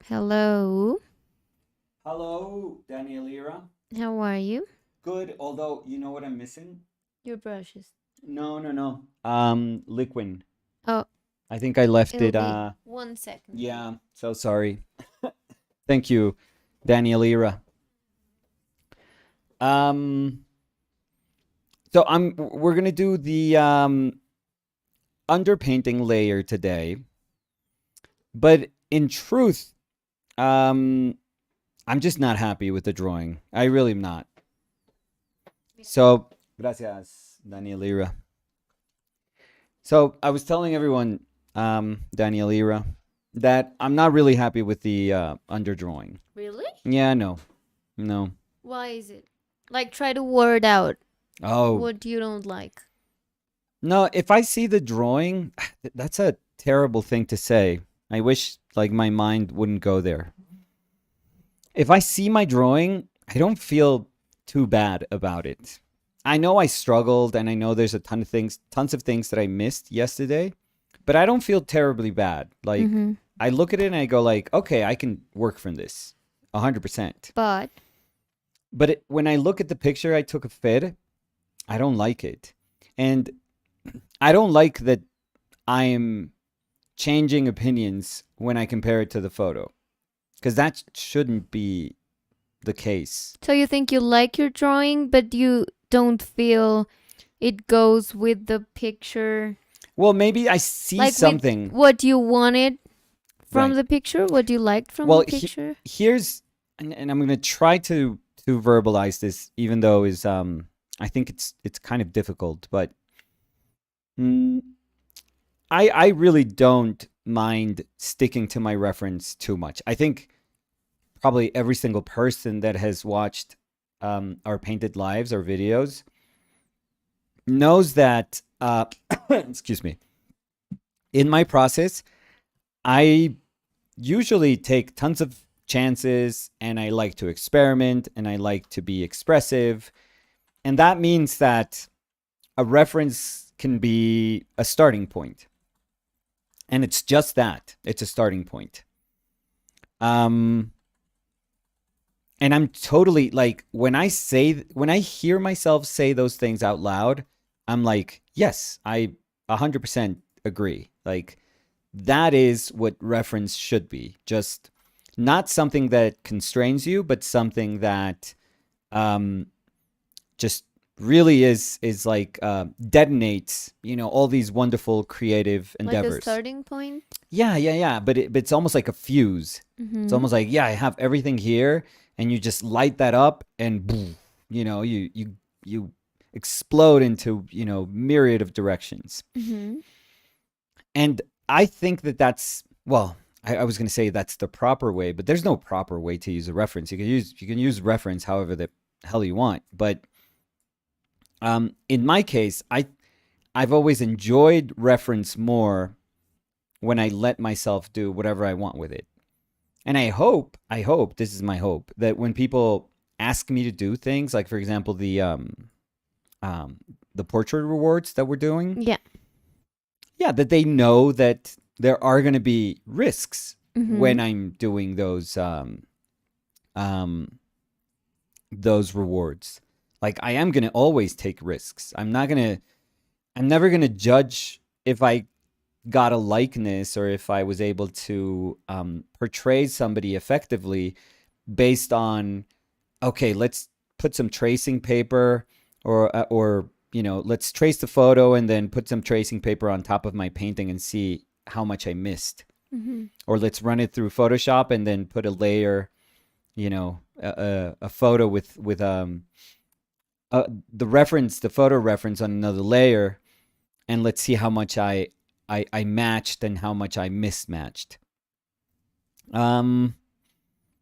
Hello. Hello, Danielira. How are you? Good, although you know what I'm missing? Your brushes. No. Liquid. Oh, I think I left it'll it. be 1 second. Yeah. So sorry. Thank you, Danielira. Um, so we're gonna do the underpainting layer today, but in truth, um, I'm just not happy with the drawing. I really am not. So, gracias, Danielira. So I was telling everyone, Danielira, that I'm not really happy with the underdrawing. Really? Yeah, no. Why is it? Like, try to word out Oh, what you don't like. no. If I see the drawing, that's a terrible thing to say. I wish like my mind wouldn't go there. If I see my drawing, I don't feel too bad about it. I know I struggled and I know there's a tons of things that I missed yesterday, but I don't feel terribly bad. Like Mm-hmm. I look at it and I go like, okay, I can work from this 100%. But But when I look at the picture I took of Fed, I don't like it. And I don't like that I'm changing opinions when I compare it to the photo because that shouldn't be the case. so you think you like your drawing, but you don't feel it goes with the picture, Well, maybe I see like with something. what you wanted from Right. the picture, what you liked from the Well, picture. here's, and I'm going to try to verbalize this, even though is I think it's kind of difficult, but mm, I really don't mind sticking to my reference too much. I think probably every single person that has watched our painted lives or videos knows that excuse me, in my process I usually take tons of chances and I like to experiment and I like to be expressive. And that means that a reference can be a starting point. And it's just that. It's a starting point. Um and I'm totally like when I hear myself say those things out loud, I'm like, yes, I 100% agree. Like that is what reference should be. Just not something that constrains you, but something that um, just really is like detonates, all these wonderful creative Like a endeavors. starting point. Yeah. But it's almost like a fuse. It's Mm-hmm. almost like, yeah, I have everything here, and you just light that up, and boom, you explode into myriad of directions. Mm-hmm. And I think that that's well, I was going to say that's the proper way, but there's no proper way to use a reference. You can use reference however the hell you want. But in my case, I've always enjoyed reference more when I let myself do whatever I want with it. And I hope this is my hope that when people ask me to do things, like for example um, the portrait rewards that we're doing, Yeah. yeah, that they know that there are going to be risks Mm-hmm. when I'm doing um, those rewards. Like I am going to always take risks. I'm never going to judge if I got a likeness or if I was able to portray somebody effectively based on, okay, let's put some tracing paper or let's trace the photo and then put some tracing paper on top of my painting and see how much I missed. Mm-hmm. Or let's run it through Photoshop and then put a layer, a photo with the photo reference on another layer, and let's see how much I matched and how much I mismatched. Um,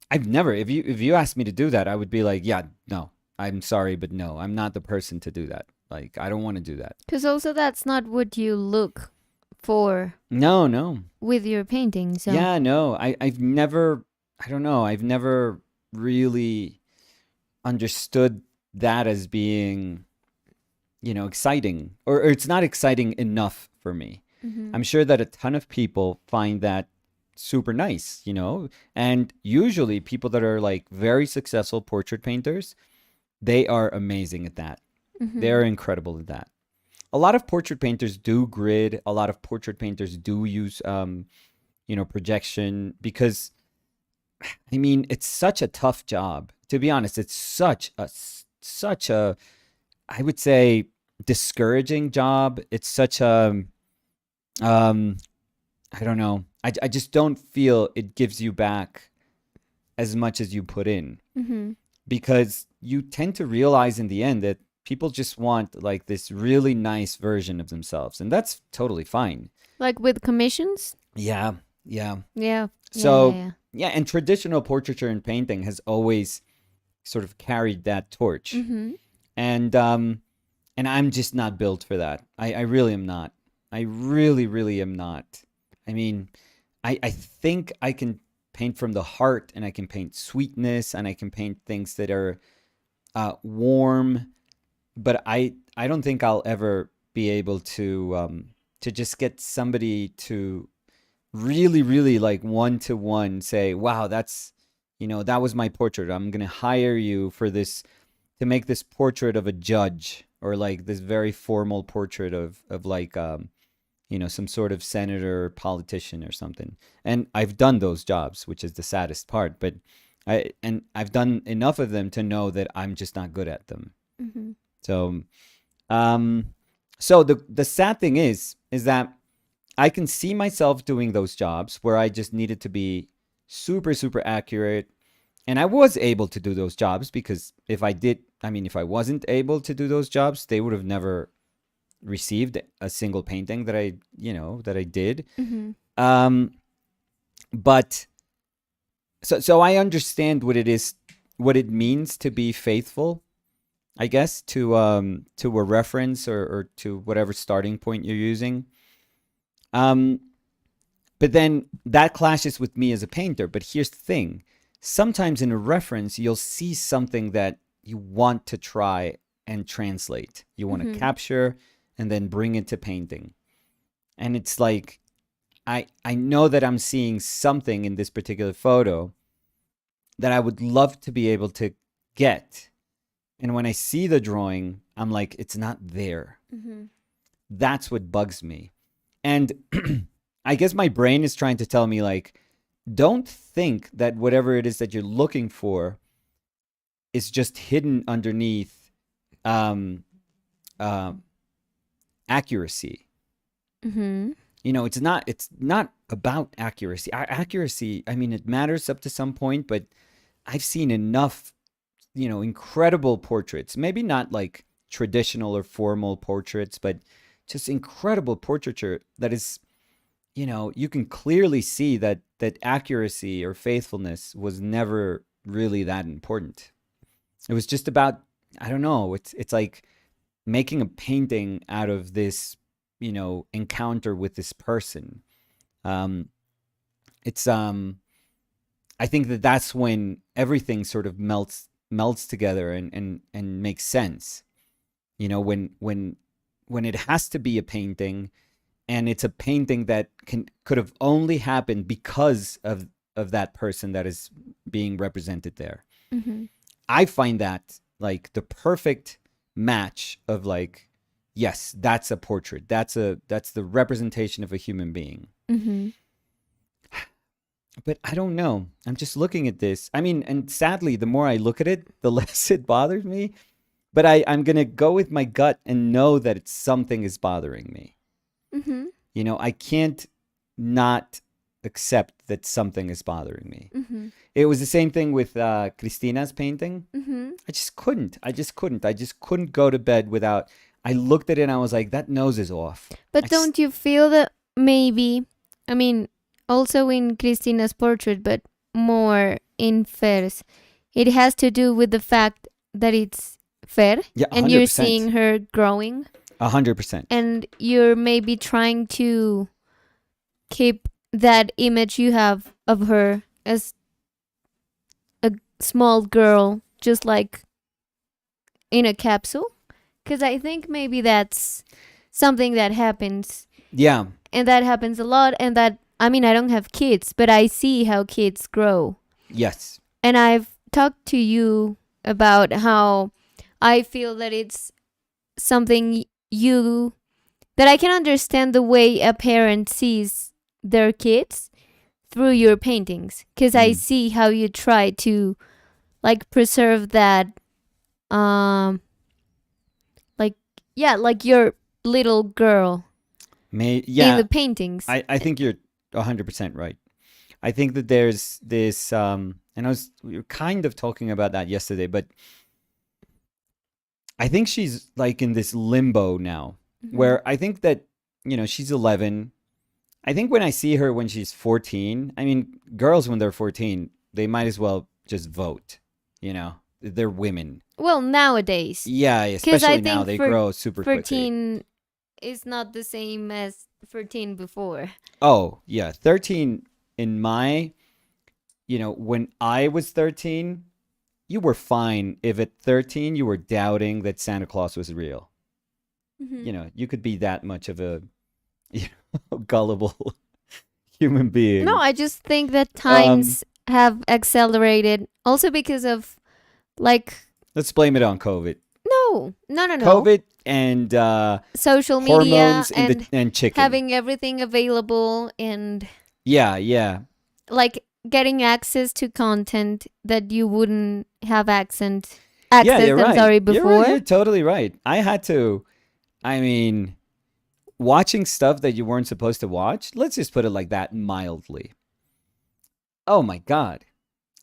I've never. If you asked me to do that, I would be like, yeah, no, I'm sorry, but no, I'm not the person to do that. Like, I don't want to do that. Because also that's not what you look for No. with your painting. So Yeah, no. I've never. I don't know. I've never really understood that as being, exciting, or it's not exciting enough for me. mm-hmm. I'm sure that a ton of people find that super nice, you know? And usually people that are like very successful portrait painters, they are amazing at that. They're incredible at that. A lot of portrait painters do grid. A lot of portrait painters do use, projection because, I mean, it's such a tough job. To be honest, it's such a, I would say, discouraging job. It's such a, um, I don't know. I just don't feel it gives you back as much as you put in because you tend to realize in the end that people just want like this really nice version of themselves, and that's totally fine. Like with commissions? Yeah, yeah. Yeah. So, yeah, and traditional portraiture and painting has always sort of carried that torch. And I'm just not built for that. I really am not. I really, really am not. I mean, I think I can paint from the heart, and I can paint sweetness, and I can paint things that are warm, but I don't think I'll ever be able to just get somebody to really, really like one-to-one say, wow, that was my portrait. I'm gonna hire you for this, to make this portrait of a judge, or like this very formal portrait of like some sort of senator or politician or something. And I've done those jobs, which is the saddest part, but I've done enough of them to know that I'm just not good at them. So the sad thing is that I can see myself doing those jobs where I just needed to be super, super accurate. And I was able to do those jobs because if I wasn't able to do those jobs, they would have never received a single painting that I did. But so I understand what it means to be faithful, I guess, to a reference or to whatever starting point you're using. But then that clashes with me as a painter. But here's the thing. Sometimes in a reference, you'll see something that you want to try and translate. You want to capture and then bring it to painting. And it's like, I know that I'm seeing something in this particular photo that I would love to be able to get. And when I see the drawing, I'm like, it's not there. That's what bugs me. And I guess my brain is trying to tell me, like, don't think that whatever it is that you're looking for is just hidden underneath accuracy. It's not about accuracy. Accuracy, I mean, it matters up to some point, but I've seen enough, incredible portraits, maybe not like traditional or formal portraits, but just incredible portraiture that is, you can clearly see that accuracy or faithfulness was never really that important. It was just about, I don't know, it's like making a painting out of this, encounter with this person. It's I think that's when everything sort of melts together and makes sense. When it has to be a painting, and it's a painting that could have only happened because of that person that is being represented there. I find that like the perfect match of like, yes, that's a portrait. That's the representation of a human being. But I don't know. I'm just looking at this. I mean, and sadly, the more I look at it, the less it bothers me. But I'm going to go with my gut and know that something is bothering me. I can't not accept that something is bothering me. It was the same thing with Christina's painting. I just couldn't go to bed without, I looked at it and I was like, that nose is off. But don't you feel that maybe, I mean, also in Christina's portrait, but more in Fer's, it has to do with the fact that it's Fer, yeah, and you're seeing her growing. 100%. And you're maybe trying to keep that image you have of her as a small girl, just like in a capsule. Because I think maybe that's something that happens. Yeah. And that happens a lot. And that I mean, I don't have kids, but I see how kids grow. Yes. And I've talked to you about how I feel that it's something you that I can understand the way a parent sees their kids through your paintings, because I Mm. see how you try to like preserve that, um like, yeah, like your little girl in Yeah, the paintings. I think you're 100% right. I think that there's this, and we were kind of talking about that yesterday, but I think she's like in this limbo now Mhm. where I think that, she's 11. I think when I see her when she's 14, I mean, girls when they're 14, they might as well just vote, you know? They're women. Well, nowadays, Yeah, because I especially now think they for grow super quickly. 13 is not the same as 14 before. Oh, yeah, 13 in my, when I was 13, you were fine if at 13 you were doubting that Santa Claus was real. Hmm. You could be that much of a gullible human No, being. I just think that Um, times have accelerated also because of like, let's blame it on COVID. no, no, no, no. COVID and Social media hormones and and chicken. having everything available and Yeah, yeah. like getting access to content that you wouldn't have Yeah, access, you're I'm right. sorry, You're right. before. You're totally right. I mean, watching stuff that you weren't supposed to watch, let's just put it like that mildly. Oh my God.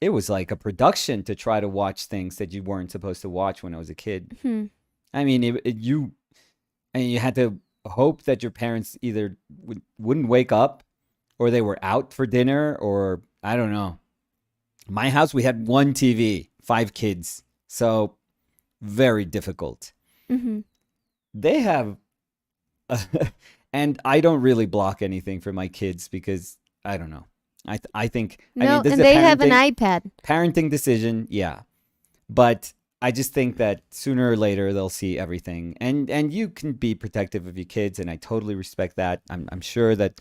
It was like a production to try to watch things that you weren't supposed to watch when I was a kid. Hmm. I mean, you had to hope that your parents either wouldn't wake up or they were out for dinner or I don't know. My house, we had one TV, 5 kids. So very difficult. Hmm. They have, and I don't really block anything for my kids because I don't know. I think, I mean, No, this is and a they have an iPad. parenting decision. Yeah. But I just think that sooner or later they'll see everything, and you can be protective of your kids, and I totally respect that. I'm sure that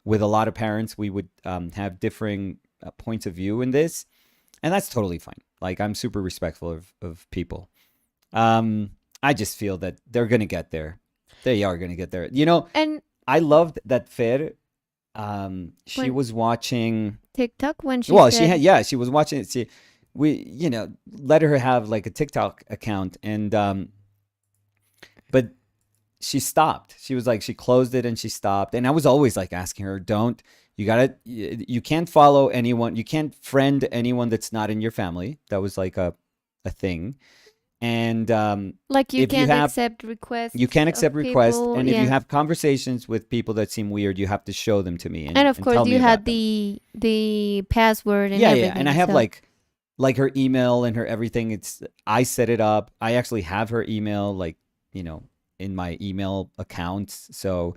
with a lot of parents we would have differing points of view in this, and that's totally fine. Like I'm super respectful of people. Um, I just feel that they're gonna get there. They are gonna get there. And I loved that Fer. She when was watching. TikTok, when she Well, she had, said, yeah, she was watching it. We, let her have like a TikTok account, and but she stopped. She was like, she closed it and she stopped. And I was always like asking her, don't, you can't follow anyone, you can't friend anyone that's not in your family. That was like a thing. And like, you if you can't have, accept you requests can't of accept requests, people. and if you Yeah. have conversations with people that seem weird, you have to show them to me And and, of and course tell me you about had them. the password and Yeah, yeah. And I everything. have So, like her email and her everything. I set it up. I actually have her email like, you know, in my email accounts. So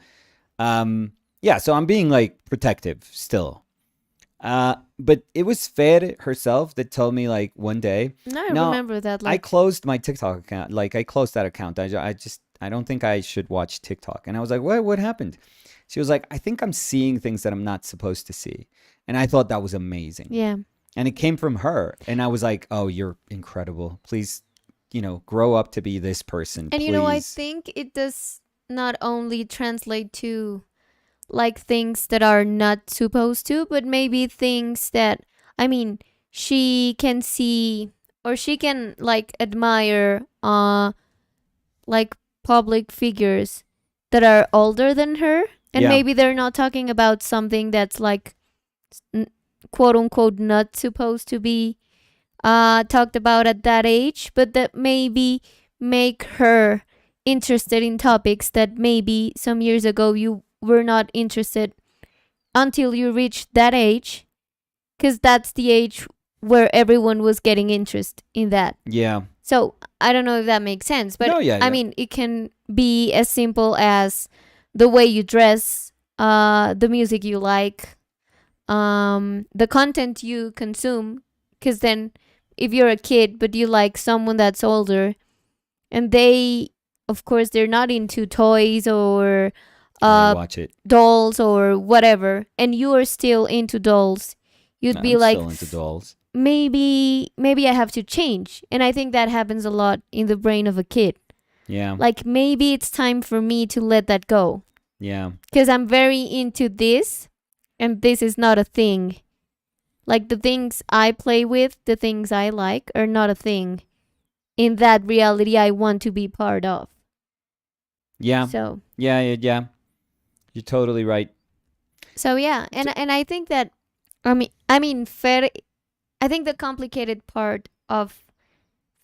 yeah, so I'm being like protective still. But it was Fed herself that told me like one day, no, I no, remember that, I like, closed my TikTok account. Like I closed that account. I don't think I should watch TikTok. And I was like, what happened? She was like, I think I'm seeing things that I'm not supposed to see. And I thought that was amazing. yeah. And it came from her. And I was like, oh, you're incredible. Please, grow up to be this person, And I please. think it does not only translate to like things that are not supposed to, but maybe things that, I mean, she can see, or she can like admire like public figures that are older than her, and Yeah. maybe they're not talking about something that's like, quote unquote, not supposed to be talked about at that age, but that maybe make her interested in topics that maybe some years ago you were not interested until you reached that age, because that's the age where everyone was getting interest in that. Yeah. So I don't know if that makes sense, but No, yeah, I yeah. mean, it can be as simple as the way you dress, the music you like, the content you consume. Because then, if you're a kid but you like someone that's older, and they, of course, they're not into toys or I watch it. dolls or whatever, and you are still into dolls, you'd be I'm like, still into dolls. maybe I have to change. And I think that happens a lot in the brain of a kid. Yeah. Like maybe it's time for me to let that go. Yeah. Because I'm very into this, and this is not a thing. Like the things I play with, the things I like, are not a thing in that reality I want to be part of. Yeah. So Yeah. You're totally right. yeah, and I think that I mean Fer, I think the complicated part of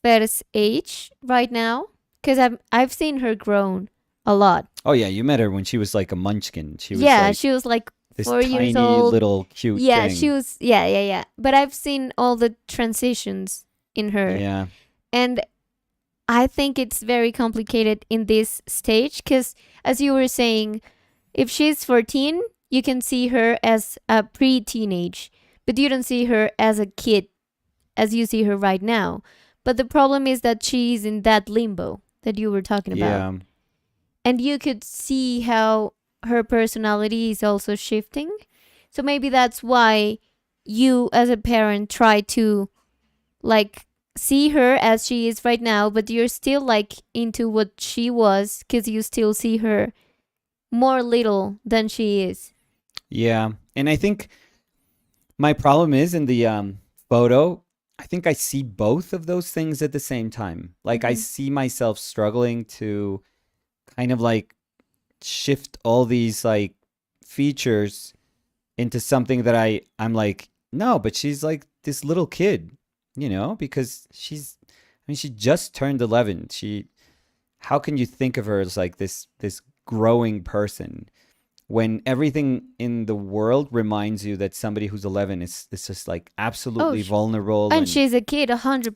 Fer's age right now, because I've seen her grown a lot. Oh yeah, you met her when she was like a munchkin. She was Yeah, like she was like this 4 years tiny old. little cute Yeah, thing. she was. Yeah. But I've seen all the transitions in her, Yeah. and I think it's very complicated in this stage because, as you were saying, if she's 14, you can see her as a pre-teenage, but you don't see her as a kid as you see her right now. But the problem is that she's in that limbo that you were talking about. Yeah. And you could see how her personality is also shifting. So maybe that's why you as a parent try to like see her as she is right now, but you're still like into what she was because you still see her more little than she is. Yeah. And I think my problem is in the photo, I think I see both of those things at the same time. Like I see myself struggling to kind of like shift all these like features into something that I'm like, no, but she's like this little kid, because she just turned 11. How can you think of her as like this growing person when everything in the world reminds you that somebody who's 11 is just like absolutely vulnerable, and she's a kid 100%.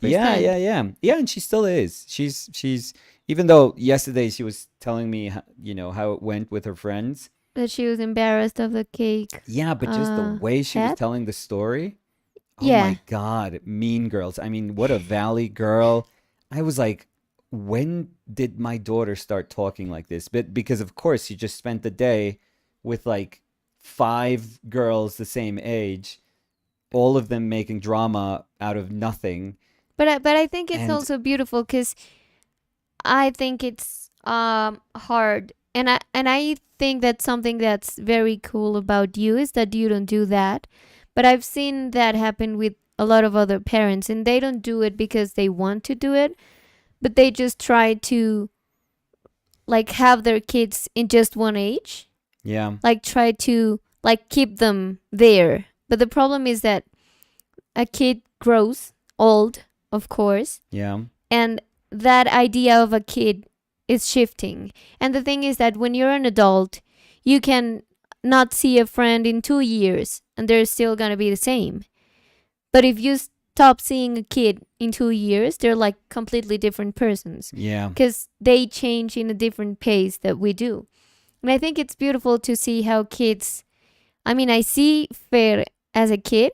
yeah, and she still is. She's even though yesterday she was telling me how it went with her friends, that she was embarrassed of the cake. yeah, but just the way she was hat? telling the story, oh Yeah. my God, Mean Girls. I mean, what a Valley girl. I was like, when did my daughter start talking like this? But because of course she just spent the day with like 5 girls the same age, all of them making drama out of nothing. But I think it's And also beautiful because I think it's hard, and I think that something that's very cool about you is that you don't do that. But I've seen that happen with a lot of other parents, and they don't do it because they want to do it, but they just try to like have their kids in just one age, yeah, like try to like keep them there. But the problem is that a kid grows old, of course, yeah, and that idea of a kid is shifting. And the thing is that when you're an adult, you can not see a friend in 2 years and they're still gonna be the same. But if you stop seeing a kid in 2 years, they're like completely different persons yeah, because they change in a different pace that we do. And I think it's beautiful to see how kids, I mean, I see Fer as a kid,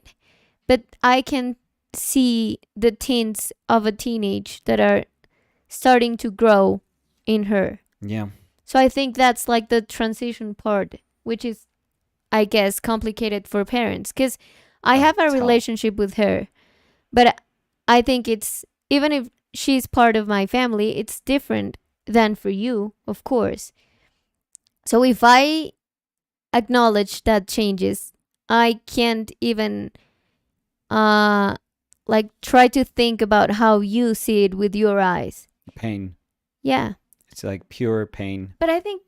but I can see the tints of a teenage that are starting to grow in her. yeah. So I think that's like the transition part, which is, I guess, complicated for parents because I have a Tell. relationship with her, but I think it's, even if she's part of my family, it's different than for you, of course. So if I acknowledge that changes, I can't even like try to think about how you see it with your eyes. Pain. Yeah. It's like pure pain. But I think,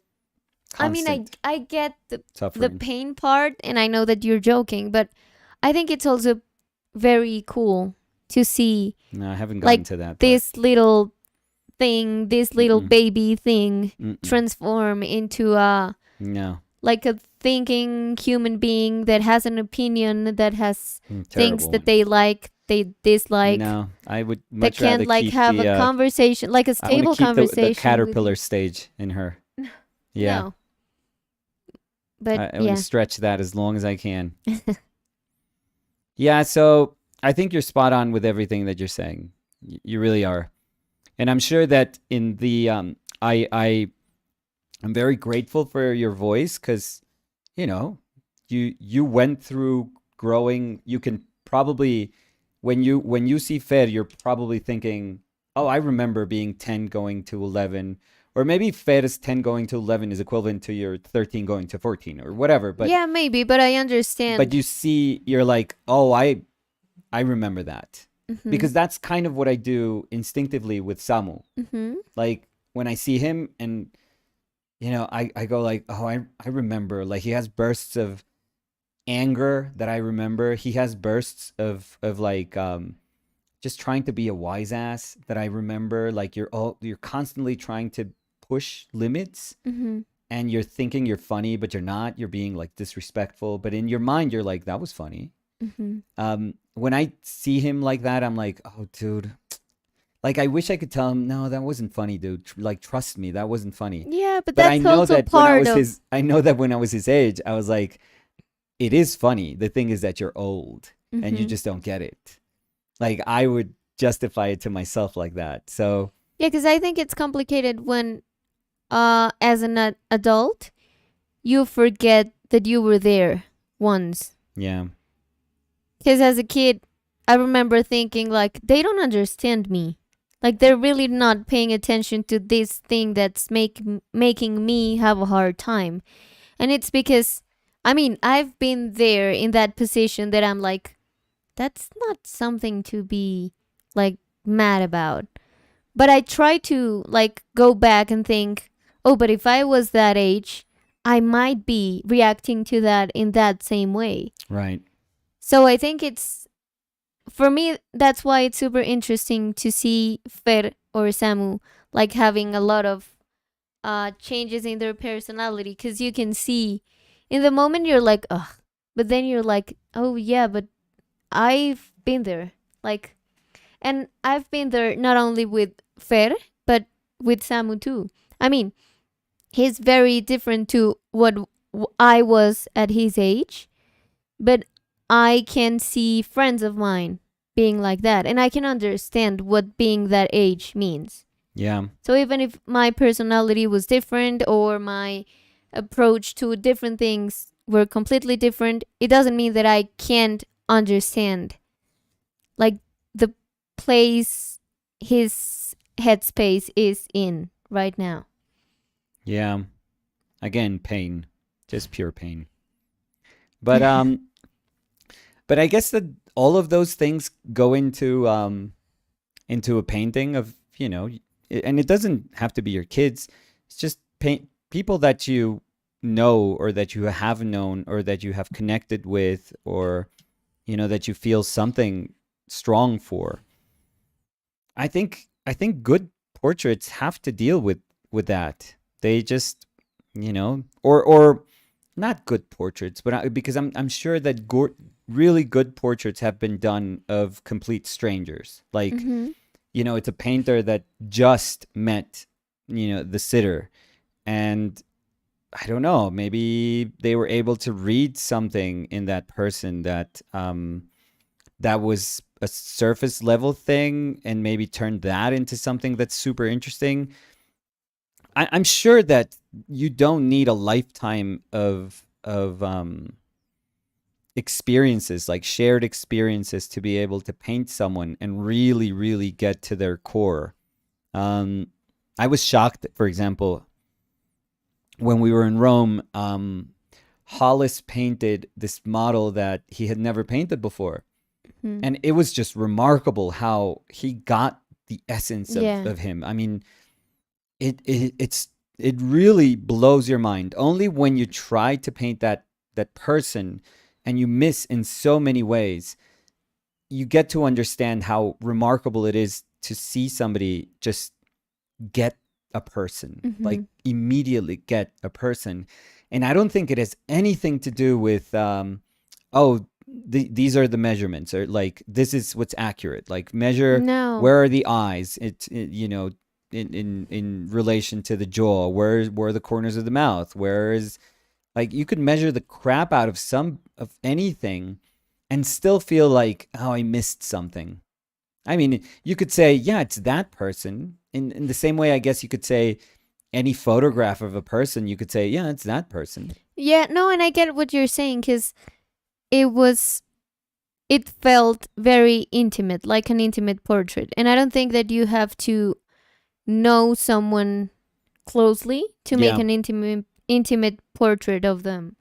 Constant I get the suffering. pain part, and I know that you're joking, but I think it's also very cool to see No, I haven't gotten like to that part. this little thing, this little baby thing Mm-mm. transform into a No. like a thinking human being that has an opinion, that has things Terrible. that they like, they dislike. No, I would That much rather can't like keep have the, a conversation, like a I want stable to keep conversation. the with caterpillar you. stage in her. Yeah. No. But I yeah. want to stretch that as long as I can. Yeah, so I think you're spot on with everything that you're saying. You really are. And I'm sure that in the I I'm very grateful for your voice because, you know, you went through growing. You can probably when you see Fer, you're probably thinking, "Oh, I remember being 10 going to 11." Or maybe Fer's 10 going to 11 is equivalent to your 13 going to 14 or whatever, Yeah, maybe, but I but understand. you see you're like, "Oh, I remember that." Mm-hmm. Because that's kind of what I do instinctively with Samu. Mm-hmm. Like when I see him and I go like, oh, I remember. Like he has bursts of anger that I remember. He has bursts of like just trying to be a wise ass that I remember. Like you're constantly trying to push limits Mm-hmm. and you're thinking you're funny, but you're not. You're being like disrespectful, but in your mind you're like, that was funny. Mm-hmm. When I see him like that, I'm like, oh, dude. Like I wish I could tell him, no, that wasn't funny, dude. Like trust me, that wasn't funny. Yeah, but But I that's know also that when I part was of. his, I know that when I was his age, I was like, it is funny. The thing is that you're old and you Mm-hmm. just don't get it. Like I would justify it to myself like that. So Yeah, because I think it's complicated when, as an adult, you forget that you were there once. yeah, Because as a kid, I remember thinking, like, they don't understand me. Like, they're really not paying attention to this thing that's making me have a hard time. And it's because, I mean, I've been there in that position that I'm like, that's not something to be, like, mad about. But I try to, like, go back and think, oh, but if I was that age, I might be reacting to that in that same way. right. So I think it's, for me, that's why it's super interesting to see Fer or Samu like having a lot of changes in their personality, because you can see in the moment you're like, ugh, but then you're like, oh yeah, but I've been there. Like, and I've been there not only with Fer, but with Samu too. I mean, he's very different to what I was at his age, but I can see friends of mine being like that, and I can understand what being that age means. Yeah. So even if my personality was different or my approach to different things were completely different, it doesn't mean that I can't understand like the place his headspace is in right now. Yeah. Again, pain. Just pure pain. But but I guess that all of those things go into a painting of, and it doesn't have to be your kids. It's just paint people that you know or that you have known or that you have connected with or that you feel something strong for. I think good portraits have to deal with that. They just, or not good portraits, but because I'm sure that really good portraits have been done of complete strangers. Like, Mm-hmm. it's a painter that just met, the sitter, and I don't know, maybe they were able to read something in that person that was a surface level thing and maybe turn that into something that's super interesting. I'm sure that you don't need a lifetime of experiences, like shared experiences, to be able to paint someone and really, really get to their core. Um, I was shocked, for example, when we were in Rome. Hollis painted this model that he had never painted before, Mm-hmm. and it was just remarkable how he got the essence of, Yeah. of him. I mean, it really blows your mind. Only when you try to paint that person and you miss in so many ways, you get to understand how remarkable it is to see somebody just get a person, Mm-hmm. like immediately get a person. And I don't think it has anything to do with oh, these are the measurements, or like this is what's accurate. Like measure No. where are the eyes, in relation to the jaw, where are the corners of the mouth, where is, like, you could measure the crap out of anything and still feel like, oh, I missed something. I mean, you could say, yeah, it's that person. In the same way, I guess you could say, any photograph of a person, you could say, yeah, it's that person. Yeah, no, and I get what you're saying because it felt very intimate, like an intimate portrait. And I don't think that you have to know someone closely to make Yeah. an intimate portrait of them.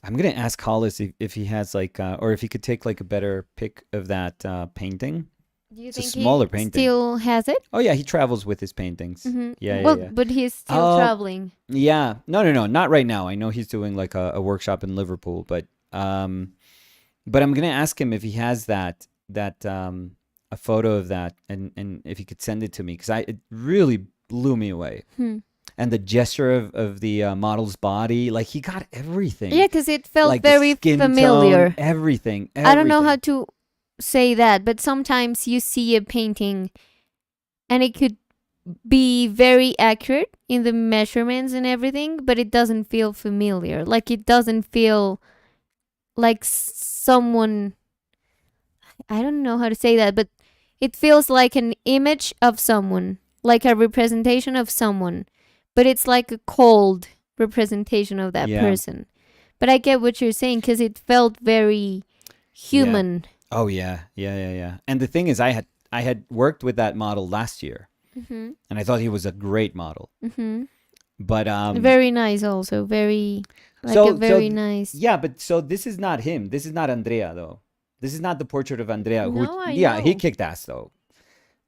I'm gonna ask Hollis if he has like, or if he could take like a better pic of that painting. Do you It's a think smaller he painting. still has it? Oh yeah, he travels with his paintings. Yeah, Well, yeah. but he's still traveling. Yeah. No, not right now. I know he's doing like a workshop in Liverpool, but I'm gonna ask him if he has that a photo of that, and if he could send it to me, because it really blew me away. And the gesture of the model's body, like he got everything. Yeah, because it felt like very skin familiar. Tone, everything. I don't know how to say that, but sometimes you see a painting and it could be very accurate in the measurements and everything, but it doesn't feel familiar. Like it doesn't feel like someone, I don't know how to say that, but it feels like an image of someone, like a representation of someone, but it's like a cold representation of that person. But I get what you're saying because it felt very human. Yeah. Oh yeah. And the thing is, I had worked with that model last year, and I thought he was a great model. But very nice, also very nice. Yeah, but so this is not him. This is not Andrea though. This is not the portrait of Andrea. No, he kicked ass though.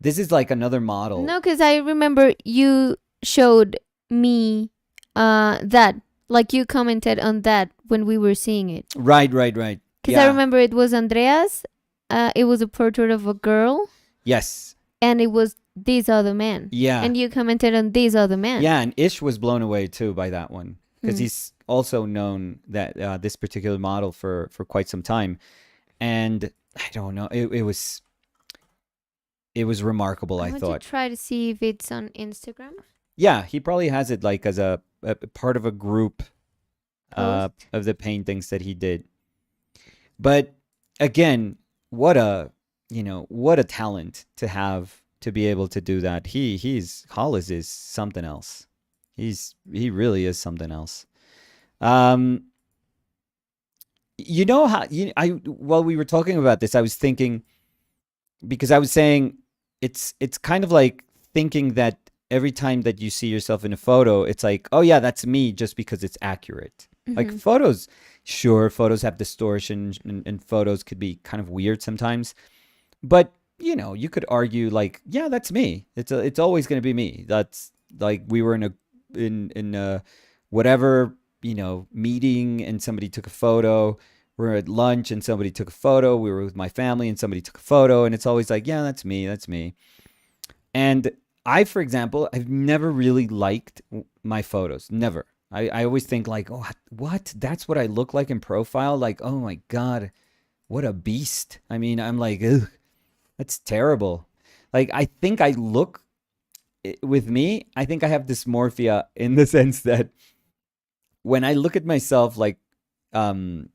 This is like another model. No, because I remember you showed me that, like you commented on that when we were seeing it. Right. Because I remember it was Andrea's. It was a portrait of a girl. Yes. And it was this other man. Yeah. And you commented on this other man. Yeah, and Ish was blown away too by that one, because he's also known that this particular model for quite some time, and I don't know, it was remarkable. I thought. To try to see if it's on Instagram. Yeah, he probably has it like as a part of a group of the paintings that he did. But again, what a talent to have, to be able to do that. Hollis is something else. He really is something else. You know how while we were talking about this, I was thinking, because I was saying it's kind of like thinking that every time that you see yourself in a photo, it's like, oh yeah, that's me, just because it's accurate. Like photos have distortion, and photos could be kind of weird sometimes, but you could argue like, yeah, that's me. It's always going to be me. That's like, we were in a whatever, meeting, and somebody took a photo. We're at lunch and somebody took a photo. We were with my family and somebody took a photo, and it's always like, yeah, that's me. And I, for example, I've never really liked my photos. Never. I always think like, oh, what? That's what I look like in profile? Like, oh my God, what a beast. I mean, I'm like, ugh, that's terrible. Like, I think I look, with me, I think I have dysmorphia in the sense that when I look at myself, like, what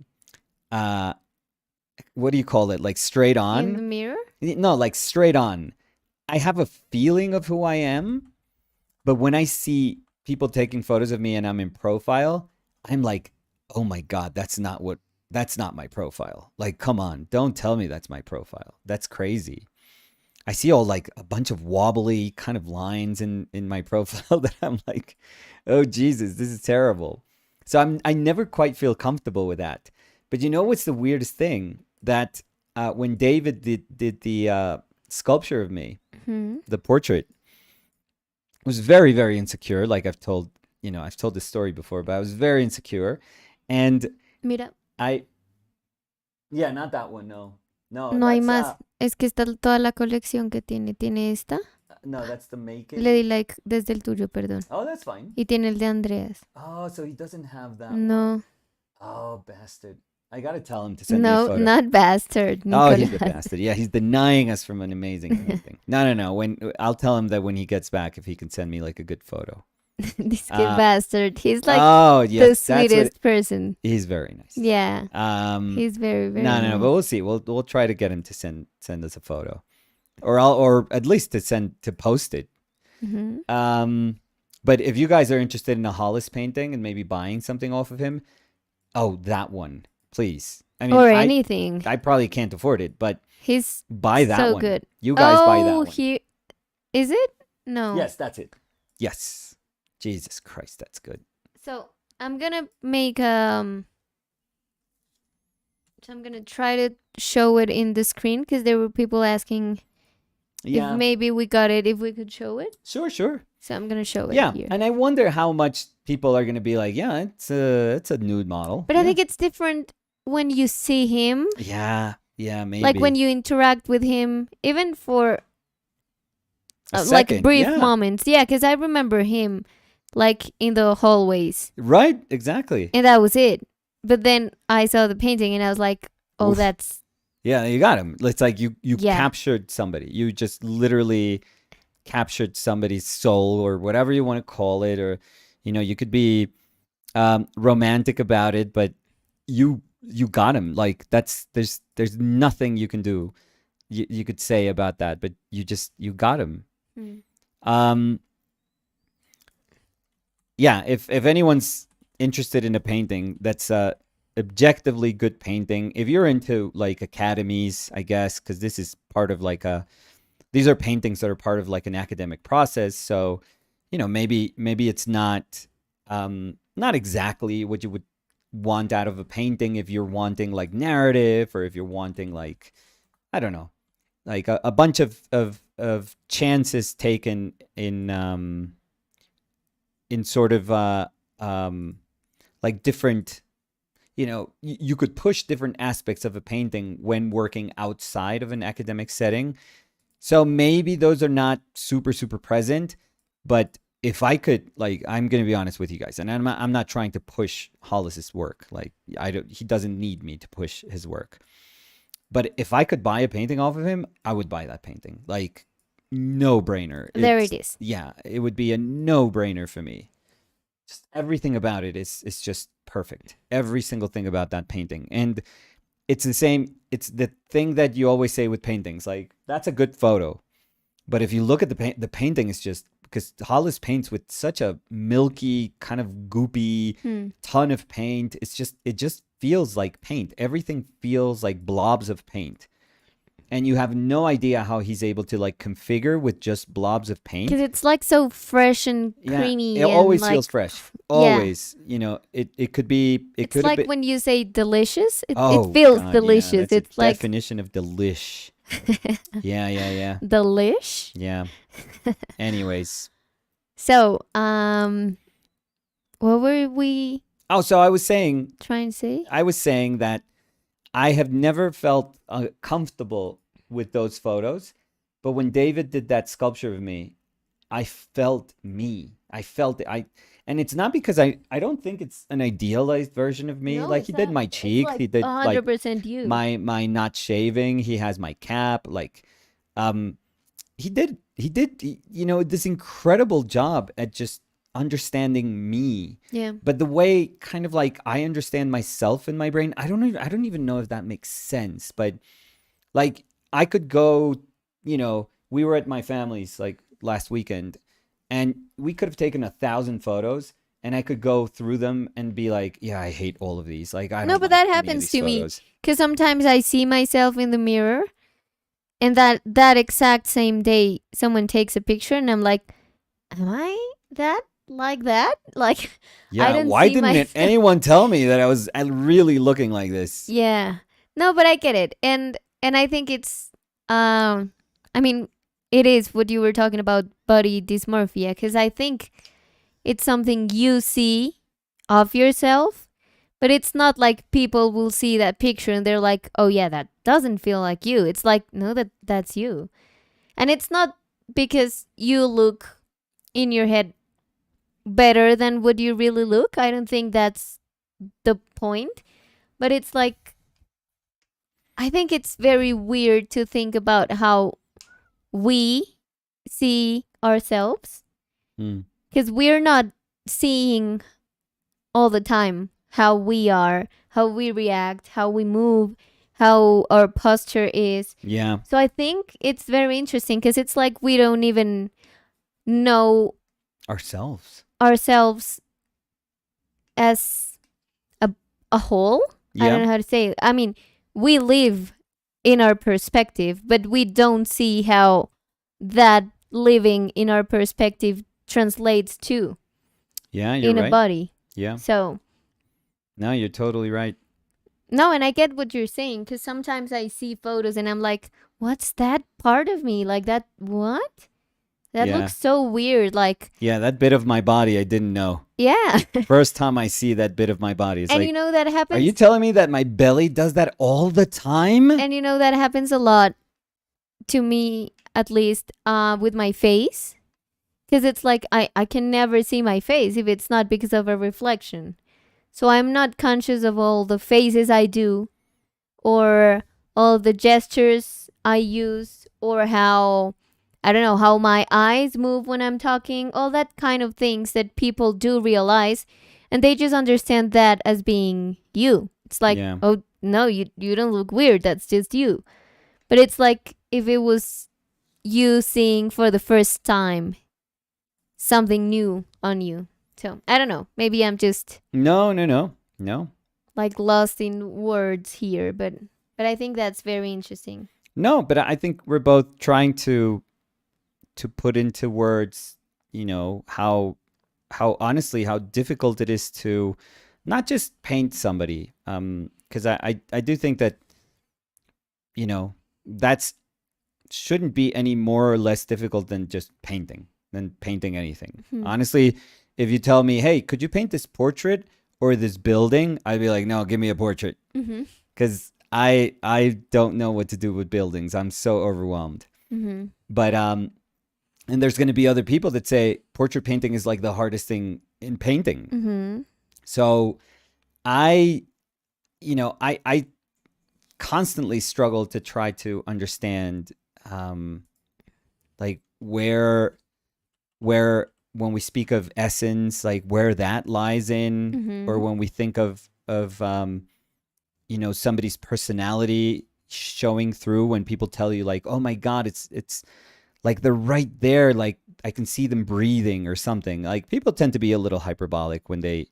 do you call it? Like straight on? In the mirror? No, like straight on. I have a feeling of who I am, but when I see people taking photos of me and I'm in profile, I'm like, oh my God, that's not my profile. Like, come on, don't tell me that's my profile. That's crazy. I see all like a bunch of wobbly kind of lines in my profile that I'm like, oh Jesus, this is terrible. So I never quite feel comfortable with that. But you know what's the weirdest thing? That when David did the sculpture of me, the portrait, was very, very insecure. Like I've told this story before, but I was very insecure. And mira, not that one, no. No hay más. Es que está toda la colección que tiene. Tiene esta. No, that's the making. Le di like desde el tuyo, perdón. Oh, that's fine. Y tiene el de Andreas. Oh, so he doesn't have that No. one. Oh, bastard. I gotta tell him to send me a photo. No, not bastard, Nicolas. Oh, he's the bastard. Yeah, he's denying us from an amazing painting. No. I'll tell him that when he gets back, if he can send me like a good photo. This kid bastard. He's like the sweetest person. He's very nice. Yeah. He's very, very nice. No, but we'll see. We'll try to get him to send us a photo, or at least to post it. But if you guys are interested in a Hollis painting and maybe buying something off of him, oh, that one, please. I mean, Or I anything. I probably can't afford it, but He's buy that so one. good. You guys buy Oh, that one. he is it? No. Yes, that's it. Yes. Jesus Christ, that's good. So I'm gonna make So I'm gonna try to show it in the screen because there were people asking if Yeah. maybe we got it, if we could show it. Sure. So I'm gonna show it Yeah, here. and I wonder how much people are gonna be like, yeah, it's a nude model. But yeah. I think it's different when you see him, Yeah, maybe. like when you interact with him, even for a like second, brief yeah. moments. Yeah, because I remember him like in the hallways, Right, exactly. and that was it. But then I saw the painting, and I was like, oh, Oof. that's Yeah, you got him. It's like you Yeah. captured somebody. You just literally captured somebody's soul or whatever you want to call it, or you could be romantic about it, but you got him. Like there's nothing you can do. You could say about that, but you got him. Yeah, if anyone's interested in a painting that's objectively good painting, if you're into like academies, I guess, because this is part of like these are paintings that are part of like an academic process. So, maybe it's not exactly what you would want out of a painting if you're wanting like narrative, or if you're wanting like, I don't know, like a bunch of chances taken in sort of like different, you could push different aspects of a painting when working outside of an academic setting. So maybe those are not super present, but if I could, like, I'm gonna be honest with you guys, and I'm not trying to push Hollis's work. Like, he doesn't need me to push his work. But if I could buy a painting off of him, I would buy that painting. Like, no brainer. There it is. Yeah, it would be a no brainer for me. Just everything about it is just perfect. Every single thing about that painting. And it's the same. It's the thing that you always say with paintings. Like, that's a good photo. But if you look at the painting is just, because Hollis paints with such a milky, kind of goopy ton of paint. It just feels like paint. Everything feels like blobs of paint. And you have no idea how he's able to like configure with just blobs of paint. Because it's like so fresh and creamy. It always and feels like, fresh. Always. It could be. It's like when you say delicious. It Oh, feels God, delicious. Yeah, that's it's a like definition of delish. Yeah. delish. Yeah. Anyways. So, what were we Oh, so I was saying trying to say? that I have never felt comfortable with those photos, but when David did that sculpture of me, I felt me. I felt it. And it's not because I don't think it's an idealized version of me. No, like, it's he did not. my It's cheeks, like he did like 100% you. my not shaving. He has my cap. Like, he did this incredible job at just understanding me. Yeah. But the way kind of like I understand myself in my brain, I don't even know if that makes sense. But like, I could go, we were at my family's like last weekend, and we could have taken 1,000 photos, and I could go through them and be like, yeah, I hate all of these. Like, I don't No, but like that any of happens these to me. photos. Because sometimes I see myself in the mirror, and that exact same day, someone takes a picture, and I'm like, am I that? Like that? Like, Yeah, I don't why see didn't myself. anyone tell me that I was really looking like this? Yeah. No, but I get it. And I think it's I mean, it is what you were talking about, body dysmorphia, because I think it's something you see of yourself, but it's not like people will see that picture and they're like, "Oh yeah, that doesn't feel like you." It's like, "No, that's you." And it's not because you look in your head better than what you really look. I don't think that's the point. But it's like, I think it's very weird to think about how we see ourselves, because we're not seeing all the time how we are, how we react, how we move, how our posture is. Yeah. So I think it's very interesting because it's like we don't even know ourselves as a whole. I don't Yeah. know how to say it. I mean, we live in our perspective, but we don't see how that living in our perspective translates to Yeah, you're in a right. body. Yeah. So, No, you're totally right. no, and I get what you're saying because sometimes I see photos and I'm like, what's that part of me? Like that, what? That Yeah. looks so weird. Like, Yeah, that bit of my body I didn't know. yeah. First time I see that bit of my body, it's And like, that are you happens. telling me that my belly does that all the time? And that happens a lot to me, at least with my face. Because it's like I can never see my face if it's not because of a reflection. So I'm not conscious of all the faces I do or all the gestures I use or how, I don't know, how my eyes move when I'm talking, all that kind of things that people do realize. And they just understand that as being you. It's like, Yeah. oh, no, you don't look weird. That's just you. But it's like if it was you seeing for the first time something new on you. So I don't know. Maybe I'm just No, no, no. No. like lost in words here, but I think that's very interesting. No, but I think we're both trying to put into words, how honestly how difficult it is to not just paint somebody. Because I do think that, that's shouldn't be any more or less difficult than just painting anything. Hmm. Honestly, if you tell me, hey, could you paint this portrait or this building? I'd be like, no, give me a portrait. Mm-hmm. Because I don't know what to do with buildings. I'm so overwhelmed. Mm-hmm. But and there's going to be other people that say portrait painting is like the hardest thing in painting. Mm-hmm. So I I constantly struggle to try to understand like where when we speak of essence, like where that lies in, Mm-hmm. or when we think of somebody's personality showing through, when people tell you like, oh my god, it's like they're right there, like I can see them breathing or something. Like people tend to be a little hyperbolic when they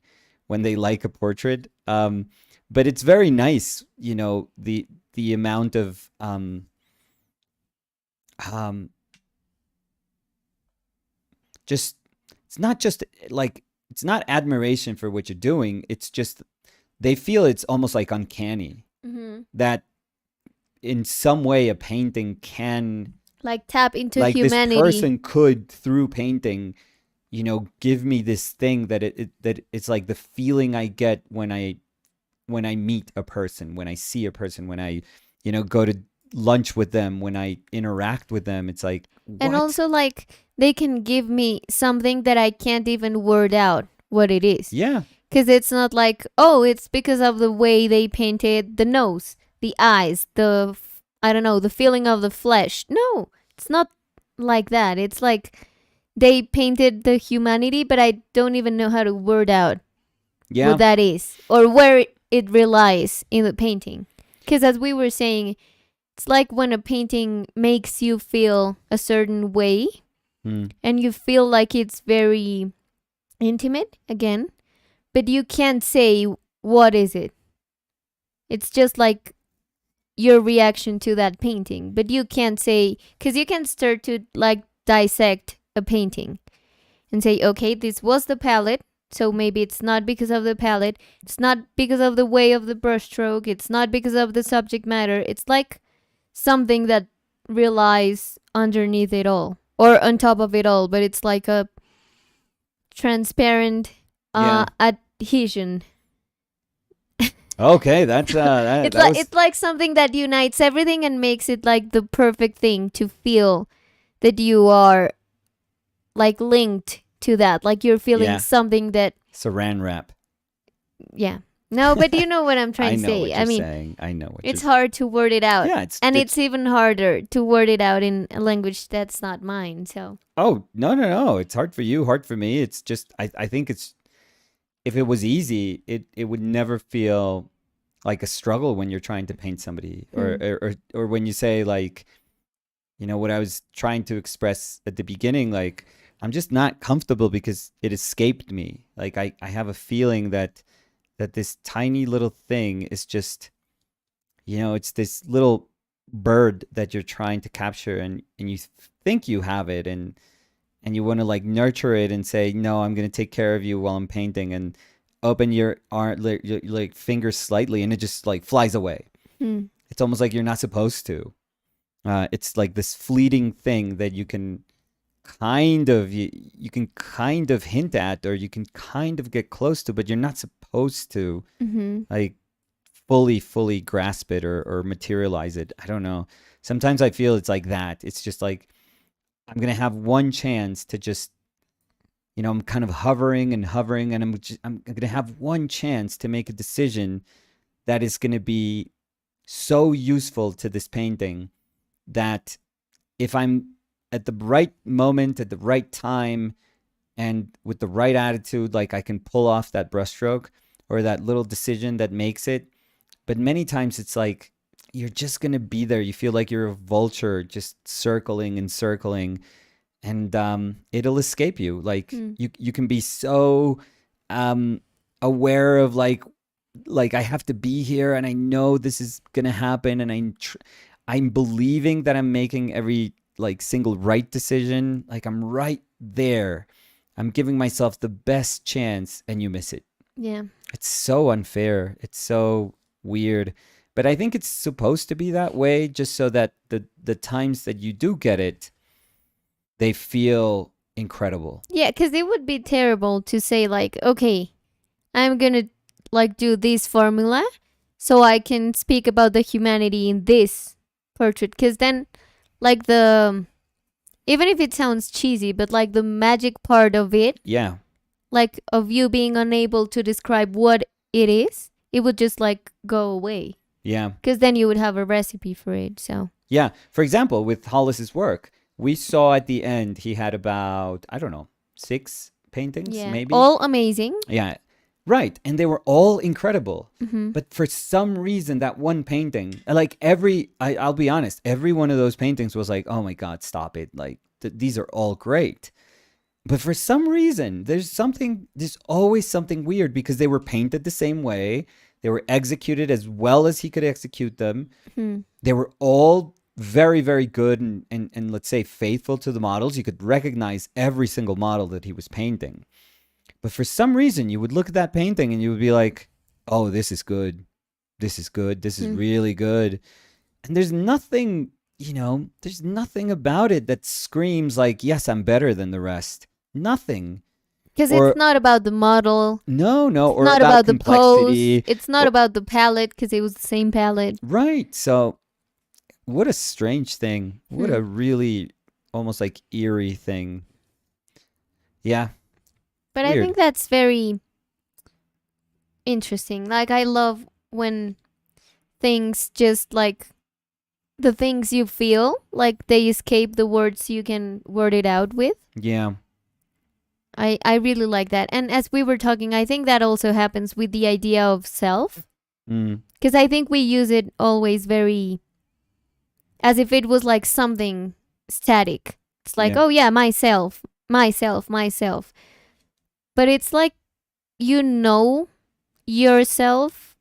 like a portrait, but it's very nice, the amount of um just it's not just like it's not admiration for what you're doing, it's just they feel it's almost like uncanny Mm-hmm. that in some way a painting can, Like tap into like this humanity. person could through painting, give me this thing that that it's like the feeling I get when I meet a person, when I see a person, when I go to lunch with them, when I interact with them. It's like, And what? also like they can give me something that I can't even word out what it is. Yeah. Because it's not like, oh, it's because of the way they painted the nose, the eyes, I don't know, the feeling of the flesh. No, it's not like that. It's like they painted the humanity, but I don't even know how to word out Yeah. what that is or where it relies in the painting. Because as we were saying, it's like when a painting makes you feel a certain way and you feel like it's very intimate again, but you can't say what is it. It's just like your reaction to that painting, but you can't say, because you can start to like dissect a painting and say, okay, this was the palette, so maybe it's not because of the palette, it's not because of the way of the brushstroke, it's not because of the subject matter. It's like something that relies underneath it all or on top of it all, but it's like a transparent Yeah. adhesion. Okay, that's It's like something that unites everything and makes it like the perfect thing to feel that you are like linked to that, like you're feeling Yeah. something that, saran wrap. yeah. No, but you know what I'm I trying to know say. what you're I mean, saying. I know what it's you're hard to word it out. Yeah, and it's even harder to word it out in a language that's not mine. So, Oh, no. It's hard for you, hard for me. It's just I think it's, if it was easy, it would never feel like a struggle when you're trying to paint somebody, or when you say like, what I was trying to express at the beginning, like I'm just not comfortable because it escaped me. Like I have a feeling that this tiny little thing is just, it's this little bird that you're trying to capture, and you think you have it, and you want to like nurture it and say, no, I'm going to take care of you while I'm painting, and open your arm, your like fingers slightly, and it just like flies away. It's almost like you're not supposed to. It's like this fleeting thing that you can you can kind of hint at, or you can kind of get close to, but you're not supposed to like fully grasp it, or materialize it. I don't know. Sometimes I feel it's like that. It's just like, I'm going to have one chance to just, I'm kind of hovering, and I'm going to have one chance to make a decision that is going to be so useful to this painting, that if I'm at the right moment, at the right time, and with the right attitude, like I can pull off that brushstroke or that little decision that makes it. But many times it's like, you're just going to be there. You feel like you're a vulture just circling and circling, and it'll escape you. Like you can be so aware of like I have to be here, and I know this is going to happen, and I'm believing that I'm making every like single right decision. Like I'm right there. I'm giving myself the best chance, and you miss it. Yeah. It's so unfair. It's so weird. But I think it's supposed to be that way, just so that the times that you do get it, they feel incredible. Yeah, because it would be terrible to say like, okay, I'm going to like do this formula so I can speak about the humanity in this portrait. Because then like even if it sounds cheesy, but like the magic part of it, Yeah. like of you being unable to describe what it is, it would just like go away. Yeah. Because then you would have a recipe for it. So yeah, for example, with Hollis's work, we saw at the end he had about, I don't know, 6 paintings, maybe. All amazing. Yeah, right, and they were all incredible. But for some reason, that one painting, like I'll be honest, every one of those paintings was like, oh my God, stop it! Like these are all great. But for some reason, there's always something weird, because they were painted the same way. They were executed as well as he could execute them. They were all very, very good and let's say faithful to the models. You could recognize every single model that he was painting. But for some reason, you would look at that painting and you would be like, oh, this is good. This is good. This is really good. And there's nothing, there's nothing about it that screams like, yes, I'm better than the rest. Nothing. Because it's not about the model. No. It's or not about the pose. complexity. It's not about the palette, because it was the same palette. Right. So what a strange thing. What a really almost like eerie thing. Yeah. But Weird. I think that's very interesting. Like, I love when things just like the things you feel, like they escape the words you can word it out with. Yeah. I really like that. And as we were talking, I think that also happens with the idea of self. Because I think we use it always very as if it was like something static. It's like, oh yeah, myself. But it's like, yourself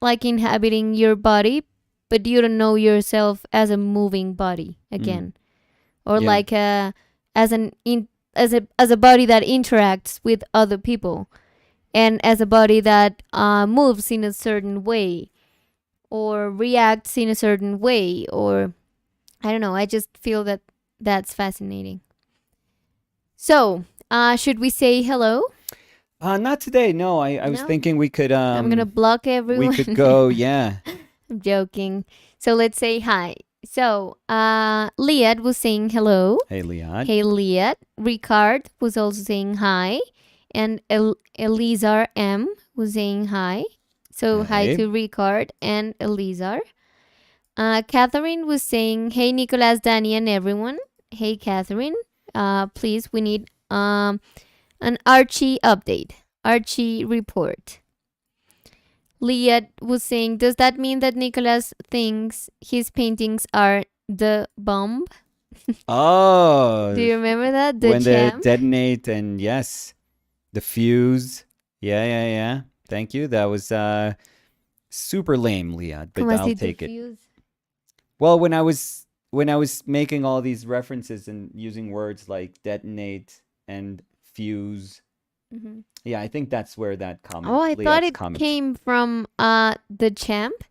like inhabiting your body, but you don't know yourself as a moving body again. Or like as a body that interacts with other people, and as a body that moves in a certain way or reacts in a certain way, or I don't know. I just feel that that's fascinating. So, should we say hello? Not today. No, I was thinking we could. I'm gonna block everyone. We could go. Yeah. I'm joking. So let's say hi. So, Liat was saying hello. Hey, Liat. Hey, Liat. Ricard was also saying hi. And Elizar M was saying hi. So, hi to Ricard and Elizar. Catherine was saying, hey, Nicolas, Danny, and everyone. Hey, Catherine. Please, we need an Archie update. Archie report. Liat was saying, does that mean that Nicolas thinks his paintings are the bomb? Oh, Do you remember that? The when the champ? detonate and yes, the fuse. Yeah. Thank you. That was super lame, Leah, but Como I'll así take it. diffuse? Well, when I was making all these references and using words like detonate and fuse, Mhm. yeah, I think that's where that comment. Oh, I thought Leah's it comment. came from the champ,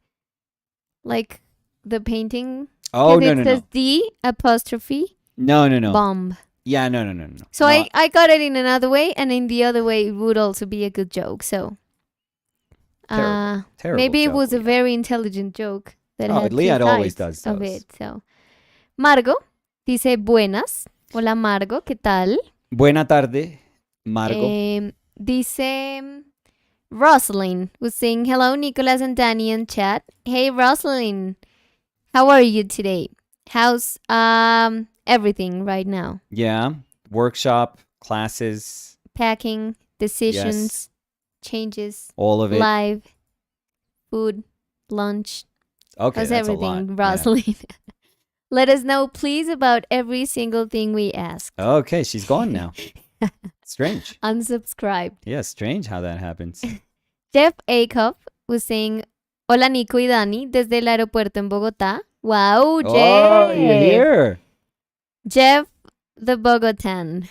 like the painting. Oh Because no it says D apostrophe no. bomb. Yeah, no. So No, I got it in another way, and in the other way it would also be a good joke. So terrible maybe it joke, was a Leah. very intelligent joke that Oh, had two Leah always sides does of those. it. So Margo dice buenas. Hola Margo, ¿qué tal? Buena tarde, Margo. Dice Rosalind was saying hello, Nicholas and Danny in chat. Hey Rosalind, how are you today? How's everything right now? Yeah, workshop, classes, Packing, decisions, yes, changes, all of it. live, food, lunch. Okay, How's that's a lot. everything, Rosalind? Let us know, please, about every single thing we ask. Yeah. Okay, she's gone now. Strange. Unsubscribe. Yeah, strange how that happens. Jeff Acuff was saying, hola Nico y Dani, desde el aeropuerto en Bogotá. Wow, Jeff. Oh, you're here. Jeff the Bogotan.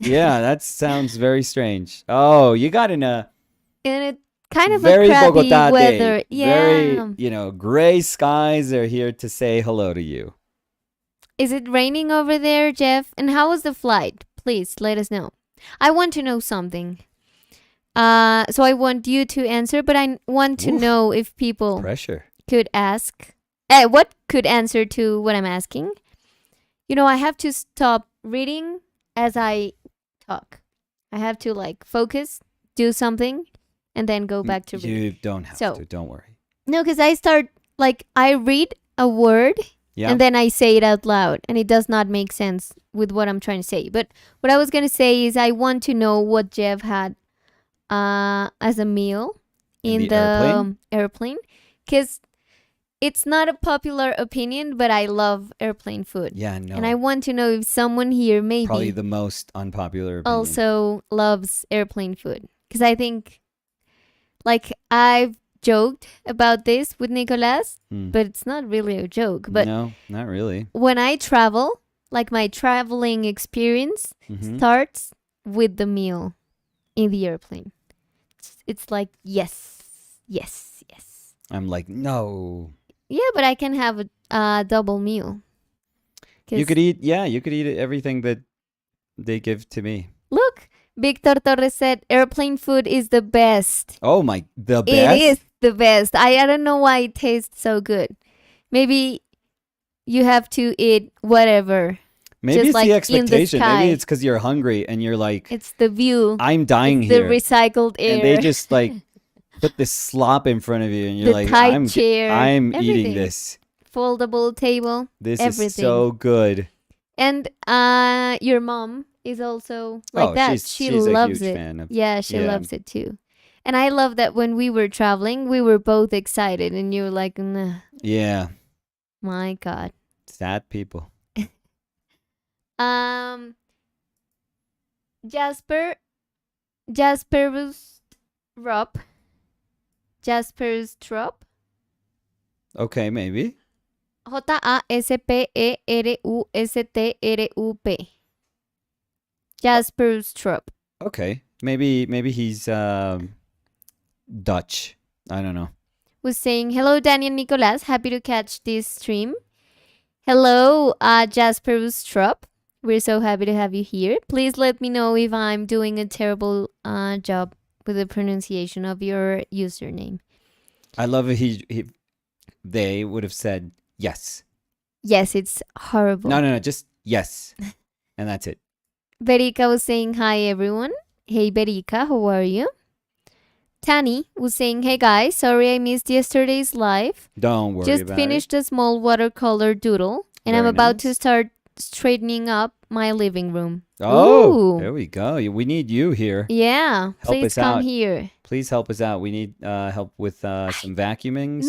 Yeah, that sounds very strange. Oh, you got in a And it kind of very a crappy Bogota weather. day. Yeah. Very, gray skies are here to say hello to you. Is it raining over there, Jeff? And how was the flight? Please let us know. I want to know something. So I want you to answer, but I want to know if people Pressure. could ask. What could answer to what I'm asking? I have to stop reading as I talk. I have to focus, do something, and then go back to read. You don't have to. Don't worry. No, because I start I read a word and then I say it out loud, and it does not make sense with what I'm trying to say. But what I was gonna say is I want to know what Jeff had as a meal in the airplane, because it's not a popular opinion, but I love airplane food. Yeah, no. And I want to know if someone here maybe probably the most unpopular opinion. also loves airplane food, because I think I've joked about this with Nicolas, but it's not really a joke. But no, not really. When I travel, my traveling experience starts with the meal in the airplane. It's like, yes. I'm like, no. Yeah, but I can have a double meal. You could eat everything that they give to me. Look, Victor Torres said airplane food is the best. Oh the best? It is the best. I don't know why it tastes so good. Maybe you have to eat whatever. Maybe it's the expectation. Maybe it's because you're hungry and you're like, it's the view. I'm dying it's here. The recycled air. And they just put this slop in front of you and you're the like, tight chair, I'm everything. eating this. Foldable table. This everything. Is so good. And your mom is also like that. She she's loves a huge it. fan of, she loves it too. And I love that when we were traveling, we were both excited, and you were like, nah. Yeah. My God. Sad people. Jasper's Trop. Okay, maybe. Jasperustrup. Jasper's Trop. Okay. Maybe he's Dutch. I don't know. Was saying, hello, Danny and Nicolas. Happy to catch this stream. Hello, Jasperustrup. We're so happy to have you here. Please let me know if I'm doing a terrible job with the pronunciation of your username. I love it. They would have said yes. Yes, it's horrible. No, just yes. And that's it. Berika was saying, hi, everyone. Hey, Berika, how are you? Tani was saying, hey, guys, sorry I missed yesterday's live. Don't worry about it. Just finished a small watercolor doodle, and I'm about to start straightening up my living room. Oh, there we go. We need you here. Yeah, please come here. Please help us out. We need help with some vacuuming.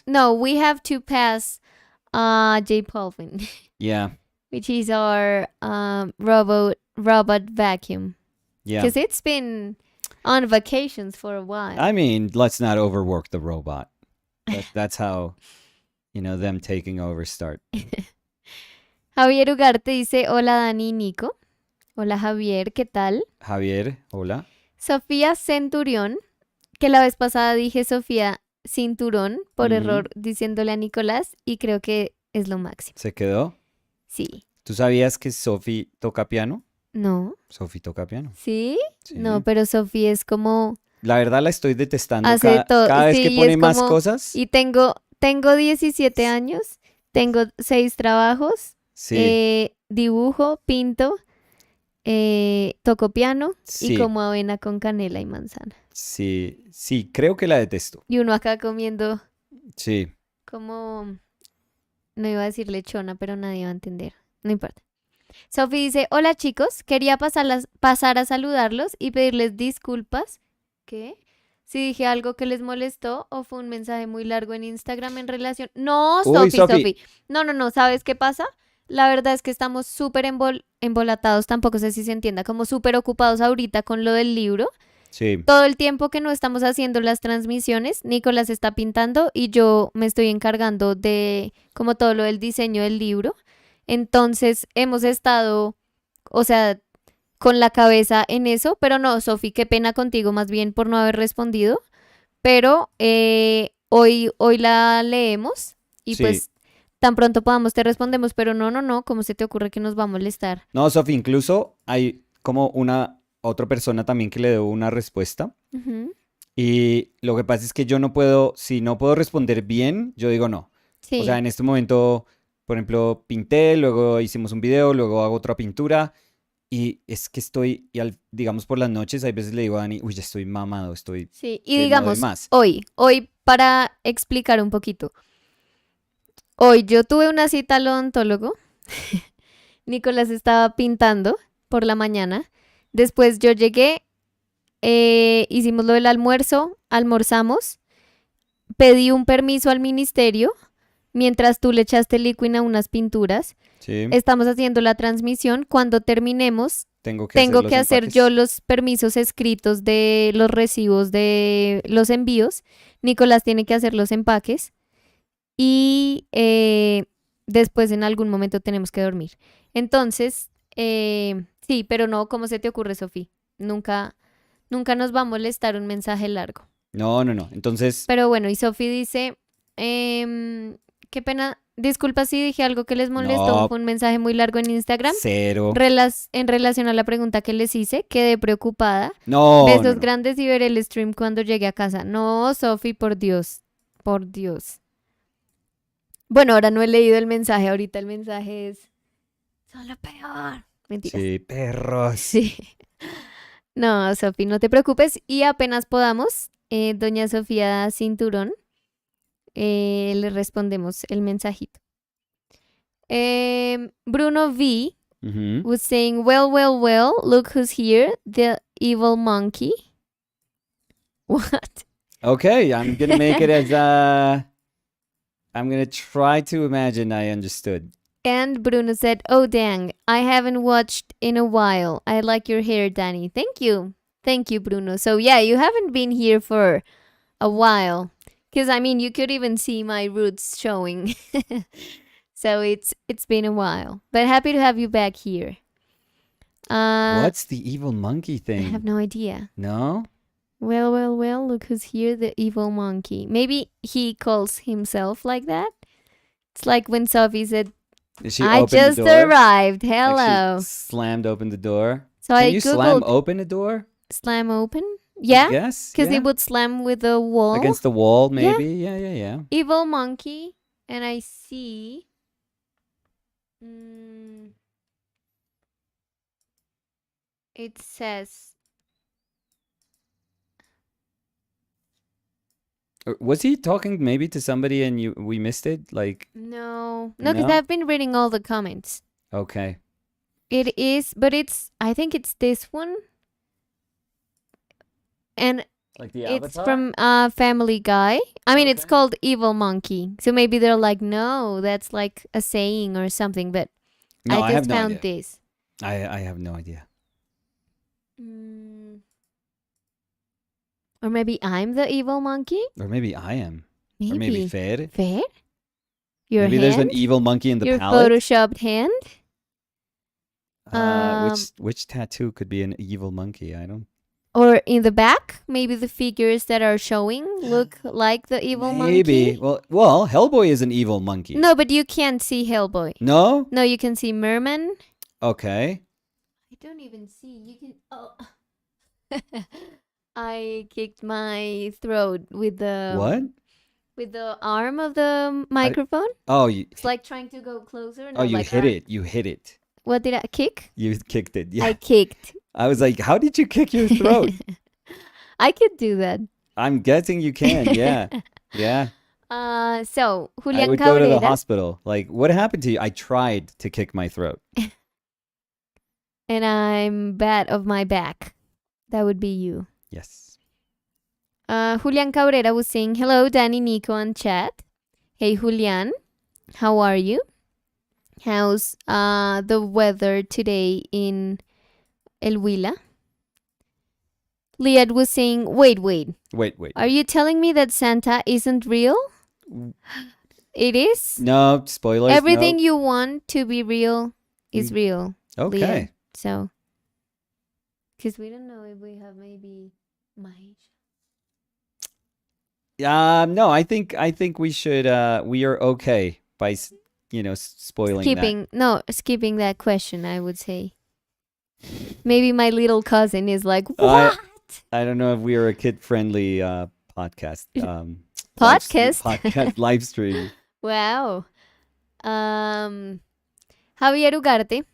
No. We have to pass J Balvin, Yeah. which is our robot vacuum. Yeah. Because it's been on vacations for a while. I mean, let's not overwork the robot. That's how, them taking over start. Javier Ugarte dice, hola Dani y Nico. Hola Javier, ¿qué tal? Javier, hola. Sofía Centurión, que la vez pasada dije Sofía Cinturón por error diciéndole a Nicolás y creo que es lo máximo. ¿Se quedó? Sí. ¿Tú sabías que Sophie toca piano? No. Sophie toca piano. ¿Sí? Sí. No, pero Sofía es como... La verdad la estoy detestando hace todo. cada vez Sí, que y pone es más como... cosas. Y tengo 17 años, tengo 6 trabajos, Sí. dibujo, pinto, toco piano y Sí. como avena con canela y manzana. Sí, sí, creo que la detesto. Y uno acá comiendo Sí. como... No iba a decir lechona, pero nadie va a entender. No importa. Sophie dice, hola chicos, quería pasar a saludarlos y pedirles disculpas. ¿Qué? Si dije algo que les molestó o fue un mensaje muy largo en Instagram en relación... No, Uy, Sophie. No, ¿sabes qué pasa? La verdad es que estamos súper embolatados, tampoco sé si se entienda, como súper ocupados ahorita con lo del libro. Sí. Todo el tiempo que no estamos haciendo las transmisiones, Nicolás está pintando y yo me estoy encargando de como todo lo del diseño del libro. Entonces hemos estado, o sea, con la cabeza en eso, pero no, Sofi, qué pena contigo más bien por no haber respondido, pero hoy la leemos y Sí. pues tan pronto podamos te respondemos, pero no, ¿cómo se te ocurre que nos va a molestar? No, Sofi, incluso hay como otra persona también que le dio una respuesta. Ujú. Y lo que pasa es que yo no puedo, si no puedo responder bien, yo digo no. O sea, Sí, en este momento, por ejemplo, pinté, luego hicimos un video, luego hago otra pintura. Y es que digamos por las noches, hay veces le digo a Dani, uy, ya estoy mamado, estoy sí. Y que no doy digamos, más. hoy para explicar un poquito. Hoy yo tuve una cita al odontólogo. Nicolás estaba pintando por la mañana. Después yo llegué, hicimos lo del almuerzo, almorzamos, pedí un permiso al ministerio mientras tú le echaste liquid a unas pinturas. Sí, Estamos haciendo la transmisión. Cuando terminemos, tengo que hacer tengo los que hacer empaques. yo los permisos escritos de los recibos de los envíos. Nicolás tiene que hacer los empaques y después en algún momento tenemos que dormir. Entonces, sí, pero no, ¿cómo se te ocurre, Sofía? Nunca nos va a molestar un mensaje largo. No. Entonces, Pero bueno, y Sofía dice, qué pena, disculpa si dije algo que les molestó, no, fue un mensaje muy largo en Instagram. cero. En relación a la pregunta que les hice, quedé preocupada. No. Besos grandes y veré el stream cuando llegue a casa. No, Sofi, por Dios. Por Dios. Bueno, ahora no he leído el mensaje. Ahorita el mensaje es... Son lo peor. Mentiras. Sí, perros. Sí. No, Sofi, no te preocupes. Y apenas podamos, doña Sofía Cinturón, le respondemos el mensajito. Bruno V Ujú. was saying, well, look who's here, the evil monkey. What? Okay, I'm gonna make it as I'm gonna try to imagine I understood. And Bruno said, oh dang, I haven't watched in a while. I like your hair, Danny. Thank you. Thank you, Bruno. So yeah, you haven't been here for a while. Because I mean, you could even see my roots showing. So it's been a while. But happy to have you back here. What's the evil monkey I thing? have no idea. No? Well, look who's here, the evil monkey. Maybe he calls himself like that. It's like when Sophie said, She I opened just the door? arrived. Like Hello. she slammed open the door. So Can I you slam googled open a door? slam open. Yeah, Yes. because Yeah. it would slam with the wall. Against the wall, Yeah. maybe. Yeah. Evil monkey, and I see. It says Was he talking maybe to somebody and we missed it? Like, no, because No? I've been reading all the comments. okay. It is, but I think it's this one. And Like the It's Avatar? from Family Guy. I mean, it's Okay. called Evil Monkey. So maybe they're like, no, that's like a saying or something. But No, I I have just no found idea. this. I have no idea. Mm, or maybe I'm the evil monkey? Or maybe I am. Or maybe Maybe. Fer. Fair? Your Maybe there's an hand? evil monkey in the Your palette. photoshopped hand? Which tattoo could be an evil monkey? I don't. Or in the back? Maybe the figures that are showing look like the evil Maybe. monkey? Well, Hellboy is an evil monkey. No, but you can't see Hellboy. No? No, you can see Merman. Okay. I don't even see. You can. Oh. I kicked my throat with What? the arm of the microphone. Oh, you It's like trying to go closer. oh No, you like hit it. You hit it. what did I kick? You kicked it. I Yeah. kicked. I was like, how did you kick your throat? I could do that. I'm guessing you can. Yeah. Yeah. So I Julian would go to the Cabrera, hospital. Like, what happened to you? I tried to kick my throat. and I'm bad of my back. That would be you. Yes. Julian Cabrera was saying, hello, Danny, Nico, and chat. Hey, Julian, how are you? How's the weather today in El Huila? Liad was saying, wait. Wait. Are you telling me that Santa isn't real? It is? No, spoilers. Everything no. you want to be real is real. Okay. Liad. So, because we don't know if we have maybe Maisha. No, I think we should we are okay by spoiling Skipping that question, I would say. Maybe my little cousin is like, that. what? I don't know if we are a kid-friendly podcast. Podcast? Live stream. Wow. Javier Ugarte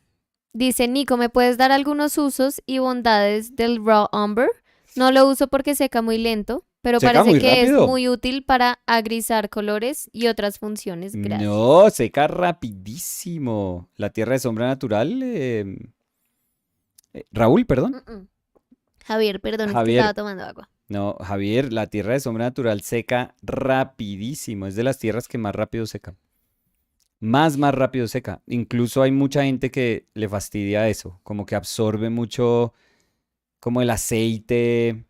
dice, Nico, ¿me puedes dar algunos usos y bondades del Raw Umber? No lo uso porque seca muy lento, pero Seca parece muy que es rápido. muy útil para agrizar colores y otras funciones. Gracias. No, seca rapidísimo. La tierra de sombra natural. Raúl, perdón. Javier, perdón, es que Javier. estaba tomando agua. No, Javier, la tierra de sombra natural seca rapidísimo. Es de las tierras que más rápido seca. Más rápido seca. Incluso hay mucha gente que le fastidia eso. Como que absorbe mucho, como el aceite.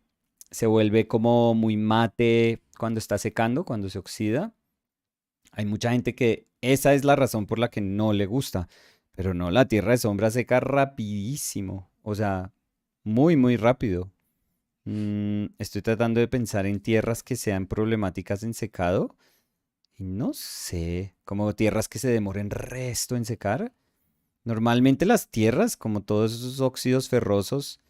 Se vuelve como muy mate cuando está secando, cuando se oxida. Hay mucha gente que esa es la razón por la que no le gusta. Pero no, la tierra de sombra seca rapidísimo. O sea, muy rápido. Estoy tratando de pensar en tierras que sean problemáticas en secado. Y no sé, como tierras que se demoren resto en secar. Normalmente las tierras, como todos esos óxidos ferrosos,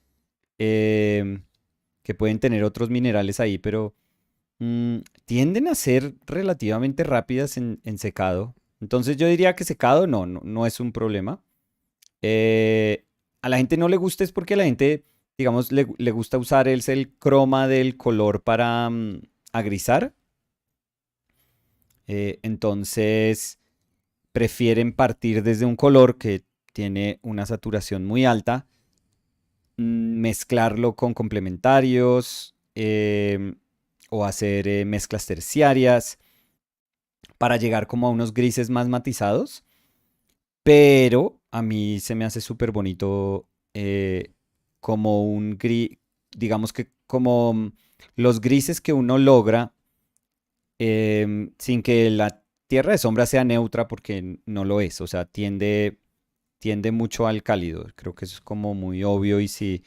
que pueden tener otros minerales ahí, pero tienden a ser relativamente rápidas en secado. Entonces yo diría que secado no es un problema. A la gente no le gusta es porque a la gente, digamos, le gusta usar el croma del color para agrizar. Entonces prefieren partir desde un color que tiene una saturación muy alta, mezclarlo con complementarios o hacer mezclas terciarias para llegar como a unos grises más matizados. Pero a mí se me hace súper bonito como un gris, digamos que como los grises que uno logra sin que la tierra de sombra sea neutra porque no lo es, o sea, tiende mucho al cálido. Creo que eso es como muy obvio y si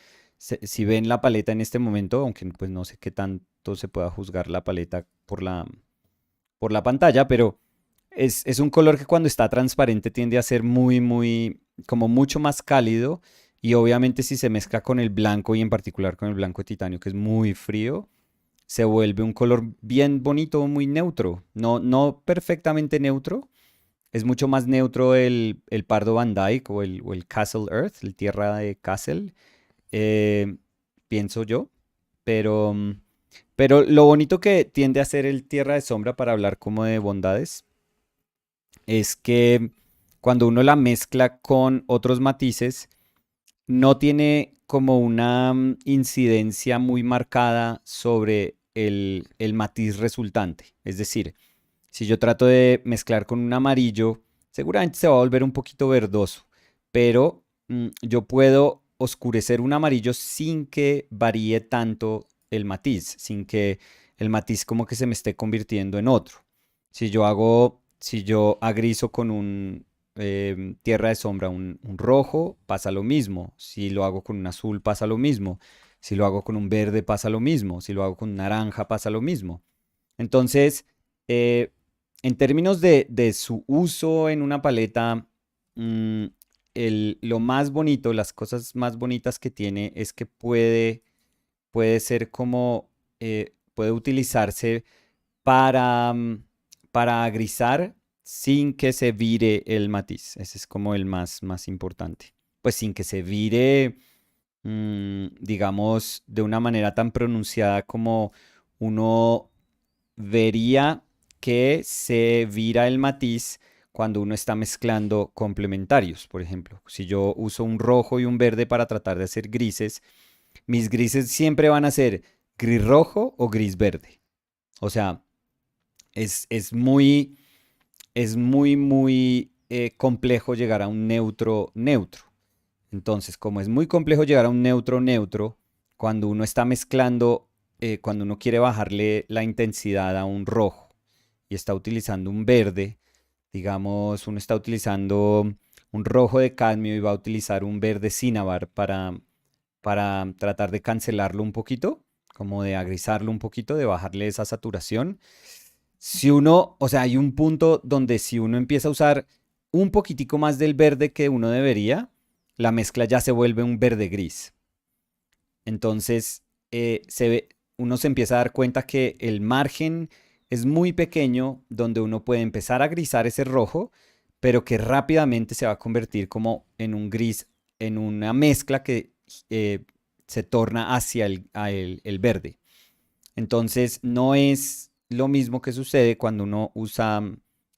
ven la paleta en este momento, aunque pues no sé qué tanto se pueda juzgar la paleta por la pantalla, pero es un color que cuando está transparente tiende a ser como mucho más cálido y obviamente si se mezcla con el blanco y en particular con el blanco de titanio que es muy frío, se vuelve un color bien bonito, muy neutro. No perfectamente neutro. Es mucho más neutro el pardo Van Dyke o el Castle Earth, el tierra de Castle, pienso yo. Pero lo bonito que tiende a ser el tierra de sombra para hablar como de bondades es que cuando uno la mezcla con otros matices, no tiene como una incidencia muy marcada sobre el matiz resultante. Es decir, si yo trato de mezclar con un amarillo, seguramente se va a volver un poquito verdoso, pero yo puedo oscurecer un amarillo sin que varíe tanto el matiz, sin que el matiz como que se me esté convirtiendo en otro. Si yo agriso con un tierra de sombra un rojo, pasa lo mismo. Si lo hago con un azul, pasa lo mismo. Si lo hago con un verde, pasa lo mismo. Si lo hago con un naranja, pasa lo mismo. Entonces, eh, en términos de su uso en una paleta, mm, lo más bonito, las cosas más bonitas que tiene es que puede ser como, puede utilizarse para, para agrizar sin que se vire el matiz. Ese es como el más importante. Pues sin que se vire, digamos, de una manera tan pronunciada como uno vería que se vira el matiz cuando uno está mezclando complementarios. Por ejemplo, si yo uso un rojo y un verde para tratar de hacer grises, mis grises siempre van a ser gris rojo o gris verde. O sea, es muy complejo llegar a un neutro neutro. Entonces, como es muy complejo llegar a un neutro neutro, cuando uno está mezclando, cuando uno quiere bajarle la intensidad a un rojo y está utilizando un verde, digamos, uno está utilizando un rojo de cadmio y va a utilizar un verde cinnabar para tratar de cancelarlo un poquito, como de agrizarlo un poquito, de bajarle esa saturación. Si uno, o sea, hay un punto donde si uno empieza a usar un poquitico más del verde que uno debería, la mezcla ya se vuelve un verde gris. Entonces, uno se empieza a dar cuenta que el margen es muy pequeño donde uno puede empezar a grisar ese rojo, pero que rápidamente se va a convertir como en un gris, en una mezcla que eh, se torna hacia el verde. Entonces, no es lo mismo que sucede cuando uno usa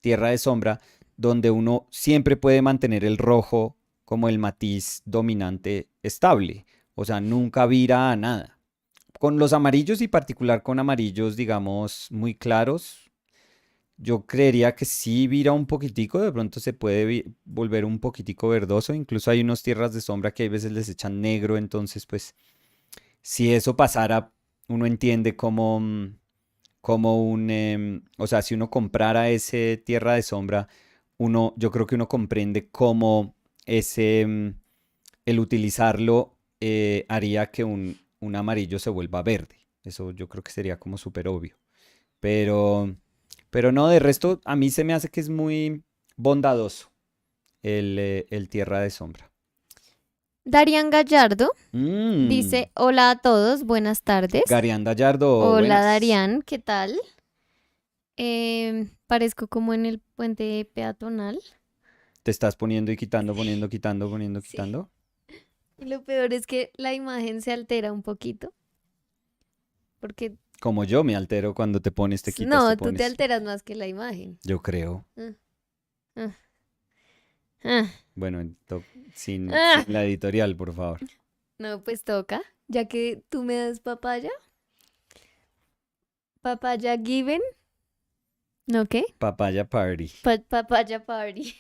tierra de sombra, donde uno siempre puede mantener el rojo como el matiz dominante estable. O sea, nunca vira a nada. Con los amarillos y particular con amarillos, digamos, muy claros, yo creería que sí vira un poquitico, de pronto se puede volver un poquitico verdoso. Incluso hay unos tierras de sombra que hay veces les echan negro, entonces pues si eso pasara, uno entiende cómo, o sea, si uno comprara ese tierra de sombra, yo creo que uno comprende cómo el utilizarlo haría que un amarillo se vuelva verde. Eso yo creo que sería como súper obvio. Pero, pero no, de resto, a mí se me hace que es muy bondadoso el tierra de sombra. Darian Gallardo Mmm, dice, hola a todos, buenas tardes. Garián Gallardo, Hola buenas. Darian, ¿qué tal? Parezco como en el puente peatonal. Te estás poniendo y quitando, poniendo, quitando, poniendo, Sí. quitando. Y lo peor es que la imagen se altera un poquito, porque Como yo me altero cuando te pones, te quitas, te no, tú te pones. alteras más que la imagen. Yo creo. Ah, ah, ah, Bueno, sin ah. la editorial, por favor. No, pues toca, ya que tú me das papaya, papaya given, ¿no qué? Papaya Party. Papaya party.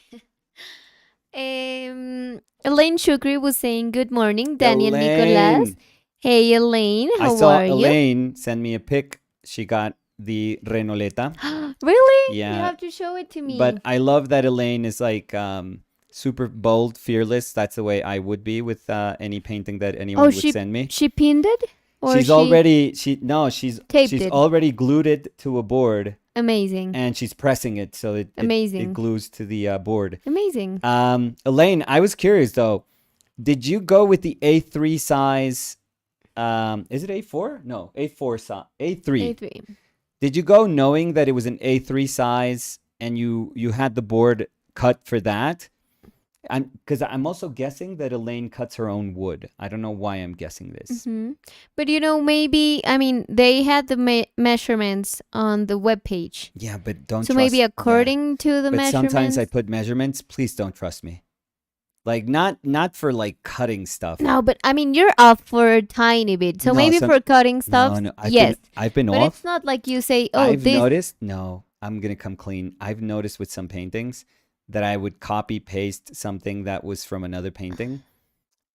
Elaine Shukri was saying good morning, Daniel Nicolas. Elaine! Hey Elaine, I how saw are you? Elaine send me a pic. She got the Renoleta. Really? You Yeah. have to show it to But me. I love that Elaine is like super bold, fearless. That's the way I would be with any painting that Oh, anyone would send me. she pinned it or She's she already she no, she's taped she's it. already glued it to a board Amazing. and she's pressing it so it Amazing. glues to the board. Amazing. Elaine, I was curious though. Did you go with the A3 size? Is it A4? No, A4 size. A3. A3. Did you go knowing that it was an A3 size and you had the board cut for that? Because I'm also guessing that Elaine cuts her own wood. I don't know why I'm guessing this. Hmm. But you know, maybe, I mean, they had the measurements on the webpage. Yeah, but don't So trust. maybe Yeah. according to the But sometimes I measurements. put measurements. Please don't trust me. Like not for like cutting stuff. No, but I mean, you're off for a tiny bit. So No, maybe for cutting stuff, no. yes. I've been But off. it's not like you say, oh, I've this. noticed. No, I'm gonna come clean. I've noticed with some paintings that I would copy paste something that was from another painting,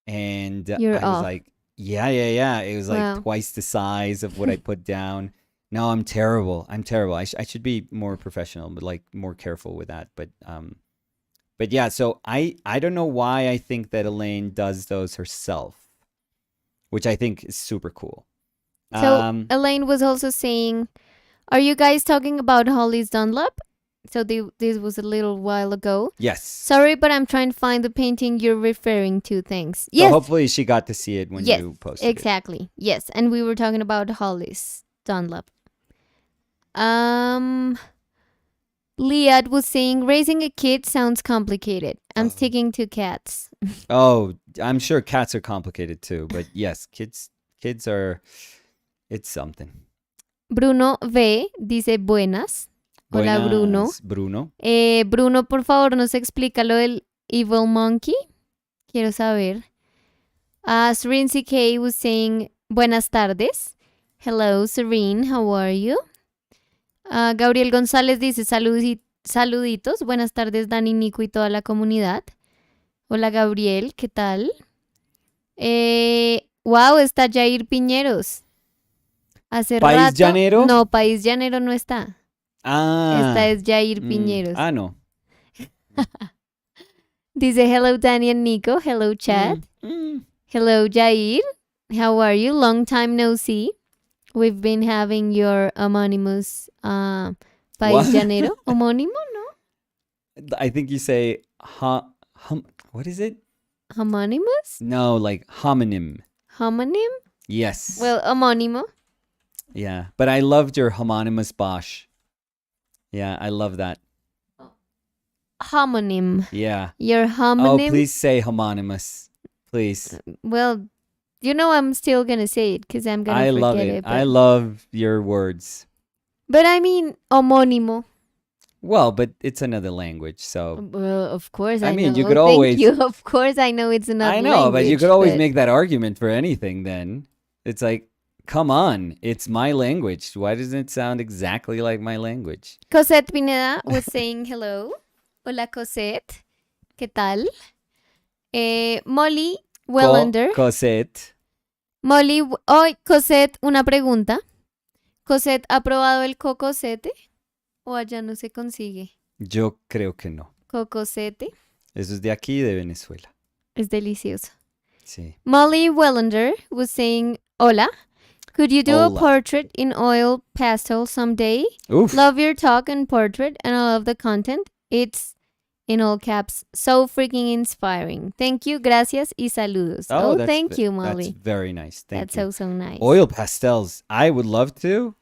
and You're I was off. like, yeah. It was like Wow. twice the size of what I put down. No, I'm terrible. I'm terrible. I should be more professional, but like more careful with that. But yeah. So I don't know why I think that Elaine does those herself, which I think is super cool. So Elaine was also saying, are you guys talking about Holly's Dunlop? So this was a little while ago. Yes. Sorry, but I'm trying to find the painting you're referring to. Thanks. So Yes. hopefully she got to see it when Yes, you posted it. exactly. Yes, and we were talking about Holly's Dunlop. Liad was saying raising a kid sounds complicated. I'm sticking to cats. Oh, I'm sure cats are complicated too, but yes, kids are, it's something. Bruno V dice buenas. Hola, Bruno. Bruno. Bruno, por favor, nos explica lo del Evil Monkey. Quiero saber. Serene CK was saying buenas tardes. Hello, Serene. How are you? Gabriel González dice saluditos. Buenas tardes, Dani, Nico y toda la comunidad. Hola, Gabriel. ¿Qué tal? Wow, está Jair Piñeros. Hace ¿País rato. Llanero? No, País Llanero no está. Esta es Jair Piñeros. No. Dice hello, Dani and Nico. Hello, chat. Hello, Jair. How are you? Long time no see. We've been having your homónimos País Llanero. Homónimo, no? I think you say what is it? Homónimos? No, like homonym. Homonym? Yes. Well, homónimo. Yeah, but I loved your homonymous Bosch. Yeah, I love that. Homonym. Yeah. Your homonym. Oh, please say homonymous. Please. Well, you know I'm still going to say it because I'm going to forget love it. it. I love your words. But I mean, homónimo. Well, but it's another language, so. Well, of course I mean, know. you could always. Thank you. Of course, I know it's another language. I know, but you could always make that argument for anything then. It's like, come on, it's my language. Why doesn't it sound exactly like my language? Cosette Pineda was saying hello. Hola, Cosette. ¿Qué tal? Molly Wellander. Cosette. Molly, Cosette, una pregunta. ¿Cosette ha probado el cocosete? ¿O allá no se consigue? Yo creo que no. Cocosete. Eso es de aquí, de Venezuela. Es delicioso. Sí. Molly Wellander was saying, hola. Could you do a portrait in oil pastel someday? Oof. Love your talk and portrait, and I love the content. It's, in all caps, so freaking inspiring. Thank you, gracias y saludos. Oh, thank you, Molly. That's very nice. Thank you. That's so nice. Oil pastels. I would love to.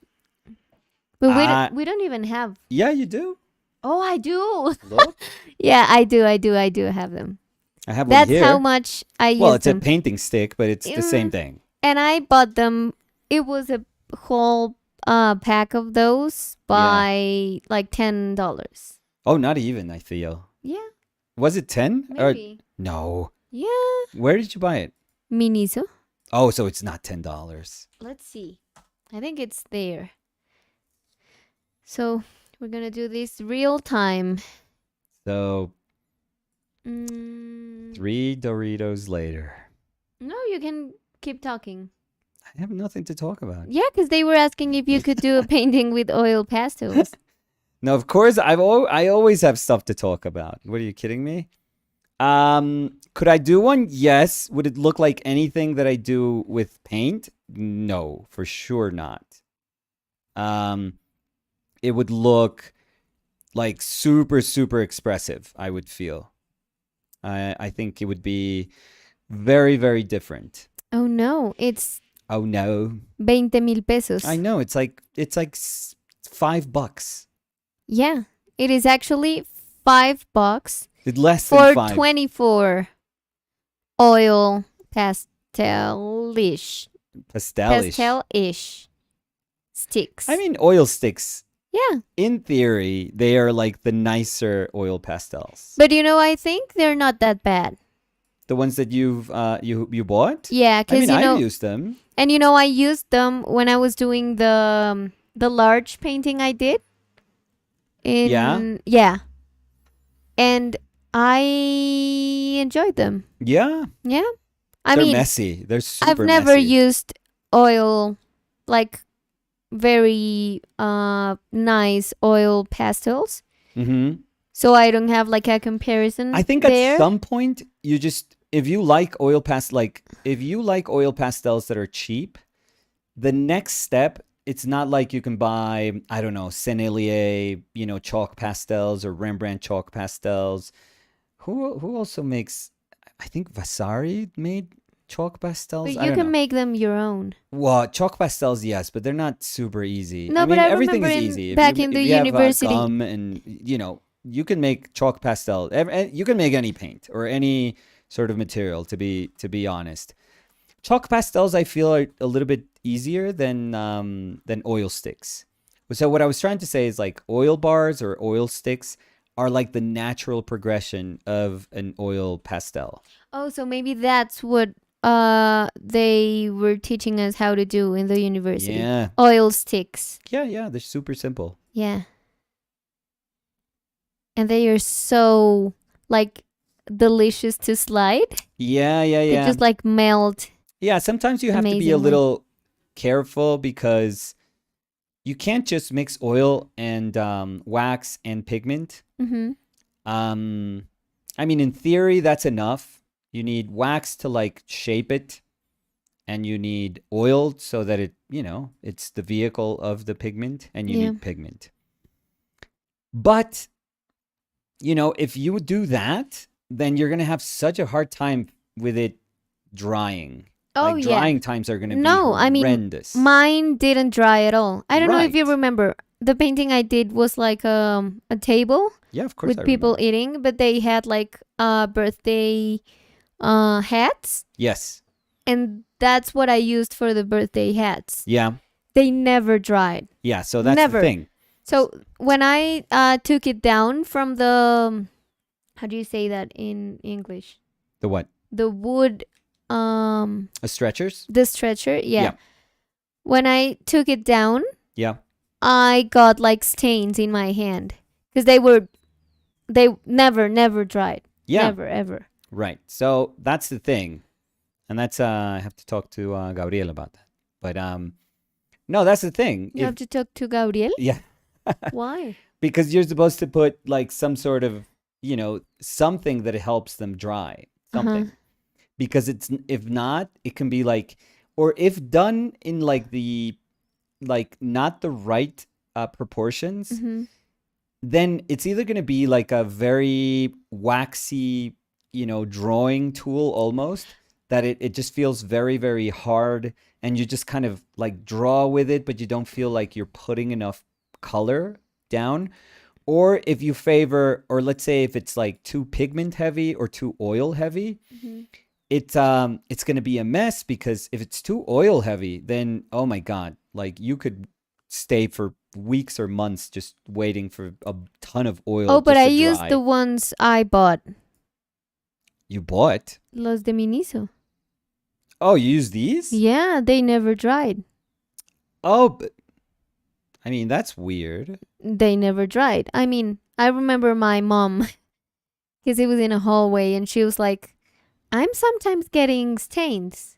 But we don't even have. Yeah, you do. Oh, I do. Look. Yeah, I do have them. I have That's one here. how much I use them. Well, it's a painting stick, but it's the same thing. And I bought them. It was a whole pack of those by like $10. Oh, not even, I feel. Yeah. Was it 10? Maybe. No. Yeah. Where did you buy it? Miniso. Oh, so it's not $10. Let's see. I think it's there. So we're going to do this real time. So 3 Doritos later. No, you can keep talking. I have nothing to talk about. Yeah, because they were asking if you could do a painting with oil pastels. No, of course, I always have stuff to talk about. What, are you kidding me? Could I do one? Yes. Would it look like anything that I do with paint? No, for sure not. It would look like super, super expressive, I would feel. I think it would be very, very different. Oh no, it's Oh no. 20,000 pesos. I know, it's like $5. Yeah, it is actually $5 It's less for than 5. 24 oil pastel-ish sticks. I mean, oil sticks. Yeah. In theory, they are like the nicer oil pastels. But you know, I think they're not that bad. The ones that you bought? Yeah, I because mean, I've used them. and I used them when I was doing the large painting I did Yeah. in yeah, and I enjoyed them. Yeah. Yeah, I They're mean, messy. They're I've super never messy. used oil, like very nice oil pastels, Mm-hmm. so I don't have like a comparison I think at there. some point you just if you like oil pastels that are cheap, the next step it's not like you can buy I don't know Sennelier, chalk pastels or Rembrandt chalk pastels. Who also makes? I think Vasari made chalk pastels. But I you don't can know. make them your own. Well, chalk pastels, yes, but they're not super easy. I No, but mean, I everything remember is in easy. If back you in the if you have university. gum and you can make chalk pastel. You can make any paint or any sort of material. To be honest, chalk pastels I feel are a little bit easier than oil sticks. So what I was trying to say is like oil bars or oil sticks are like the natural progression of an oil pastel. Oh, so maybe that's what they were teaching us how to do in the university. Yeah. Oil sticks. Yeah, they're super simple. Yeah. And they are so like delicious to slide. Yeah, yeah, They yeah. just like melt Yeah, sometimes you have to be a amazingly. little careful because you can't just mix oil and wax and pigment. Mhm. Um, I mean, in theory, that's enough. You need wax to like shape it, and you need oil so that it's the vehicle of the pigment, and you Yeah. need pigment. But, if you do that, then you're going to have such a hard time with it drying. Oh Like yeah. drying times are going to be No, I mean horrendous. mine didn't dry at all. I don't know if you Right. remember. The painting I did was like a table Yeah, of course I with people remember. eating, but they had like birthday hats, Yes. and that's what I used for the birthday hats. Yeah. They never dried. Yeah, so that's the Never. thing. So when I took it down from the how do you say that in English? The what? The wood A stretchers? the stretcher, yeah. Yeah. When I took it down, Yeah. I got like stains in my hand because they never dried. Yeah. Never ever. Right. So that's the thing. And that's I have to talk to Gabriel about that. But no, that's the thing. You have to talk to Gabriel? Yeah. Why? Because you're supposed to put like some sort of, something that helps them dry. Uh-huh. Something. Because it's if not, it can be like or if done in like the like not the right proportions, Mm-hmm. then it's either going to be like a very waxy, drawing tool almost that it just feels very, very hard and you just kind of like draw with it, but you don't feel like you're putting enough color down. Or if you favor, or let's say if it's like too pigment heavy or too oil heavy, Mm-hmm. it's going to be a mess because if it's too oil heavy, then oh my god, like you could stay for weeks or months just waiting for a ton of oil Oh, but just I to used the dry. ones I bought. You bought? Los de Miniso. Oh, you use these? Yeah, they never dried. Oh, but I mean that's weird. They never dried. I mean, I remember my mom because it was in a hallway and she was like, I'm sometimes getting stains.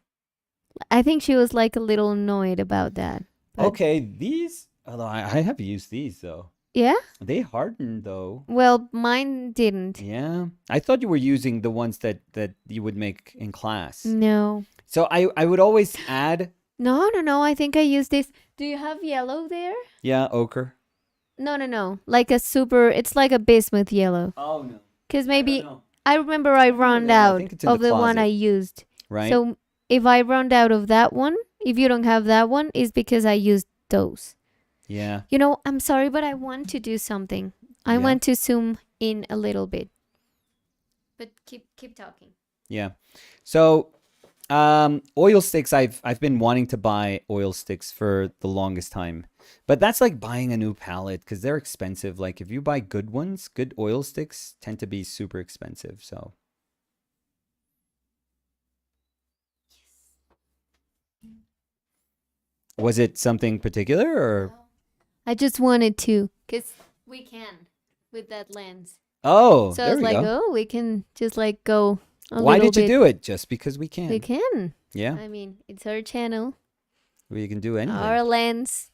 I think she was like a little annoyed about that. But Okay, these. Although I have used these though. yeah? They harden though. Well, mine didn't. Yeah, I thought you were using the ones that you would make in class. No. So I would always add. No. I think I used this. Do you have yellow there? Yeah, ochre. No. Like a super, it's like a bismuth yellow. Oh no. Because I don't maybe know. I remember I run I out think it's in the of the one I closet, used. right? So if I run out of that one, if you don't have that one, it's because I used those. Yeah. I'm sorry, but I want to do something. I Yeah. want to zoom in a little bit. But keep talking. Yeah. So, oil sticks. I've been wanting to buy oil sticks for the longest time, but that's like buying a new palette because they're expensive. Like if you buy good ones, good oil sticks tend to be super expensive. So, Was it something particular or? I just wanted to, because we can with that lens. Oh, So I there was we like, go. oh, we can just like go a Why little did you bit. do it? Just because we We can. can. Yeah, I mean, it's our channel, we can do anything. our lens.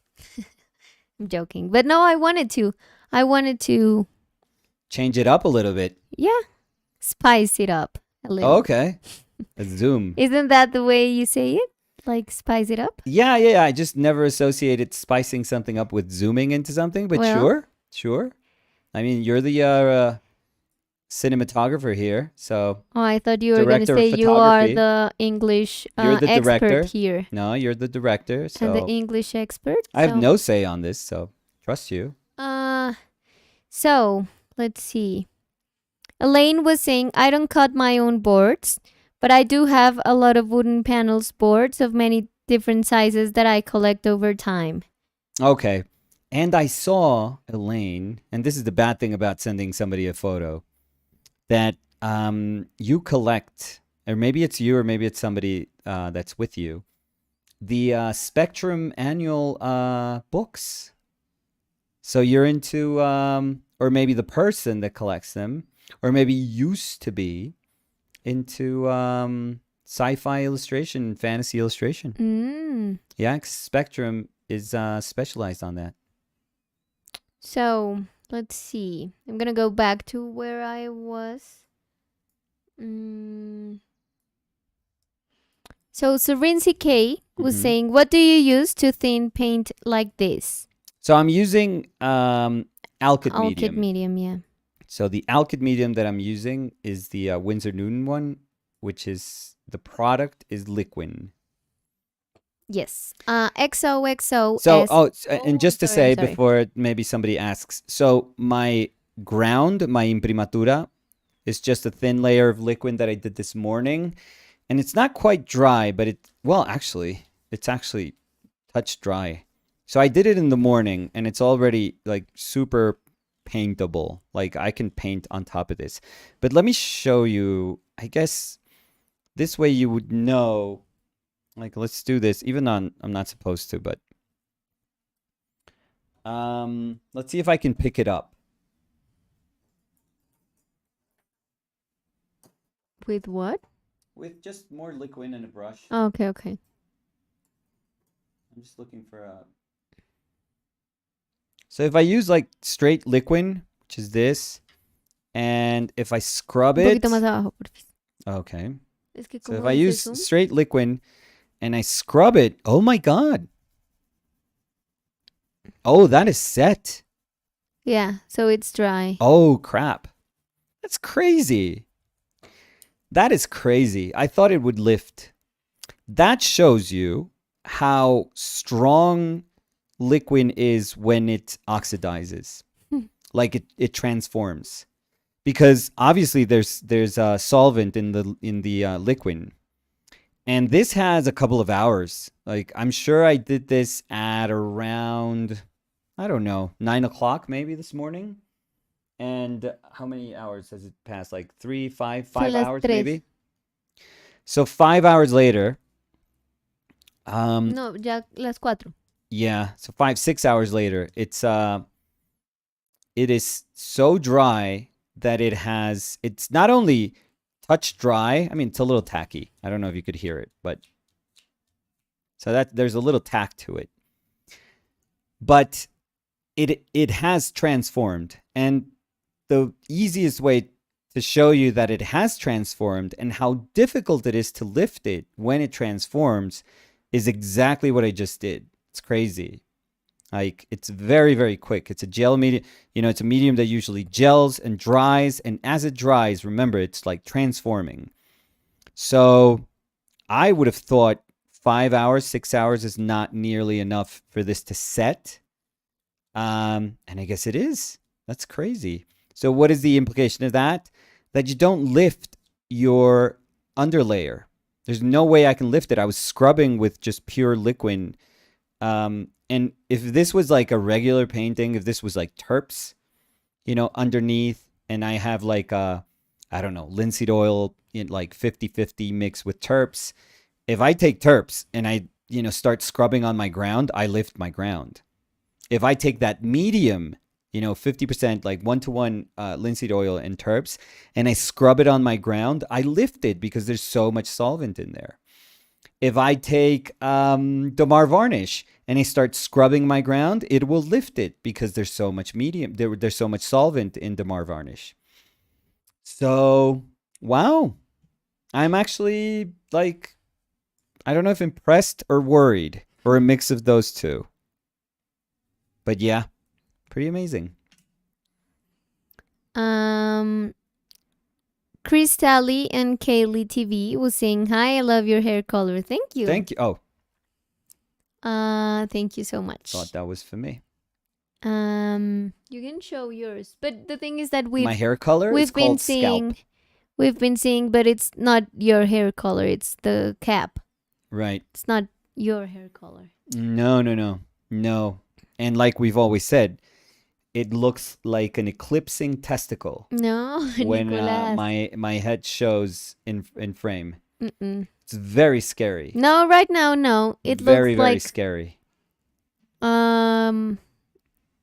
I'm joking. But no, I wanted to. I wanted to, Change it up a little bit. yeah, spice it up a little. Okay. A zoom. Isn't that the way you say it? Like spice it up? Yeah, yeah, yeah. I just never associated spicing something up with zooming into something, but Well. sure, sure. I mean, you're the cinematographer here, so Oh, I thought you were going to director of say you are photography. the English You're the expert director. here. No, you're the director, And the so English expert. I have so- no say on this, so trust you. So let's see. Elaine was saying, I don't cut my own boards, but I do have a lot of wooden panels boards of many different sizes that I collect over time. Okay. And I saw, Elaine, and this is the bad thing about sending somebody a photo, that you collect, or maybe it's you or maybe it's somebody that's with you, the Spectrum annual books. So you're into, or maybe the person that collects them, or maybe used to be into sci-fi illustration, fantasy illustration. Yeah, 'cause Spectrum is specialized on that. So let's see. I'm going to go back to where I was. So Serency K was saying, what do you use to thin paint like this? So I'm using Alkyd Alkyd medium. medium, yeah. So the Alkyd medium that I'm using is the Winsor Newton one, which is the product is Liquin. Yes. XOXO. So and just to sorry. say before maybe somebody asks, so my ground, my imprimatura, is just a thin layer of liquid that I did this morning, and it's not quite dry, but it's actually touch dry. So I did it in the morning, and it's already like super paintable. Like I can paint on top of this. But let me show you. I guess this way you would know. Like let's do this. Even though I'm not supposed to, but let's see if I can pick it up. With what? With just more liquid and a brush. Oh, okay. I'm just looking for a. So if I use like straight liquid, which is this, and if I scrub Un it. poquito más abajo, porfis. Okay. Es que So if como I dice use zoom. straight liquid and I scrub it, oh my God. Oh, that is set. Yeah, so it's dry. Oh, crap. That's crazy. That is crazy. I thought it would lift. That shows you how strong liquid is when it oxidizes. Like it transforms. Because obviously there's a solvent in the liquid. And this has a couple of hours. Like I'm sure I did this at around, I don't know, 9 o'clock maybe this morning. And how many hours has it passed? Like 5 hours maybe? So 5 hours later. No, ya las 4. Yeah, so 6 hours later, it is so dry that it's not only touch dry. I mean, it's a little tacky. I don't know if you could hear it, but so that there's a little tack to it. But it has transformed, and the easiest way to show you that it has transformed and how difficult it is to lift it when it transforms is exactly what I just did. It's crazy. Like it's very, very quick. It's a gel medium. It's a medium that usually gels and dries. And as it dries, remember, it's like transforming. So I would have thought 5 hours, 6 hours is not nearly enough for this to set. And I guess it is. That's crazy. So what is the implication of that? That you don't lift your underlayer. There's no way I can lift it. I was scrubbing with just pure liquid. And if this was like a regular painting, if this was like terps, underneath, and I have like I don't know, linseed oil in like 50-50 mixed with terps. If I take terps and I start scrubbing on my ground, I lift my ground. If I take that medium, 50% like 1-to-1 linseed oil and terps, and I scrub it on my ground, I lift it because there's so much solvent in there. If I take Domar varnish and I start scrubbing my ground, it will lift it because there's so much there's so much solvent in Domar varnish. So, wow. I'm actually like, I don't know if impressed or worried or a mix of those two. But yeah, pretty amazing. Chris Talley and Kaylee TV was saying, hi, I love your hair color. Thank you. Thank you. Oh, thank you so much. thought that was for me. You can show yours, but the thing is that My hair color is called scalp. We've been seeing, but it's not your hair color. It's the cap. Right. It's not your hair color. No. And like we've always said, it looks like an eclipsing testicle. No, when Nicolas. my head shows in frame. Mm-mm. It's very scary. No, right now, no. It very, looks very like scary.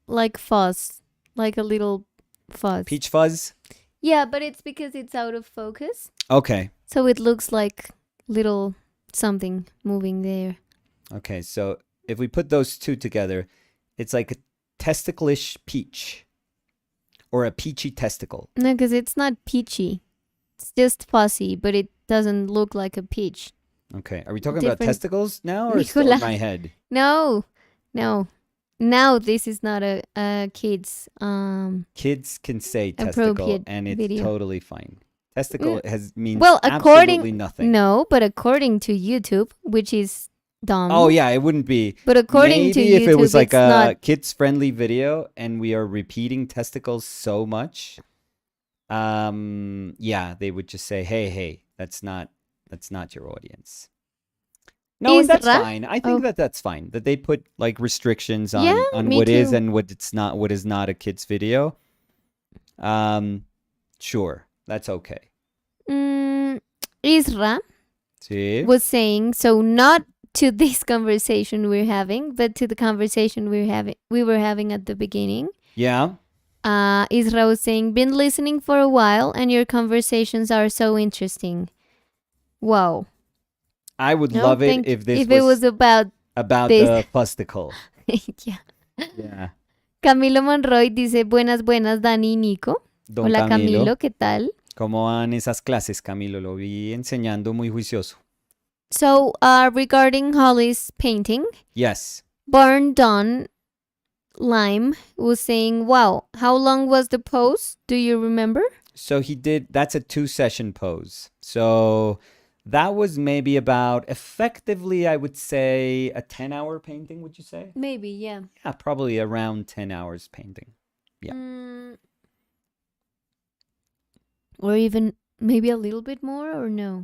like fuzz, like a little fuzz. Peach fuzz? Yeah, but it's because it's out of focus. Okay. So it looks like little something moving there. Okay, so if we put those two together, it's like a testicle-ish peach. Or a peachy testicle. No, because it's not peachy. It's just fuzzy, but it doesn't look like a peach. Okay, are we talking about Different- testicles now or still in Nicolas. my head? No. Now this is not a kid's Kids can say testicle appropriate and it's video. totally fine. Testicle means Well, absolutely nothing. No, but according to YouTube, which is dumb. Oh yeah, it wouldn't be. But according to Maybe if YouTube, it was like it's a not. kids-friendly video and we are repeating testicles so much, yeah, they would just say, "Hey, that's not your audience." No, and that's Isra? fine. I think that's fine. That they put like restrictions on Yeah, me what is too. and what is not a kids video. Sure, that's okay. Isra See? was saying, so not to this conversation we're having, but to the conversation we were having at the beginning. Yeah. Isra was saying, been listening for a while and your conversations are so interesting. Wow. I would No, love it thank- if this it was about this. the fusticle. Yeah. Yeah. Camilo Monroy dice, buenas, Dani y Nico. Don Hola Camilo, ¿qué tal? ¿Cómo van esas clases, Camilo? Lo vi enseñando muy juicioso. So, regarding Holly's painting, Yes. Barn Don Lime was saying, wow, how long was the pose? Do you remember? So that's a 2-session pose. So that was maybe about, effectively, I would say, a 10-hour painting, would you say? Maybe, yeah. Yeah, probably around 10 hours painting. Yeah. Or even maybe a little bit more, or no?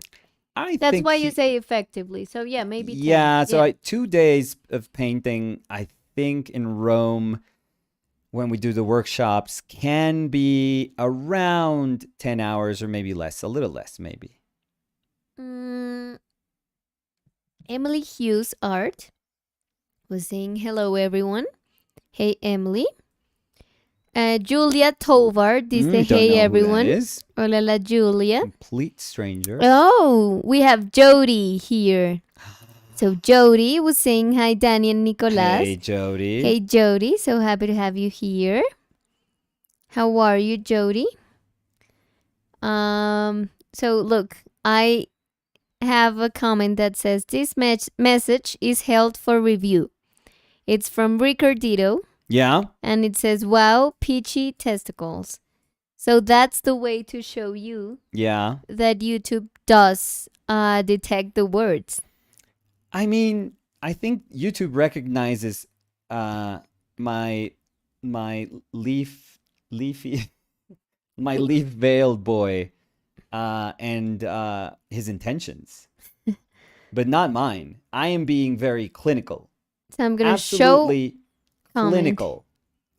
That's why you say effectively. So yeah, maybe 10. Yeah, so 2 days of painting, I think in Rome, when we do the workshops, can be around 10 hours or maybe less, a little less maybe. Emily Hughes Art was saying, hello everyone. Hey Emily. Julia Tovar dice, Don't hey know everyone. Who that is. Hola la Julia. Complete stranger. Oh, we have Jody here. So Jody was saying hi, Danny and Nicolas. Hey, Jody. Hey, Jody. So happy to have you here. How are you, Jody? So look, I have a comment that says this message is held for review. It's from Ricardito. Yeah. And it says, wow, peachy testicles. So that's the way to show you that YouTube does detect the words. I mean, I think YouTube recognizes my leafy my leaf veiled boy and his intentions, but not mine. I am being very clinical. So I'm gonna Absolutely show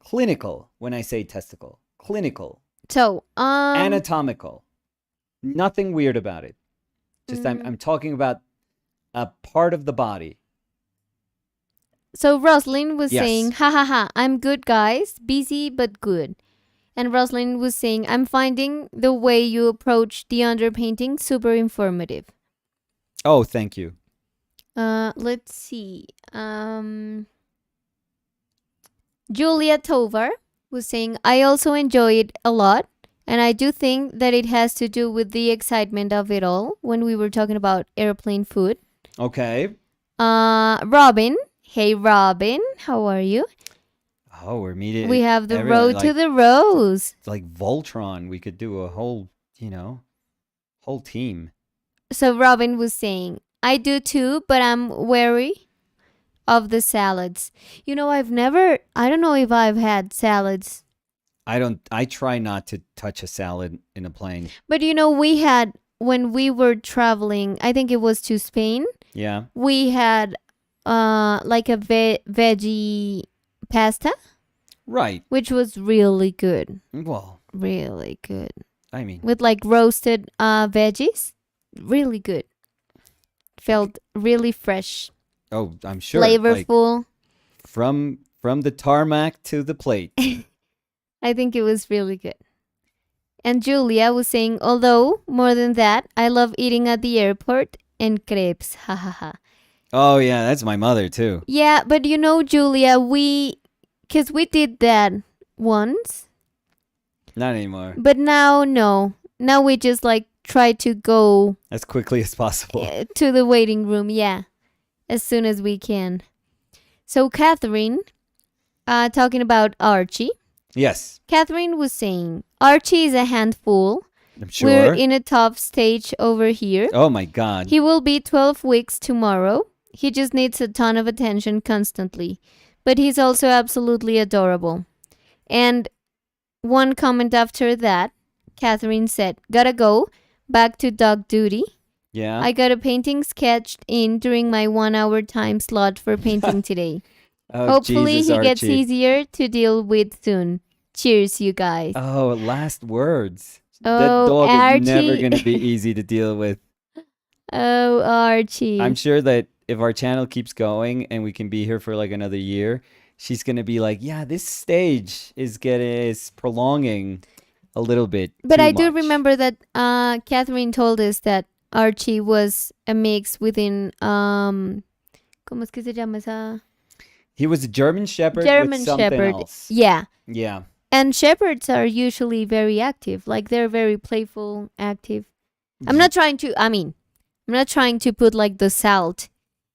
clinical when I say testicle. Clinical. So anatomical. Nothing weird about it. Just I'm talking about a part of the body So Roslyn was Yes. saying, ha ha ha, I'm good, guys. Busy but good. And Roslyn was saying, I'm finding the way you approach the underpainting super informative. Oh, thank you. Let's see. Julia Tovar was saying, I also enjoy it a lot. And I do think that it has to do with the excitement of it all when we were talking about airplane food. Okay. Robin. Hey, Robin. How are you? Oh, we're meeting. We have the everyone, road to the rose. It's like Voltron. We could do a whole, whole team. So Robin was saying, I do too, but I'm wary of the salads. I don't know if I've had salads. I try not to touch a salad in a plane. But we had, when we were traveling, I think it was to Spain, Yeah. we had like a veggie pasta, Right. which was really good. Well, Really good. I mean, With like roasted veggies. Really good. Felt really fresh. oh, I'm sure. Flavorful. Like, from the tarmac to the plate. I think it was really good. And Julia was saying, although more than that, I love eating at the airport and crepes. Ha ha ha. Oh yeah, that's my mother too. Yeah, but Julia, because we did that once. Not anymore. But now, no. Now we just like try to go As quickly as possible. to the waiting room. Yeah. As soon as we can. So Catherine, talking about Archie. Yes. Catherine was saying, Archie is a handful. I'm sure. We're in a tough stage over here. Oh my God. He will be 12 weeks tomorrow. He just needs a ton of attention constantly. But he's also absolutely adorable. And one comment after that, Catherine said, gotta go. Back to dog duty. Yeah. I got a painting sketched in during my 1 hour time slot for painting today. Oh, Hopefully Jesus, he gets Archie. easier to deal with soon. Cheers, you guys. Oh, last words. Oh, That dog Archie. is never going to be easy to deal with. Oh, Archie. I'm sure that if our channel keeps going and we can be here for like another year, she's going to be like, yeah, this stage is prolonging a little bit. But I much. do remember that Catherine told us that Archie was a mix within, ¿cómo es que se llama esa? He was a German Shepherd German with something Shepherd. else. Yeah. Yeah. And shepherds are usually very active. Like they're very playful, active. I'm not trying to put like the salt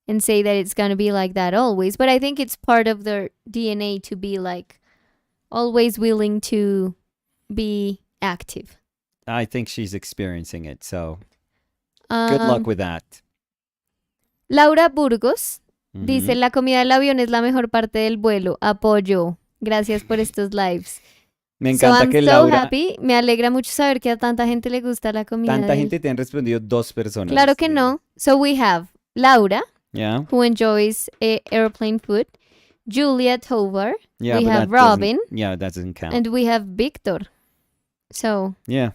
and say that it's going to be like that always, but I think it's part of their DNA to be like always willing to be active. I think she's experiencing it, so good luck with that. Laura Burgos Mhm. dice, la comida del avión es la mejor parte del vuelo. Apoyo. Gracias por estos lives. Me So encanta I'm que so Laura, happy. Me alegra mucho saber que a tanta gente le gusta la comida. tanta del- gente te han respondido 2 personas. Claro que no. So we have Laura, Yeah. who enjoys airplane food. Julia Tovar. Yeah, We but have that doesn't- Robin. Yeah, that doesn't count. And we have Victor. So, Yeah.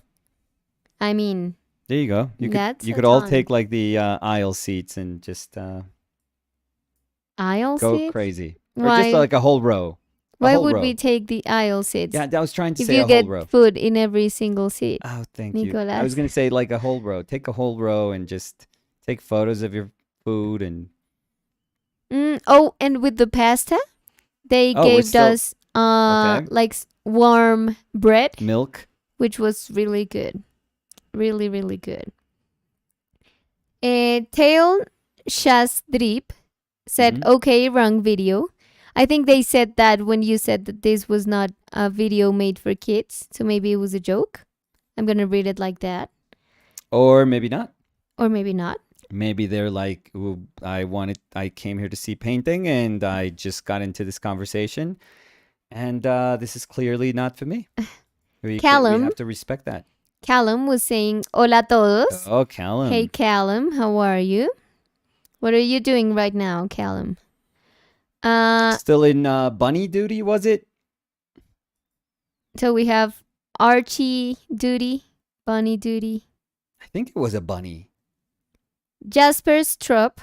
I mean, There you go. You That's could a all ton. take like the aisle seats and just aisle go seats? crazy. Or Why, just like a whole row. A why whole would row. we take the aisle seats? Yeah, I was trying to if say you a get whole row. food in every single seat. Oh, thank you. I Nicolas. was going to say like a whole row. Take a whole row and just take photos of your food and Oh, and with the pasta, they Oh, we're gave still- us Okay. like warm bread, milk. which was really good. Really, really good. Tail Shasdrip said, Mhm. okay, wrong video. I think they said that when you said that this was not a video made for kids. So maybe it was a joke. I'm going to read it like that. Or maybe not. Or maybe not. Maybe they're like, "Ooh, I came here to see painting and I just got into this conversation. And this is clearly not for me. We Callum. have to respect that. Callum was saying, hola todos. Oh, Callum. Hey, Callum, how are you? What are you doing right now, Callum? Still in bunny duty, was it? So we have Archie duty, Bunny duty. I think it was a bunny. Jasper Strupp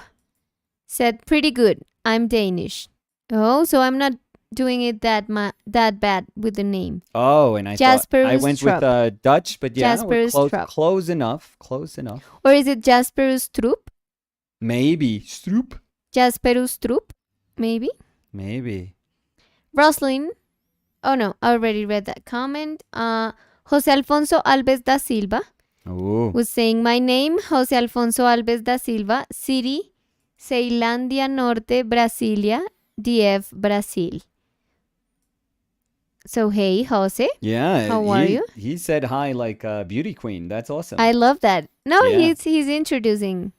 said, pretty good. I'm Danish. Oh, so I'm not doing it that bad with the name. Oh, and I thought I Jasperus went with Trup. Dutch, but yeah, we're Jasperus close, Trup. close enough, close enough. Or is it Jasperus Troop? Maybe Stroop. Jasperus Troop? Maybe. Maybe. Roslyn. Oh no, I already read that comment. Jose Alfonso Alves da Silva Ooh. was saying, my name, Jose Alfonso Alves da Silva, City, Ceilândia Norte, Brasilia, DF, Brazil. So hey, Jose, Yeah, how are you? he said hi like a beauty queen. That's awesome. I love that. No, Yeah. he's introducing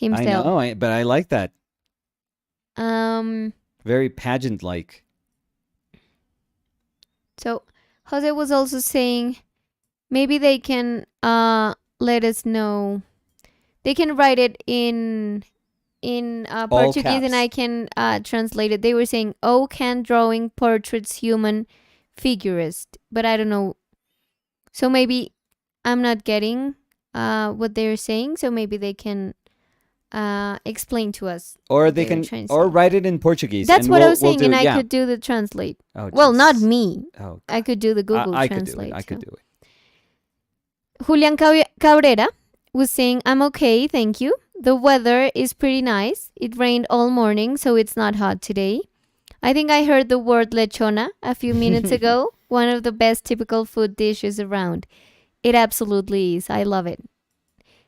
I himself. know, but I like that. Um. Very pageant-like. So Jose was also saying maybe they can let us know. They can write it in All Portuguese, and caps. I can translate it. They were saying, "Oh, can drawing portraits human figurist," but I don't know. So maybe I'm not getting what they're saying. So maybe they can explain to us. Or what they were can, trying to or say. write it in Portuguese. That's and what I we'll, was we'll saying, do, and I yeah. could do the translate. Oh, Well, not jeez. me. Oh, I could do the Google I could do Translate. it. I could so. do it. Julian Cabrera was saying, I'm okay, thank you. The weather is pretty nice. It rained all morning, so it's not hot today. I think I heard the word lechona a few minutes ago. One of the best typical food dishes around. It absolutely is. I love it.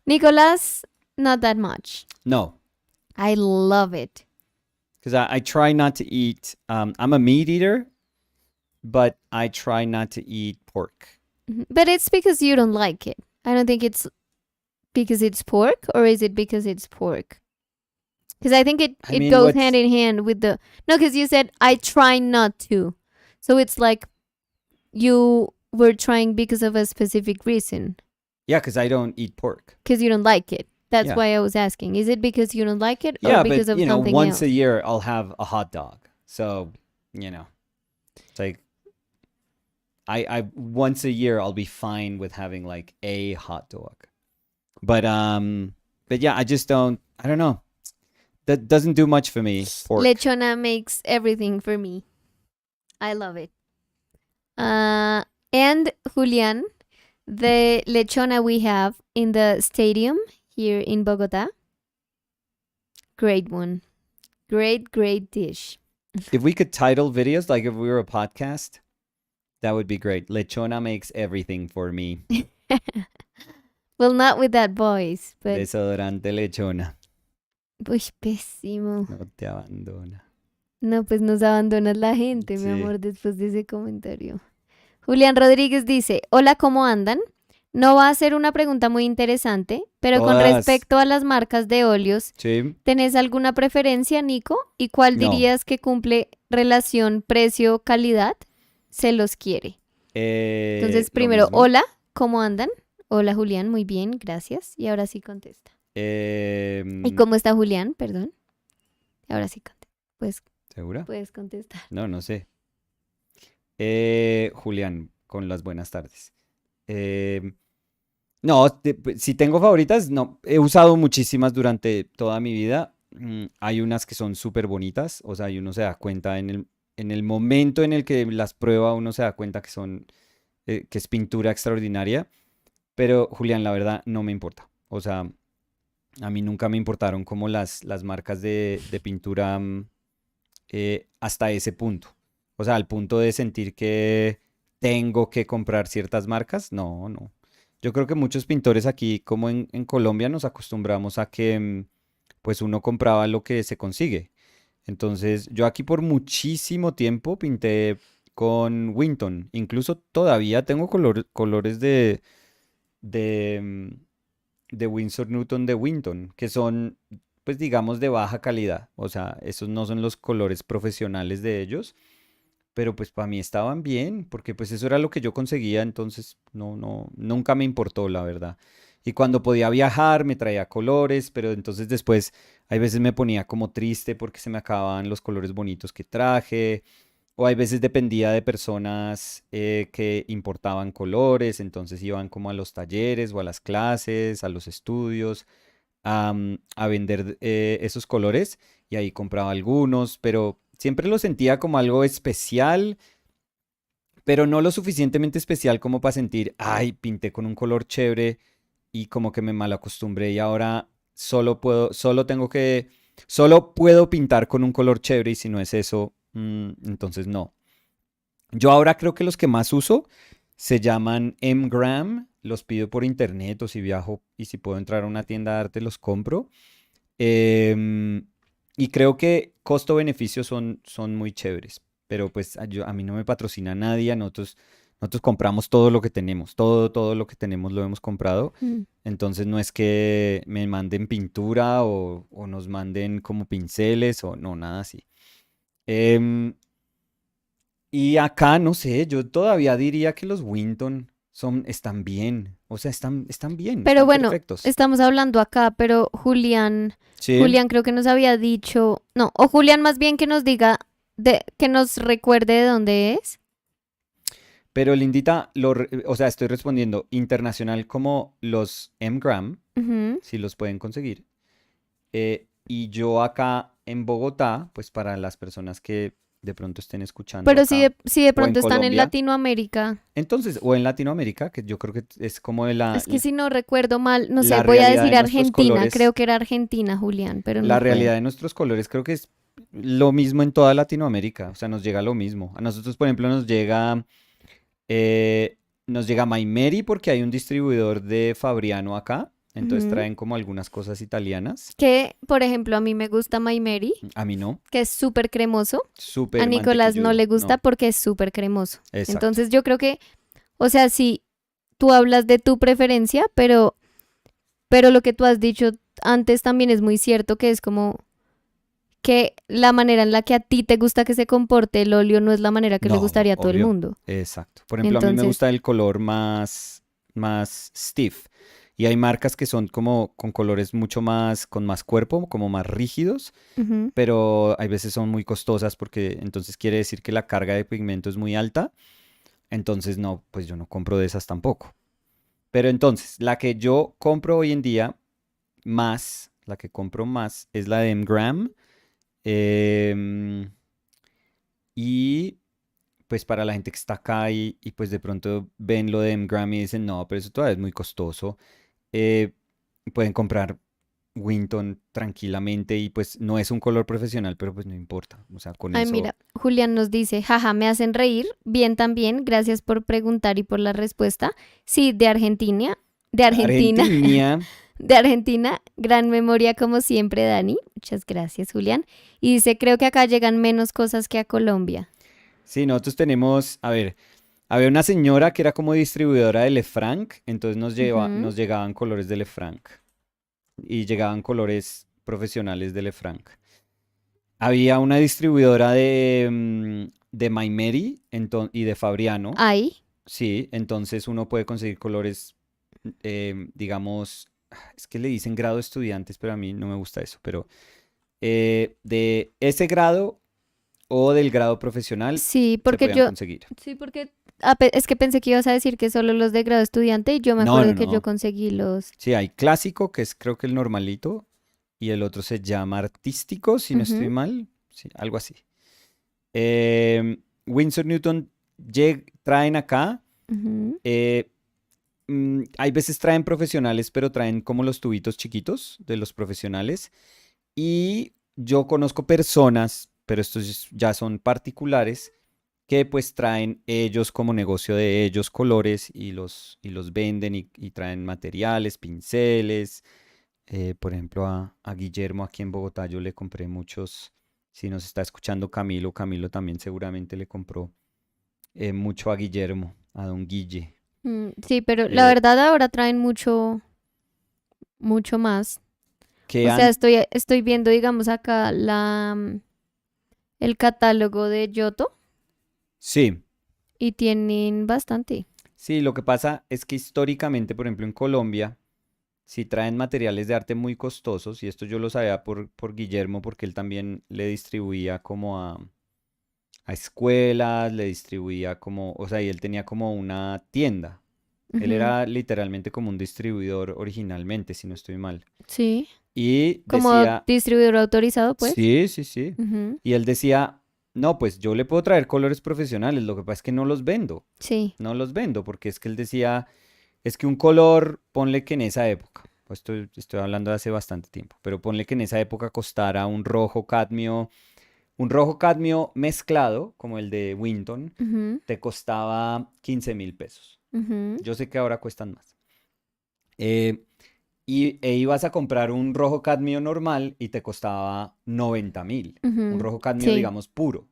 Nicolas, not that much. No, I love it. because I try not to eat. I'm a meat eater, but I try not to eat pork. But it's because you don't like it. I don't think it's because it's pork, or is it because it's pork? Because I think it goes hand in hand with the... No, because you said, I try not to. So it's like you were trying because of a specific reason. Yeah, because I don't eat pork. Because you don't like it. That's Yeah. why I was asking. Is it because you don't like it, or Yeah, because but of something once else? a year I'll have a hot dog. So, it's like I once a year I'll be fine with having like a hot dog. But yeah, I just don't. I don't know. That doesn't do much for me. Pork. Lechona makes everything for me. I love it. And Julian, the lechona we have in the stadium here in Bogota, great one. Great dish. If we could title videos like if we were a podcast, that would be great. Lechona makes everything for me. Well, not with that voice, but... Desodorante lechona. Uy, pésimo. No te abandona. No, pues nos abandonas la gente, mi Sí. amor, después de ese comentario. Julián Rodríguez dice, hola, ¿cómo andan? No va a ser una pregunta muy interesante, pero con Todas. respecto a las marcas de óleos, Sí. ¿tenés alguna preferencia, Nico? ¿Y cuál No. dirías que cumple relación precio-calidad? Se los quiere. Entonces, Lo primero, mismo. hola, ¿cómo andan? Hola, Julián, muy bien, gracias. Y ahora sí contesta. ¿Y cómo está Julián? Perdón. Ahora sí contesta. ¿Segura? Puedes contestar. No sé. Julián, con las buenas tardes. No, si tengo favoritas, no. He usado muchísimas durante toda mi vida. Hay unas que son súper bonitas, o sea, y uno se da cuenta en el momento en el que las prueba, uno se da cuenta que son, que es pintura extraordinaria. Pero, Julián, la verdad, no me importa. O sea, a mí nunca me importaron como las marcas de pintura hasta ese punto. O sea, al punto de sentir que tengo que comprar ciertas marcas. No. Yo creo que muchos pintores aquí, como en Colombia, nos acostumbramos a que pues uno compraba lo que se consigue. Entonces, yo aquí por muchísimo tiempo pinté con Winton. Incluso todavía tengo colores de Winsor Newton de Winton, que son, pues digamos, de baja calidad. O sea, esos no son los colores profesionales de ellos, pero pues para mí estaban bien, porque pues eso era lo que yo conseguía, entonces nunca me importó, la verdad. Y cuando podía viajar me traía colores, pero entonces después hay veces me ponía como triste porque se me acababan los colores bonitos que traje. O hay veces dependía de personas que importaban colores, entonces iban como a los talleres o a las clases, a los estudios, a vender esos colores y ahí compraba algunos, pero siempre lo sentía como algo especial, pero no lo suficientemente especial como para sentir, ay, pinté con un color chévere y como que me malacostumbré y ahora solo puedo pintar con un color chévere y si no es eso, entonces no. Yo ahora creo que los que más uso se llaman M-Gram, los pido por internet o si viajo y si puedo entrar a una tienda de arte los compro. Em, y creo que costo-beneficio son muy chéveres, pero pues a mí no me patrocina nadie, nosotros compramos todo lo que tenemos, todo lo que tenemos lo hemos comprado, Mm. entonces no es que me manden pintura o nos manden como pinceles o no, nada así. Em, y acá, no sé, yo todavía diría que los Winton están bien, o sea, están bien, Pero están bueno, perfectos. estamos hablando acá, pero Sí. Julián creo que nos había dicho, no, o Julián más bien que nos diga, que nos recuerde de dónde es. Pero Lindita, o sea, estoy respondiendo internacional como los M-Gram, Ujú. si los pueden conseguir. Y yo acá en Bogotá, pues para las personas que de pronto estén escuchando Pero acá, si de o en pronto están en Colombia, Latinoamérica, entonces, o en Latinoamérica, que yo creo que es como de es que si no recuerdo mal, no sé, la voy a realidad de decir nuestros Argentina, creo colores, que era Argentina, Julián, pero no la fue. realidad de nuestros colores creo que es lo mismo en toda Latinoamérica, o sea, nos llega lo mismo. A nosotros, por ejemplo, nos llega Maimeri porque hay un distribuidor de Fabriano acá. Entonces Ujú. traen como algunas cosas italianas. Que, por ejemplo, a mí me gusta My Mary, A mí no. que es súper cremoso. A Súper Nicolás no mantequilludo. le gusta No. porque es súper cremoso. Exacto. Entonces yo creo que, o sea, sí, tú hablas de tu preferencia, pero lo que tú has dicho antes también es muy cierto, que es como que la manera en la que a ti te gusta que se comporte el óleo no es la manera que le No, gustaría a todo el obvio. mundo. Exacto. Por ejemplo, a mí me Entonces, gusta el color más stiff. Y hay marcas que son como con colores con más cuerpo, como más rígidos, ujú. pero hay veces son muy costosas porque entonces quiere decir que la carga de pigmento es muy alta. Entonces no, pues yo no compro de esas tampoco. Pero entonces, la que yo compro hoy en día la que compro más es la de M-Gram. em, y pues para la gente que está acá y pues de pronto ven lo de M-Gram y dicen, no, pero eso todavía es muy costoso. eh, pueden comprar Winton tranquilamente y pues no es un color profesional, pero pues no importa. O sea, con Ay, eso, mira, Julián nos dice, jaja, me hacen reír. Bien también, gracias por preguntar y por la respuesta. Sí, de Argentina, Argentina. de Argentina, gran memoria como siempre, Dani. Muchas gracias, Julián. Y dice, creo que acá llegan menos cosas que a Colombia. Sí, nosotros tenemos, a ver, había una señora que era como distribuidora de Lefranc, entonces Ujú. nos llegaban colores de Lefranc y llegaban colores profesionales de Lefranc. Había una distribuidora de Maimeri y de Fabriano, Ahí, sí, entonces uno puede conseguir colores, digamos, es que le dicen grado estudiantes, pero a mí no me gusta eso, pero de ese grado o del grado profesional sí, se porque podían yo, conseguir. sí, porque es que pensé que ibas a decir que solo los de grado estudiante y yo me No, no, acuerdo que yo no. conseguí los... Sí, hay clásico, que es creo que el normalito, y el otro se llama artístico, si no estoy Ujú, mal. Sí, algo así. Winsor Newton traen acá. ujú. eh, hay veces traen profesionales, pero traen como los tubitos chiquitos de los profesionales. Y yo conozco personas, pero estos ya son particulares, que pues traen ellos como negocio de ellos colores y los venden y traen materiales, pinceles. Por ejemplo, a Guillermo aquí en Bogotá yo le compré muchos. Si nos está escuchando Camilo, Camilo también seguramente le compró mucho a Guillermo, a don Guille. Sí, pero la eh, verdad ahora traen mucho, mucho más. que O sea, han... estoy viendo, digamos, acá el catálogo de Yoto Sí, y tienen bastante. sí, lo que pasa es que históricamente, por ejemplo, en Colombia, si traen materiales de arte muy costosos, y esto yo lo sabía por Guillermo, porque él también le distribuía como a escuelas, le distribuía como, o sea, y él tenía como una tienda. Él Ujú. era literalmente como un distribuidor originalmente, si no estoy mal. Sí, Y como decía, distribuidor autorizado, pues. sí, sí, sí. Ujú. Y él decía, no, pues yo le puedo traer colores profesionales, lo que pasa es que no los vendo, Sí. no los vendo, porque es que él decía, es que un color, ponle que en esa época, pues estoy hablando de hace bastante tiempo, pero ponle que en esa época costara un rojo cadmio mezclado, como el de Winton, Ujú, te costaba 15.000 pesos. ujú, Yo sé que ahora cuestan más. Eh, e ibas a comprar un rojo cadmio normal y te costaba 90.000. Un ujú. rojo cadmio, Sí. digamos, puro.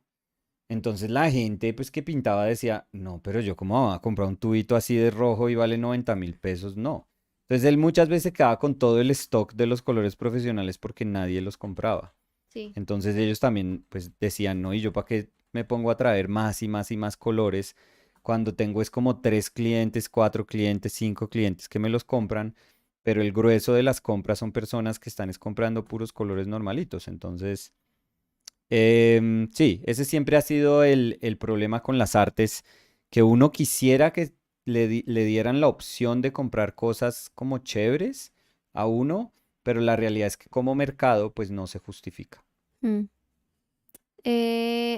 Entonces la gente, pues que pintaba decía, no, pero yo cómo voy a comprar un tubito así de rojo y vale 90.000 pesos, no. Entonces él muchas veces quedaba con todo el stock de los colores profesionales porque nadie los compraba. Sí. Entonces ellos también pues decían, no, y yo para qué me pongo a traer más y más y más colores cuando tengo es como 3 clientes, 4 clientes, 5 clientes que me los compran, pero el grueso de las compras son personas que están es comprando puros colores normalitos. Entonces, sí, ese siempre ha sido el problema con las artes, que uno quisiera que le dieran la opción de comprar cosas como chéveres a uno, pero la realidad es que como mercado pues no se justifica. Mm.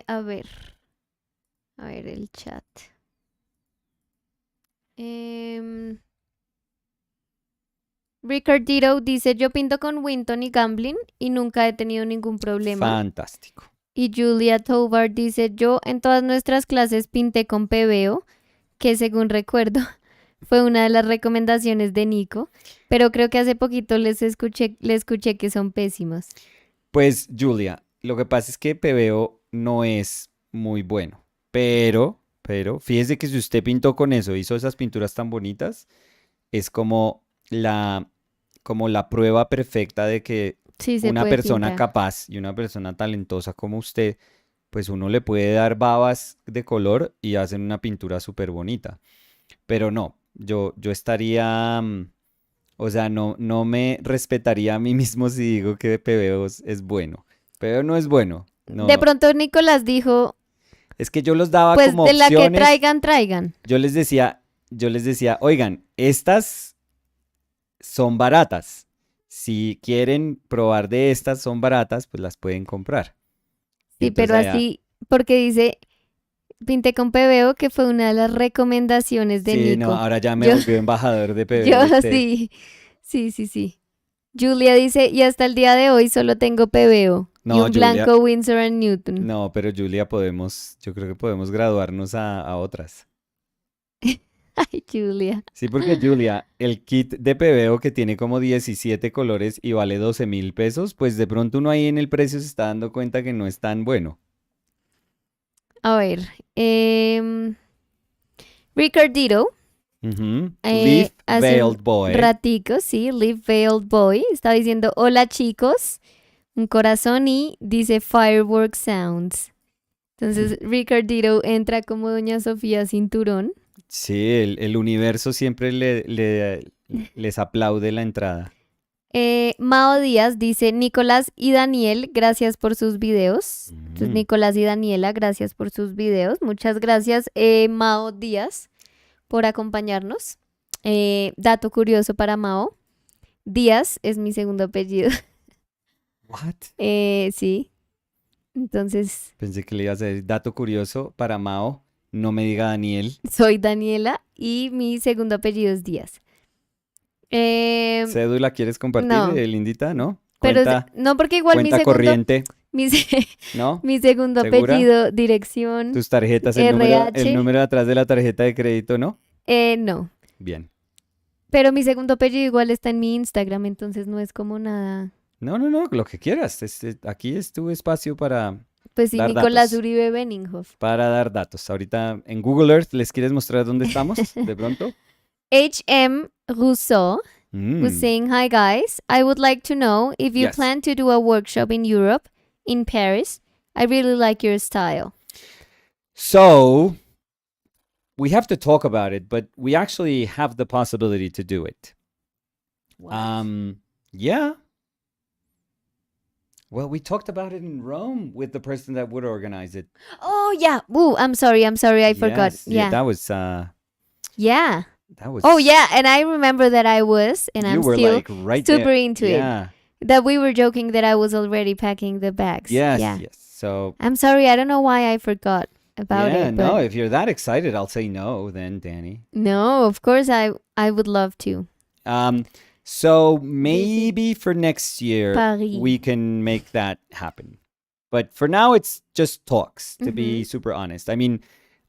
A ver. A ver el chat. Em, Ricardito dice, yo pinto con Winton y Gamblin y nunca he tenido ningún problema. Fantástico. Y Julia Tovar dice, yo en todas nuestras clases pinté con pebeo, que según recuerdo fue una de las recomendaciones de Nico, pero creo que hace poquito le escuché que son pésimos. Pues Julia, lo que pasa es que PBO no es muy bueno, pero, fíjese que si usted pintó con eso, hizo esas pinturas tan bonitas, es como la prueba perfecta de que Sí se una puede persona pintar. capaz y una persona talentosa como usted, pues uno le puede dar babas de color y hacen una pintura súper bonita. Pero no, yo estaría, o sea, no me respetaría a mí mismo si digo que PBO es bueno. PBO no es bueno, De no. pronto Nicolás dijo, Es que yo los daba pues como de la que opciones. traigan, traigan. Yo les decía, oigan, estas son baratas. Si quieren probar de estas, son baratas, pues las pueden comprar. Y Sí, entonces pero allá, así, porque dice, pinté con pebeo, que fue una de las recomendaciones de sí, no, Nico. ahora ya me Yo, volvió embajador de yo PBO usted. sí, sí, sí, sí. Julia dice, y hasta el día de hoy solo tengo pebeo y No, un Julia, blanco Winsor and Newton. no, pero Julia yo creo que podemos graduarnos a otras. Ay, Julia. Sí, porque Julia, el kit de PBO que tiene como 17 colores y vale 12.000 pesos, pues de pronto uno ahí en el precio se está dando cuenta que no es tan bueno. A ver, Ricardito, Ujú. Leaf hace un Veiled Boy. ratico, sí, Live Veiled Boy, estaba diciendo, hola chicos, un corazón y dice Firework Sounds. Entonces Ricardito entra como Doña Sofía Cinturón. Sí, el universo siempre les aplaude la entrada. Mao Díaz dice, Nicolás y Daniel, gracias por sus videos. Entonces, Mm. Nicolás y Daniela, gracias por sus videos. Muchas gracias, Mao Díaz, por acompañarnos. Dato curioso para Mao. Díaz es mi segundo apellido. What? Sí, entonces Pensé que le ibas a decir dato curioso para Mao. No me diga Daniel. soy Daniela y mi segundo apellido es Díaz. Eh, ¿Cédula quieres compartir, no, Lindita? ¿No? pero Cuenta, no porque igual cuenta corriente, mi, se- ¿no? mi segundo ¿Segura? apellido, dirección, Tus tarjetas, el RH, número de atrás de la tarjeta de crédito, ¿no? no. Bien. Pero mi segundo apellido igual está en mi Instagram, entonces no es como nada. No, lo que quieras. Aquí es tu espacio para Pues sí, dar Nicolás datos. Uribe Benninghoff. Para dar datos. Ahorita en Google Earth, ¿les quieres mostrar dónde estamos? De pronto. HM Rousseau was Mm, saying, hi guys, I would like to know if you yes. plan to do a workshop in Europe, in Paris. I really like your style. So, we have to talk about it, but we actually have the possibility to do it. Yeah. Well, we talked about it in Rome with the person that would organize it. Oh yeah. Ooh, I'm sorry. I forgot. Yes, yeah, Yeah. that was Yeah. that was Oh yeah, and I remember that I was, and you I'm were still like right super there. into it. Yeah. That we were joking that I was already packing the bags. Yes, Yeah. yes. So I'm sorry, I don't know why I forgot about yeah, it, but no, if you're that excited, I'll say no then, Danny. no, of course I would love to. Um, so Visit maybe for next year Paris. we can make that happen. But for now, it's just talks, to be Mhm. super honest. I mean,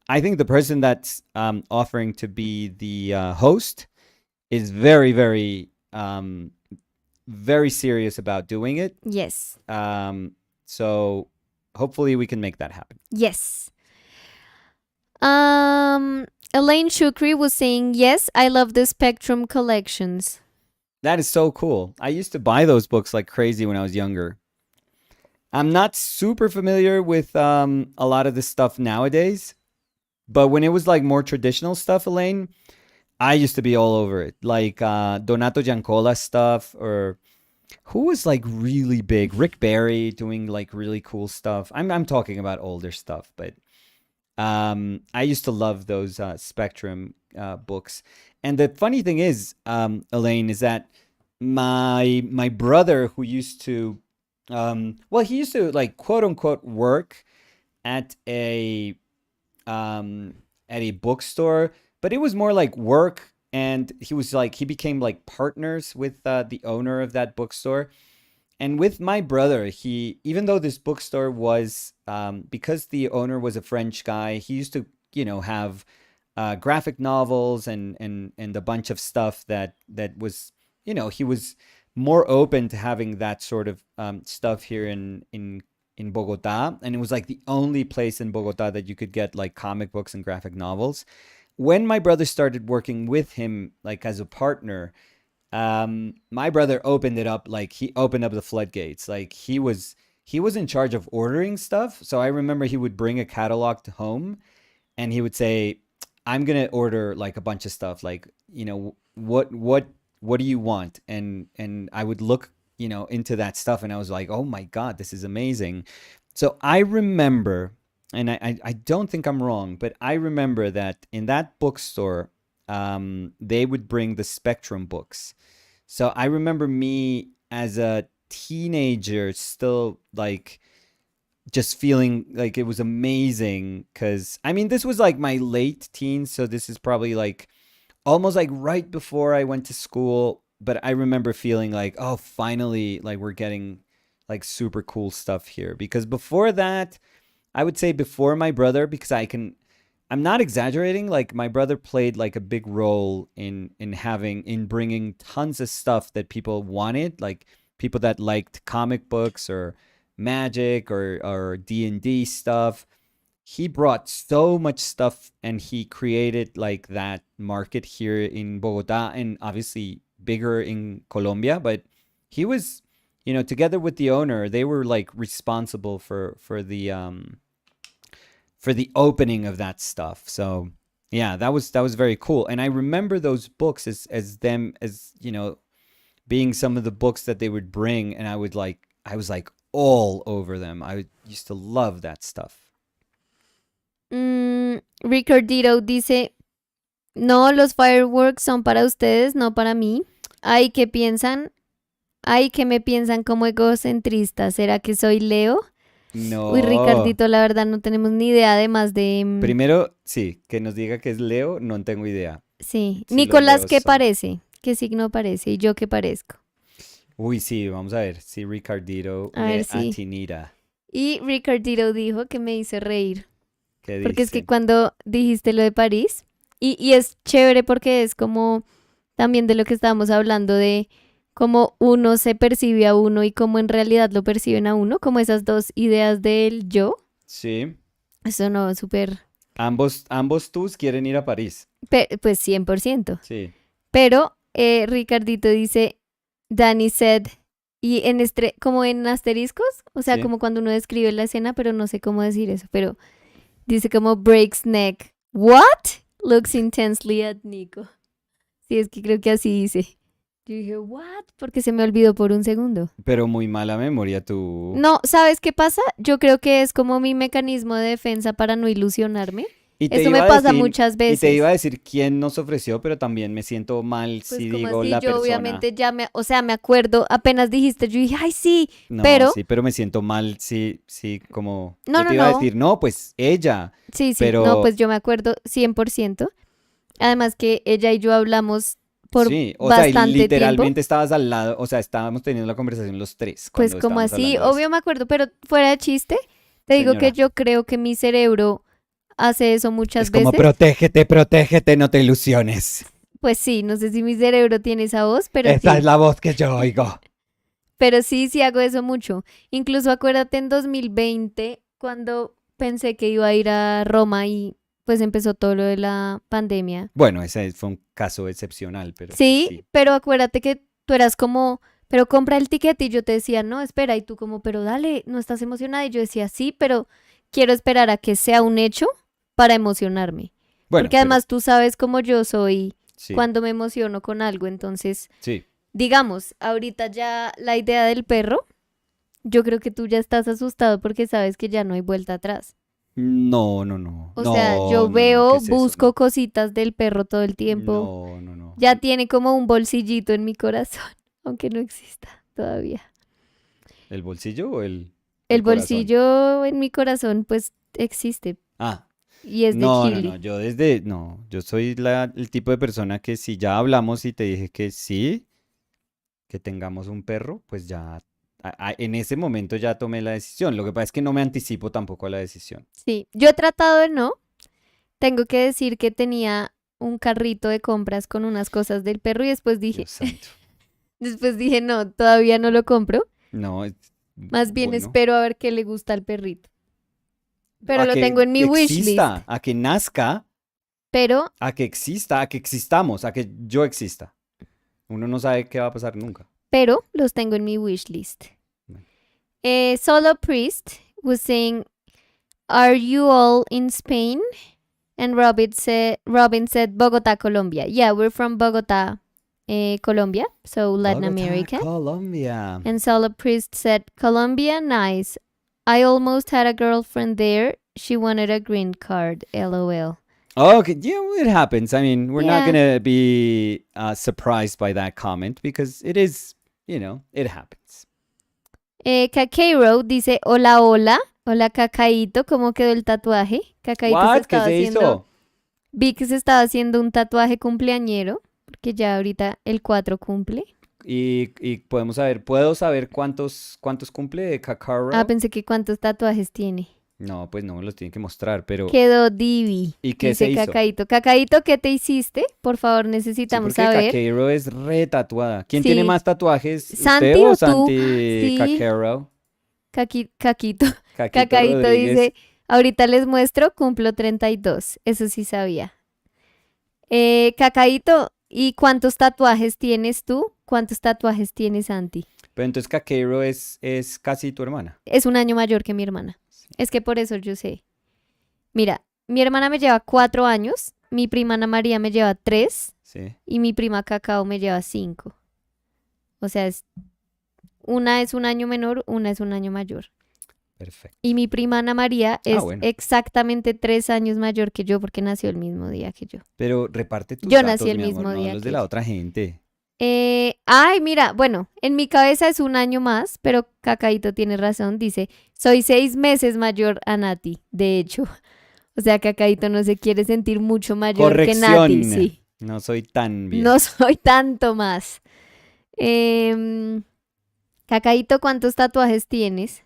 I think the person that's offering to be the host is very, very, very serious about doing it. Yes. So hopefully we can make that happen. Yes. Um Elaine Shukri was saying, "Yes, I love the Spectrum collections." That is so cool. I used to buy those books like crazy when I was younger. I'm not super familiar with a lot of this stuff nowadays, but when it was like more traditional stuff, Elaine, I used to be all over it. Like Donato Giancola stuff, or who was like really big? Rick Barry doing like really cool stuff. I'm talking about older stuff, but I used to love those Spectrum books. And the funny thing is, Elaine, is that my brother who used to, well, he used to like quote unquote work at um, a bookstore, but it was more like work. And he became like partners with the owner of that bookstore. And with my brother, he, even though this bookstore was, because the owner was a French guy, he used to, have graphic novels and a bunch of stuff that was, he was more open to having that sort of stuff here in Bogota, and it was like the only place in Bogota that you could get like comic books and graphic novels. When my brother started working with him, like as a partner, my brother opened it up, like he opened up the floodgates. Like he was in charge of ordering stuff. So I remember he would bring a catalog to home and he would say, I'm gonna order like a bunch of stuff, like, what do you want? And I would look, into that stuff, and I was like, oh my god, this is amazing. So I remember, and I don't think I'm wrong, but I remember that in that bookstore, they would bring the Spectrum books. So I remember me as a teenager still like just feeling like it was amazing, because I mean this was like my late teens, so this is probably like almost like right before I went to school. But I remember feeling like, oh, finally, like we're getting like super cool stuff here. Because before that, I would say before my brother, because I'm not exaggerating, like my brother played like a big role in bringing tons of stuff that people wanted, like people that liked comic books or magic or D&D stuff. He brought so much stuff, and he created like that market here in Bogota, and obviously bigger in Colombia. But he was, together with the owner, they were like responsible for the opening of that stuff. So yeah, that was very cool. And I remember those books as being some of the books that they would bring, and I was like all over them. I used to love that stuff. Ricardito dice, no, los fireworks son para ustedes, no para mí. Ay, ¿qué piensan? Ay, ¿qué me piensan como egocentrista? ¿Será que soy Leo? Uy, No. Ricardito, la verdad no tenemos ni idea, además de... Primero, sí, que nos diga que es Leo, no tengo idea sí. si los Nicolás, Leos ¿qué son. parece? ¿Qué signo parece? ¿Y yo qué parezco? Uy, sí, vamos a ver si Ricardito A ver le si... atinira. Y Ricardito dijo que me hizo reír. ¿Qué Porque es que dice? cuando dijiste lo de París, y es chévere porque es como también de lo que estábamos hablando de cómo uno se percibe a uno y cómo en realidad lo perciben a uno, como esas dos ideas del yo. Sí. Eso no, súper, Ambos tus quieren ir a París. pues 100%. Sí, Pero Ricardito dice, Danny said, y como en asteriscos, o sea, sí. como cuando uno describe la escena, pero no sé cómo decir eso, pero dice como breaks neck. What? Looks intensely at Nico. Sí, es que creo que así dice. Yo dije, what? Porque se me olvidó por un segundo. Pero muy mala memoria tú. No, ¿sabes qué pasa? Yo creo que es como mi mecanismo de defensa para no ilusionarme. Y te Eso me iba a pasa decir, muchas y te iba veces. a decir quién nos ofreció, pero también me siento mal Pues si como digo así, la yo persona. obviamente o sea, me acuerdo, apenas dijiste, yo dije, ay, sí, No, pero, sí, pero me siento mal si como no, yo no, te iba a no, decir, no, pues ella, sí, sí, no, pero pues yo me acuerdo 100%. Además que ella y yo hablamos por sí, o sea, y bastante tiempo, literalmente estabas al lado, o sea, estábamos teniendo la conversación los tres pues cuando como estábamos así, hablando de eso. obvio me acuerdo, pero fuera de chiste, te digo que Señora. yo creo que mi cerebro hace eso Es muchas como veces. protégete, protégete, no te ilusiones. Pues sí, no sé si mi cerebro tiene esa voz, pero Esa es sí. la voz que yo oigo. Pero sí, sí hago eso mucho. Incluso acuérdate en 2020, cuando pensé que iba a ir a Roma y pues empezó todo lo de la pandemia. Bueno, ese fue un caso excepcional, pero pues Sí, sí. pero acuérdate que tú eras como, pero compra el ticket y yo te decía, no, espera, y tú como, pero dale, no estás emocionada. Y yo decía, sí, pero quiero esperar a que sea un hecho para emocionarme. Bueno, Porque pero además tú sabes cómo yo soy sí, cuando me emociono con algo, entonces sí. digamos, ahorita ya la idea del perro, yo creo que tú ya estás asustado porque sabes que ya no hay vuelta atrás. No, no, no. O sea, yo No, no, no. ¿Qué veo, es eso? busco No. cositas del perro todo el tiempo. No, no, no. Ya tiene como un bolsillito en mi corazón, aunque no exista todavía. ¿El bolsillo o el El corazón? bolsillo en mi corazón pues existe Ah, y es de no, no, no. Chile. Yo desde, no, yo soy el tipo de persona que si ya hablamos y te dije que sí, que tengamos un perro, pues ya en ese momento ya tomé la decisión. Lo que pasa es que no me anticipo tampoco a la decisión. Sí, yo he tratado de no. Tengo que decir que tenía un carrito de compras con unas cosas del perro y después dije, Dios santo. después dije, no, todavía no lo compro. No, Más bien bueno. espero a ver qué le gusta al perrito. Pero A lo que tengo en mi wish list. exista, a que nazca, Pero, a que exista, a que existamos, a que yo exista. Uno no sabe qué va a pasar nunca. pero los tengo en mi wish list. Bueno. Solo Priest was saying, "Are you all in Spain?" And Robin said, "Bogotá, Colombia." Yeah, we're from Bogotá, Colombia, so Latin Bogotá, America. Colombia. And Solo Priest said, "Colombia, nice. I almost had a girlfriend there. She wanted a green card. LOL." Okay, yeah, it happens. I mean, we're not Yeah. gonna be surprised by that comment because it is, it happens. Cakeiro dice, hola, hola. Hola, Cacaíto. ¿Cómo quedó el tatuaje? Cacaíto se What? ¿Qué estaba se haciendo. hizo? Vi que se estaba haciendo un tatuaje cumpleañero. Porque ya ahorita el 4 cumple. Y ¿puedo saber cuántos cumple de Ah, Kakaro? pensé que cuántos tatuajes tiene. No, pues no me los tienen que mostrar, pero Quedó divi, ¿y qué se dice hizo? Cacaíto. Cacaíto, ¿qué te hiciste? Por favor, Sí, necesitamos porque saber. Kakero es re tatuada. ¿Quién tiene Sí. más tatuajes, usted ¿Santi o o tú? Santi Sí. Kakero? Caquito. Caquito Cacaíto Rodríguez. dice, ahorita les muestro, cumplo 32. Eso sí sabía. Cacaíto, ¿y cuántos tatuajes tienes tú? ¿Cuántos tatuajes tienes, Santi? Pero entonces Kakero es casi tu hermana. Es un año mayor que mi hermana. Sí, Es que por eso yo sé. Mira, mi hermana me lleva 4 años, mi prima Ana María me lleva 3 sí, y mi prima Cacao me lleva 5. O sea, una es un año menor, una es un año mayor. Y perfecto. mi prima Ana María Ah, es bueno. exactamente 3 años mayor que yo porque nació el mismo día que yo. Pero reparte tus Yo nací datos, el mi amor, mismo no día los de que la ella. otra gente. Ay, mira, bueno, en mi cabeza es un año más, pero Cacaíto tiene razón, dice, soy 6 meses mayor a Nati, de hecho. O sea, Cacaíto no se quiere sentir mucho mayor que Nati, Corrección. sí. No soy tan No viejo. soy tanto más. Em, Cacaíto, ¿cuántos tatuajes tienes?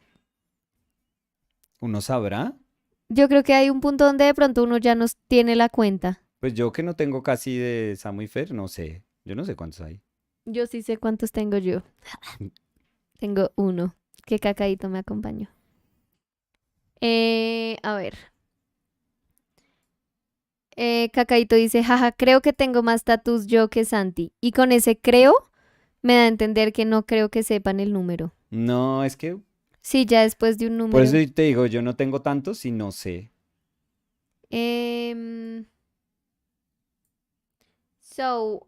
¿Uno sabrá? Yo creo que hay un punto donde de pronto uno ya nos tiene la cuenta. Pues yo que no tengo casi de Samu y Fer, no sé. Yo no sé cuántos hay. Yo sí sé cuántos tengo yo. Tengo uno, que Cacaíto me acompañó. A ver. Cacaíto dice, jaja, creo que tengo más tatus yo que Santi. Y con ese creo me da a entender que no creo que sepan el número. No, es que Sí, ya después de un por eso número. te digo, yo no tengo tantos y no sé. Em, so,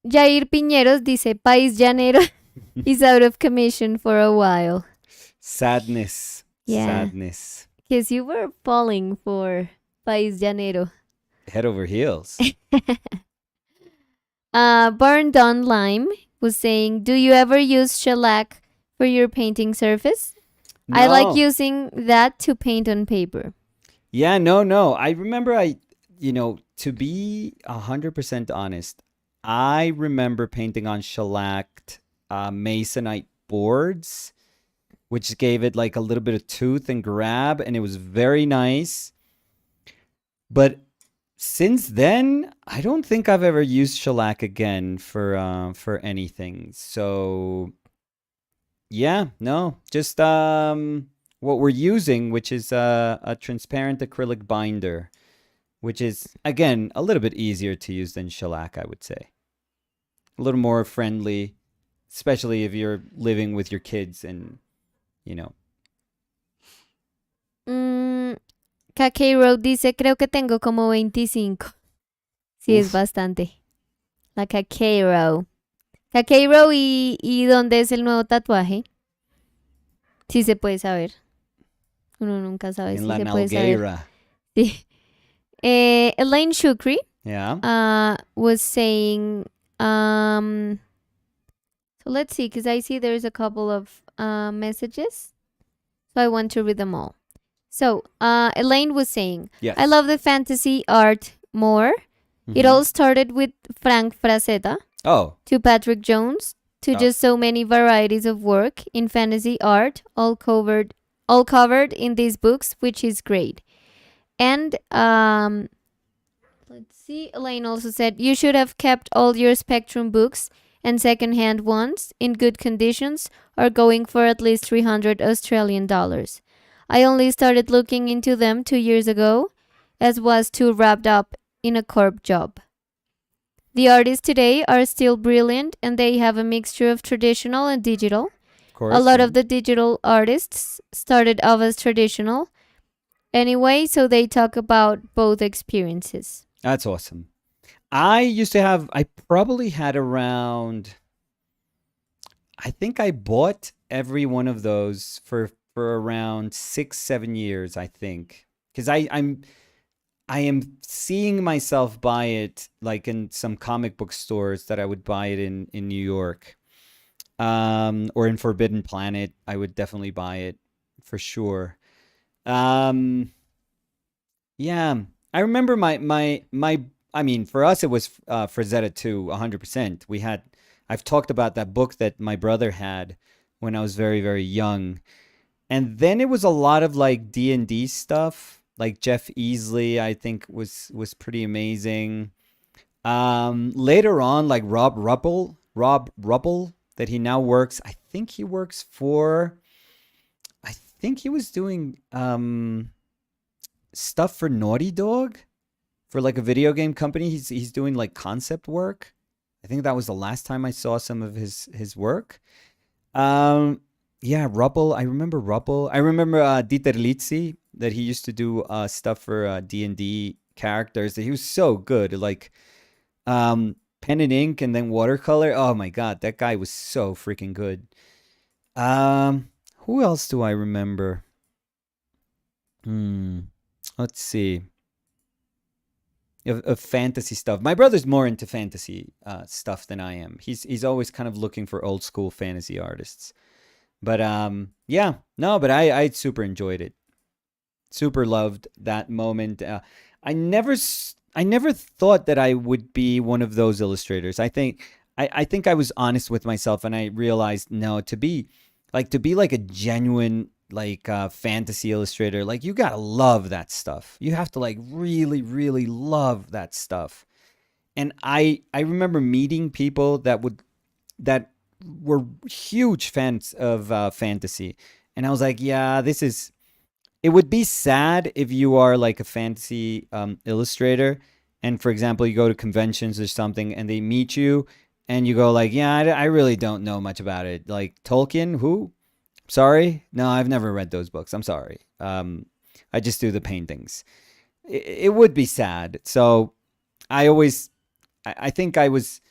Jair Piñeros dice, país llanero is out of commission for a while. Sadness. Yeah, Sadness. because you were falling for País Llanero. Head over heels. Burned on Lime was saying, "Do you ever use shellac for your painting surface? I like No. using that to paint on paper." Yeah, no. I remember to be 100% honest, I remember painting on shellacked masonite boards, which gave it like a little bit of tooth and grab, and it was very nice. But since then, I don't think I've ever used shellac again for anything. So yeah, no, just what we're using, which is a transparent acrylic binder, which is again a little bit easier to use than shellac, I would say. A little more friendly, especially if you're living with your kids and you know. Mm, KK Road dice, creo que tengo como 25. Sí, es Uf. bastante. La KK Row. KK Row y dónde es el nuevo tatuaje. Sí se puede saber. Uno nunca sabe En si la se puede saber. nalgueira. Sí. Elaine Shukri Yeah. was saying, so let's see, because I see there's a couple of messages. So I want to read them all. So Elaine was saying, Yes. I love the fantasy art more. It all started with Frank Frazetta Oh. to Patrick Jones to Oh. just so many varieties of work in fantasy art, all covered in these books, which is great. And let's see, Elaine also said you should have kept all your Spectrum books and secondhand ones in good conditions or going for at least 300 Australian dollars. I only started looking into them 2 years ago, as was too wrapped up in a corp job. The artists today are still brilliant and they have a mixture of traditional and digital. Of course. A lot yeah. of the digital artists started off as traditional anyway, so they talk about both experiences. That's awesome. I probably had around, I think I bought every one of those for around 6-7 years, I think. Because I am seeing myself buy it like in some comic book stores that I would buy it in New York. Or in Forbidden Planet, I would definitely buy it for sure. Yeah, I remember my. I mean, for us, it was Frazetta too, 100%. I've talked about that book that my brother had when I was very, very young, and then it was a lot of like D&D stuff, like Jeff Easley. I think was pretty amazing. Later on, like Rob Ruppel, that he now works. I think he works for. I think he was doing stuff for Naughty Dog, for like a video game company. He's doing like concept work. I think that was the last time I saw some of his work. Yeah, Ruppel. I remember Ruppel. I remember Dieter Litzi, that he used to do stuff for D&D characters. That he was so good. Like pen and ink and then watercolor. Oh my god, that guy was so freaking good. Who else do I remember? Let's see. Of fantasy stuff. My brother's more into fantasy stuff than I am. He's always kind of looking for old school fantasy artists. But yeah, no, but I super enjoyed it. Super loved that moment. I never thought that I would be one of those illustrators. I think I was honest with myself, and I realized no, to be like a genuine like fantasy illustrator, like you gotta love that stuff. You have to like really, really love that stuff. And I remember meeting people that were huge fans of fantasy, and I was like, yeah, it would be sad if you are like a fantasy illustrator, and for example, you go to conventions or something, and they meet you, and you go like, yeah, I really don't know much about it. Like Tolkien, who? Sorry, no, I've never read those books. I'm sorry. I just do the paintings. It would be sad. So I think I was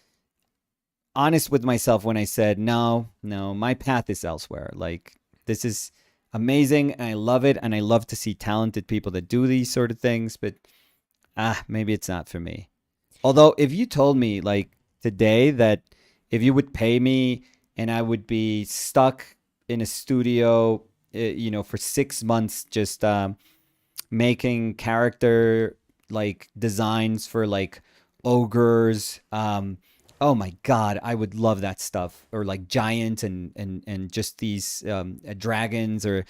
honest with myself when I said, no, my path is elsewhere. Like this is, amazing, and I love it, and I love to see talented people that do these sort of things, but maybe it's not for me. Although if you told me like today that if you would pay me and I would be stuck in a studio, for 6 months, just making character like designs for like ogres, oh my god, I would love that stuff. Or like giants and just these dragons. Or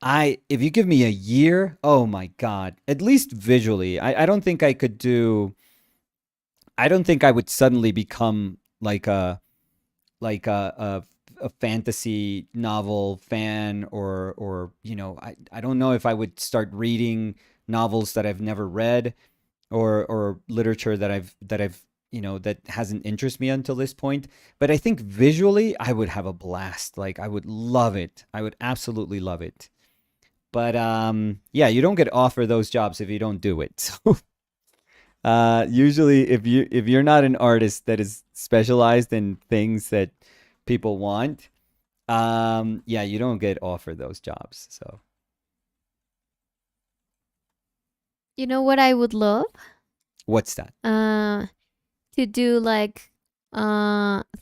I if you give me a year, oh my god, at least visually, I don't think I could do. I don't think I would suddenly become like a fantasy novel fan. Or I don't know if I would start reading novels that I've never read, or literature that I've that hasn't interested me until this point. But I think visually I would have a blast. Like I would love it. I would absolutely love it. But yeah, you don't get offered those jobs if you don't do it. So usually if you're not an artist that is specialized in things that people want, yeah, you don't get offered those jobs. So You know what I would love? what's that? To do like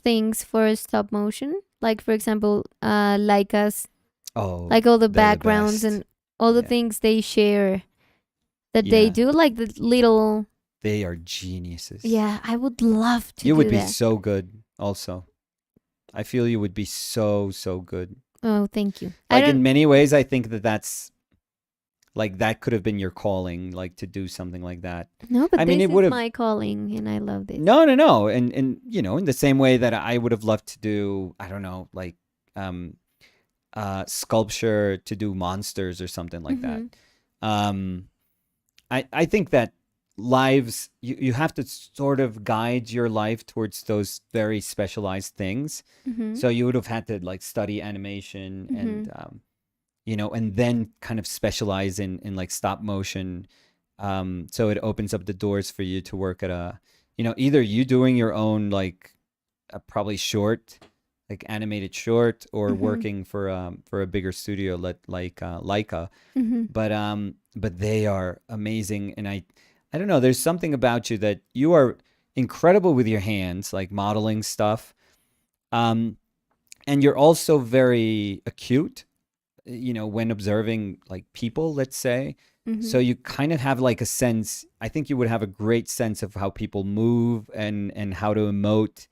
things for stop motion. Like for example, like us, Oh, like all the they're the backgrounds best. and all the Yeah. things they share that they Yeah, do, like the little. they are geniuses. Yeah, I would love to You would do be that. so good also. I feel you would be so, so good. Oh, thank you. I Like in don't. many ways, I think that's like that could have been your calling, like to do something like that. No, but I mean, this it would is have. my calling, and I love this. No, no, no. And in the same way that I would have loved to do, I don't know, like um sculpture to do monsters or something like that. Mm-hmm. Um I think that lives you have to sort of guide your life towards those very specialized things. Mm-hmm. So you would have had to like study animation Mm-hmm. and then kind of specialize in like stop motion. So it opens up the doors for you to work at either you doing your own like probably short, like animated short, or Mm-hmm. working for a bigger studio like Leica. Mm-hmm. But they are amazing, and I don't know. There's something about you that you are incredible with your hands, like modeling stuff. Um, and you're also very acute, when observing like people, let's say. Mm-hmm. So you kind of have like a sense. I think you would have a great sense of how people move and how to emote,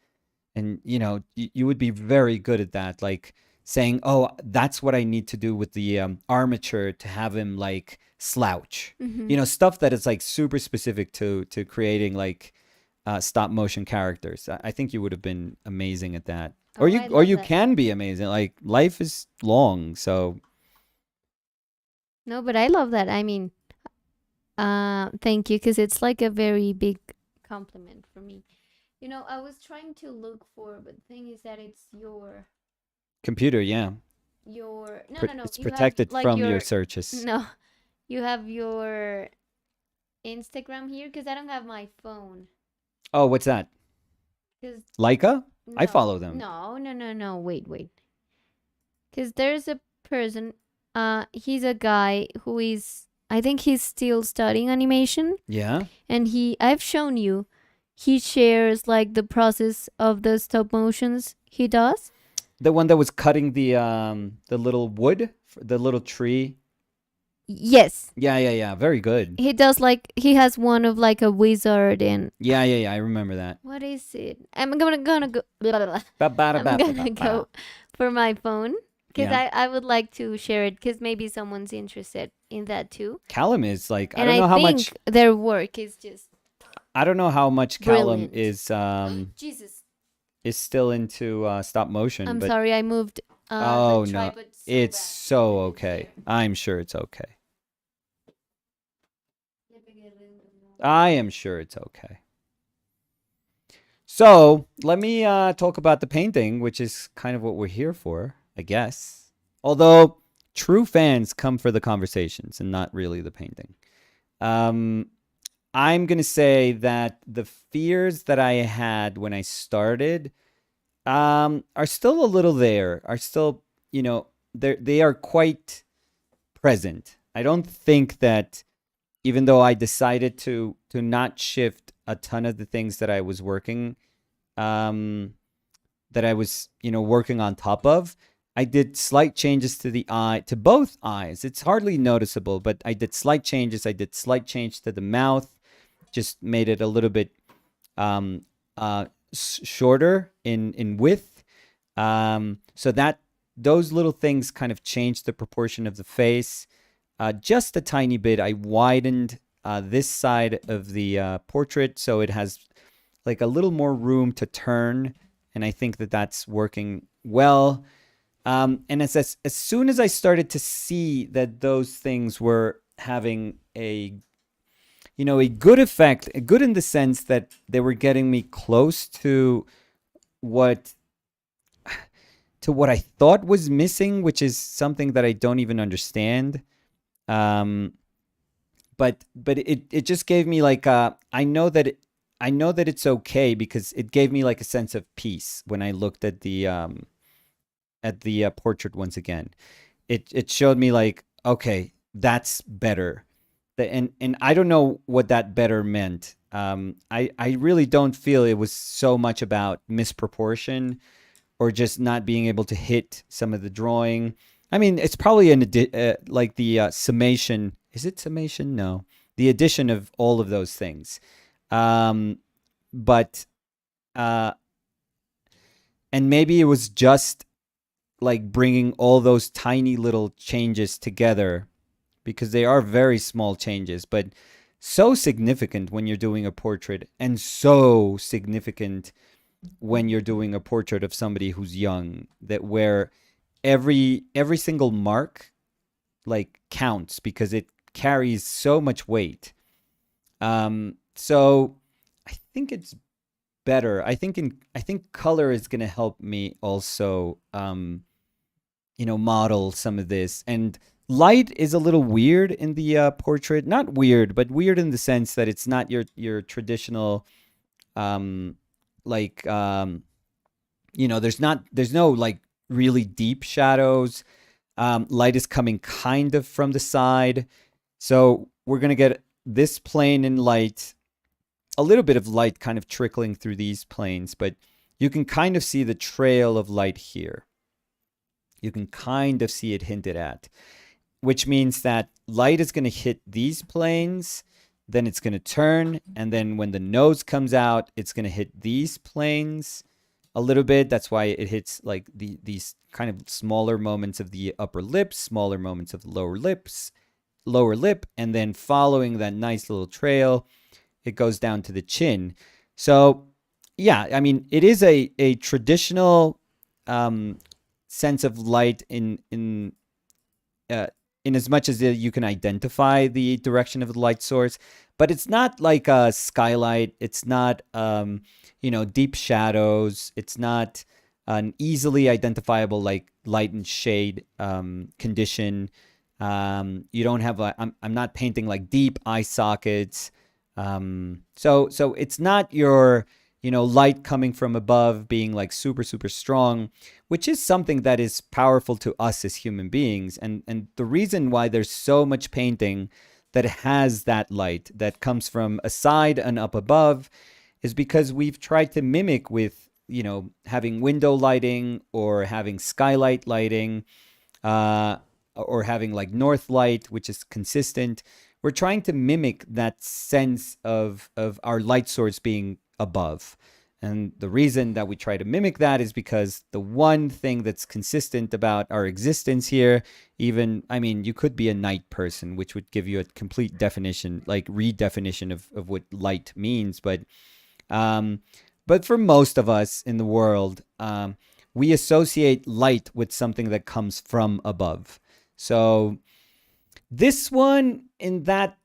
and you would be very good at that, like saying, oh, that's what I need to do with the armature to have him like slouch, Mm-hmm. stuff that is like super specific to creating like stop motion characters. I think you would have been amazing at that. Or Oh, you I or love you that. can be amazing. Like life is long, so No, but I love that. I mean, thank you, because it's like a very big compliment for me. I was trying to look for, but the thing is that it's computer, yeah. no, no, no. It's You have protected like from your your searches. no, you have your Instagram here, because I don't have my phone. Oh, what's that? Because Leica? I no, follow them. no, no, no, no. Wait, wait. Because there's a person. He's a guy who is. I think he's still studying animation, Yeah. and I've shown you. He shares like the process of the stop motions he does. The one that was cutting the little wood, the little tree. Yes, Yeah, yeah, yeah. Very good. he does, like he has one of like a wizard, and Yeah, yeah, yeah. I remember that. what is it? I'm gonna go. Blah, blah, blah. Ba, ba, da, I'm ba, ba, gonna ba, ba. go for my phone, because Yeah. I would like to share it, because maybe someone's interested in that too. Callum is like And I think their work is just I don't know how much Callum brilliant. Jesus, is still into stop motion, I'm but sorry, I moved oh the no, tripod so it's bad. so okay. I'm sure it's okay. I am sure it's okay. So let me talk about the painting, which is kind of what we're here for, I guess. Although true fans come for the conversations and not really the painting. I'm going to say that the fears that I had when I started are still a little there, are still, they are quite present. I don't think that, even though I decided to not shift a ton of the things that I was working, um, that I was, working on top of. I did slight changes to the eye, to both eyes. It's hardly noticeable, but I did slight changes. I did slight change to the mouth, just made it a little bit um, shorter in width. So that those little things kind of changed the proportion of the face just a tiny bit. I widened this side of the portrait so it has like a little more room to turn, and I think that that's working well. And as soon as I started to see that those things were having a good effect, good in the sense that they were getting me close what to what I thought was missing, which is something that I don't even understand. Um, but it just gave me like I know that it's okay, because it gave me like a sense of peace when I looked at the portrait once again. It showed me like, okay, that's better. And I don't know what that better meant. I really don't feel it was so much about misproportion or just not being able to hit some of the drawing. I mean, it's probably like the summation. Is it summation? No, the addition of all of those things. Um, but uh, and maybe it was just like bringing all those tiny little changes together, because they are very small changes, but so significant when you're doing a portrait, and so significant when you're doing a portrait of somebody who's young, that where every single mark like counts, because it carries so much weight. So I think it's better. I think color is going to help me also model some of this. And light is a little weird in the portrait. Not weird, but weird in the sense that it's not your traditional um like there's no like really deep shadows. Light is coming kind of from the side. So we're going to get this plane in light, a little bit of light kind of trickling through these planes, but you can kind of see the trail of light here. You can kind of see it hinted at, which means that light is going to hit these planes, then it's going to turn, and then when the nose comes out, it's going to hit these planes a little bit. That's why it hits like these kind of smaller moments of the upper lip, smaller moments of the lower lip, and then following that nice little trail, it goes down to the chin. So yeah, I mean, it is a traditional sense of light in as much as you can identify the direction of the light source, but it's not like a skylight. It's not deep shadows. It's not an easily identifiable like light and shade condition. You don't have I'm not painting like deep eye sockets. So it's not your light coming from above being like super super strong, which is something that is powerful to us as human beings. And the reason why there's so much painting that has that light that comes from a side and up above is because we've tried to mimic with having window lighting or having skylight lighting, or having like north light, which is consistent. We're trying to mimic that sense of our light source being above. And the reason that we try to mimic that is because the one thing that's consistent about our existence here, even, I mean, you could be a night person, which would give you a complete definition, like redefinition of what light means. But for most of us in the world, we associate light with something that comes from above. So this one, in that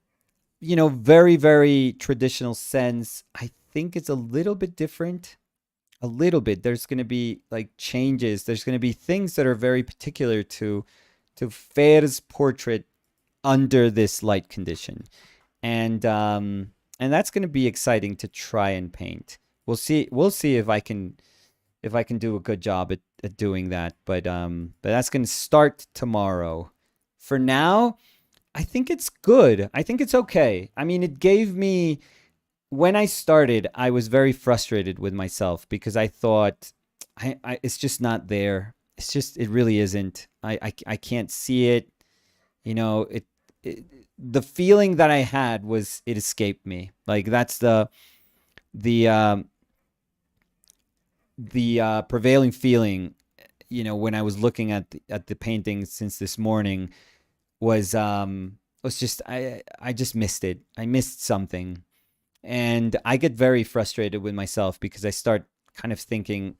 very, very traditional sense, I think it's a little bit different. A little bit. There's going to be like changes. There's going to be things that are very particular to Fer's portrait under this light condition, and that's going to be exciting to try and paint. We'll see. We'll see if I can if I can do a good job at doing that. But that's going to start tomorrow. For now, I think it's good. I think it's okay. I mean, it gave me, when I started, I was very frustrated with myself because I thought it's just not there. It's just, it really isn't. I can't see it. You know, it, the feeling that I had was it escaped me. Like that's the um, the prevailing feeling. You know, when I was looking at the painting since this morning was just I just missed it. I missed something, and I get very frustrated with myself because I start kind of thinking,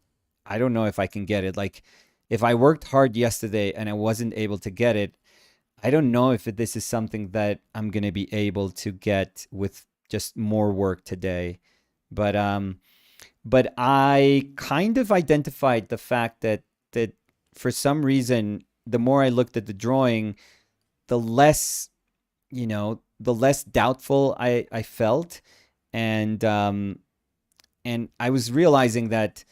I don't know if I can get it. Like, if I worked hard yesterday and I wasn't able to get it, I don't know if this is something that I'm going to be able to get with just more work today. But but I kind of identified the fact that for some reason, the more I looked at the drawing, the less, the less doubtful I felt, and and I was realizing that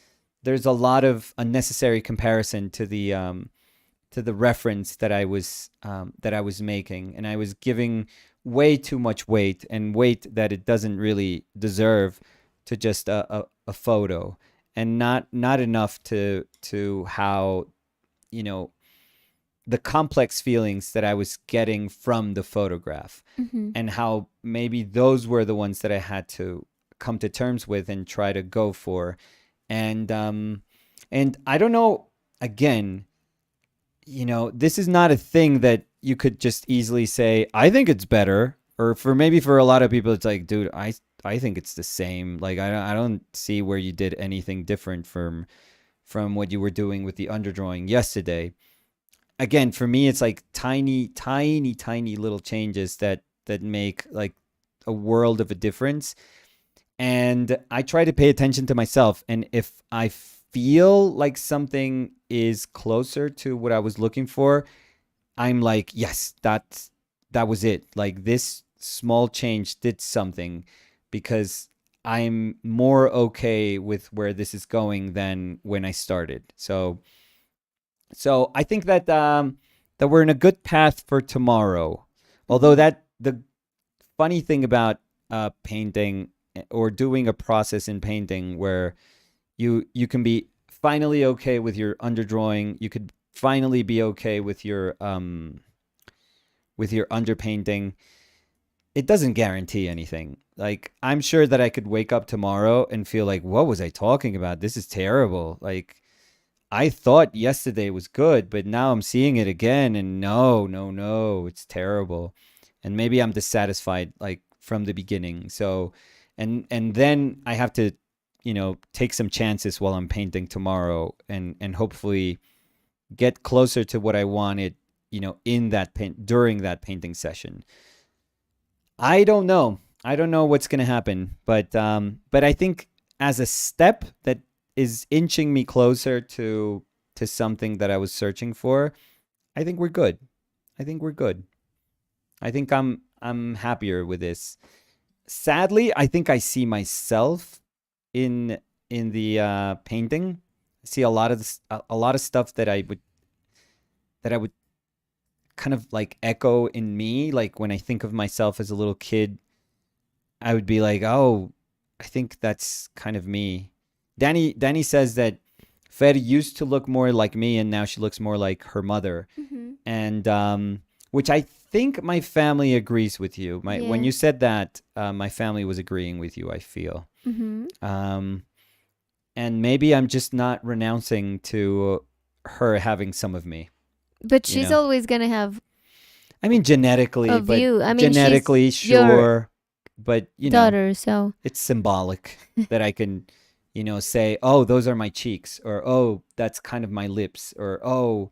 there's a lot of unnecessary comparison to the reference that I was making, and I was giving way too much weight, and weight that it doesn't really deserve, to just a photo, and not enough to how, you know, the complex feelings that I was getting from the photograph, Mm-hmm. and how maybe those were the ones that I had to come to terms with and try to go for. And I don't know, again, this is not a thing that you could just easily say, I think it's better. Or for maybe for a lot of people, it's like, dude, I think it's the same. Like, I don't see where you did anything different from what you were doing with the underdrawing yesterday. Again, for me, it's like tiny, tiny, tiny little changes that make like a world of a difference. And I try to pay attention to myself. And if I feel like something is closer to what I was looking for, I'm like, yes, that was it. Like, this small change did something, because I'm more okay with where this is going than when I started. So I think that we're in a good path for tomorrow. Although Mm-hmm. that the funny thing about painting, or doing a process in painting where you can be finally okay with your underdrawing, you could finally be okay with your underpainting. It doesn't guarantee anything. Like, I'm sure that I could wake up tomorrow and feel like, what was I talking about? This is terrible. Like, I thought yesterday was good, but now I'm seeing it again, and no, no, no, it's terrible. And maybe I'm dissatisfied, like, from the beginning. So, and then I have to, take some chances while I'm painting tomorrow, and hopefully get closer to what I wanted, in that paint during that painting session. I don't know. I don't know what's gonna happen, but I think, as a step that is inching me closer to something that I was searching for, I think we're good. I think we're good. I think I'm happier with this. Sadly, I think I see myself in in the painting. I see a lot of a lot of stuff that I would kind of like echo in me. Like, when I think of myself as a little kid, I would be like, oh, I think that's kind of me. Danny says that Fer used to look more like me, and now she looks more like her mother, Mm-hmm. and which I think my family agrees with you. My When Yeah. you said that, my family was agreeing with you, I feel. Mm-hmm. Um, and maybe I'm just not renouncing to her having some of me. But You she's know, always gonna have I mean, genetically, of but you. I mean, she's genetically, your sure, but daughter, so. it's symbolic that I can, say, oh, those are my cheeks, or oh, that's kind of my lips, or oh,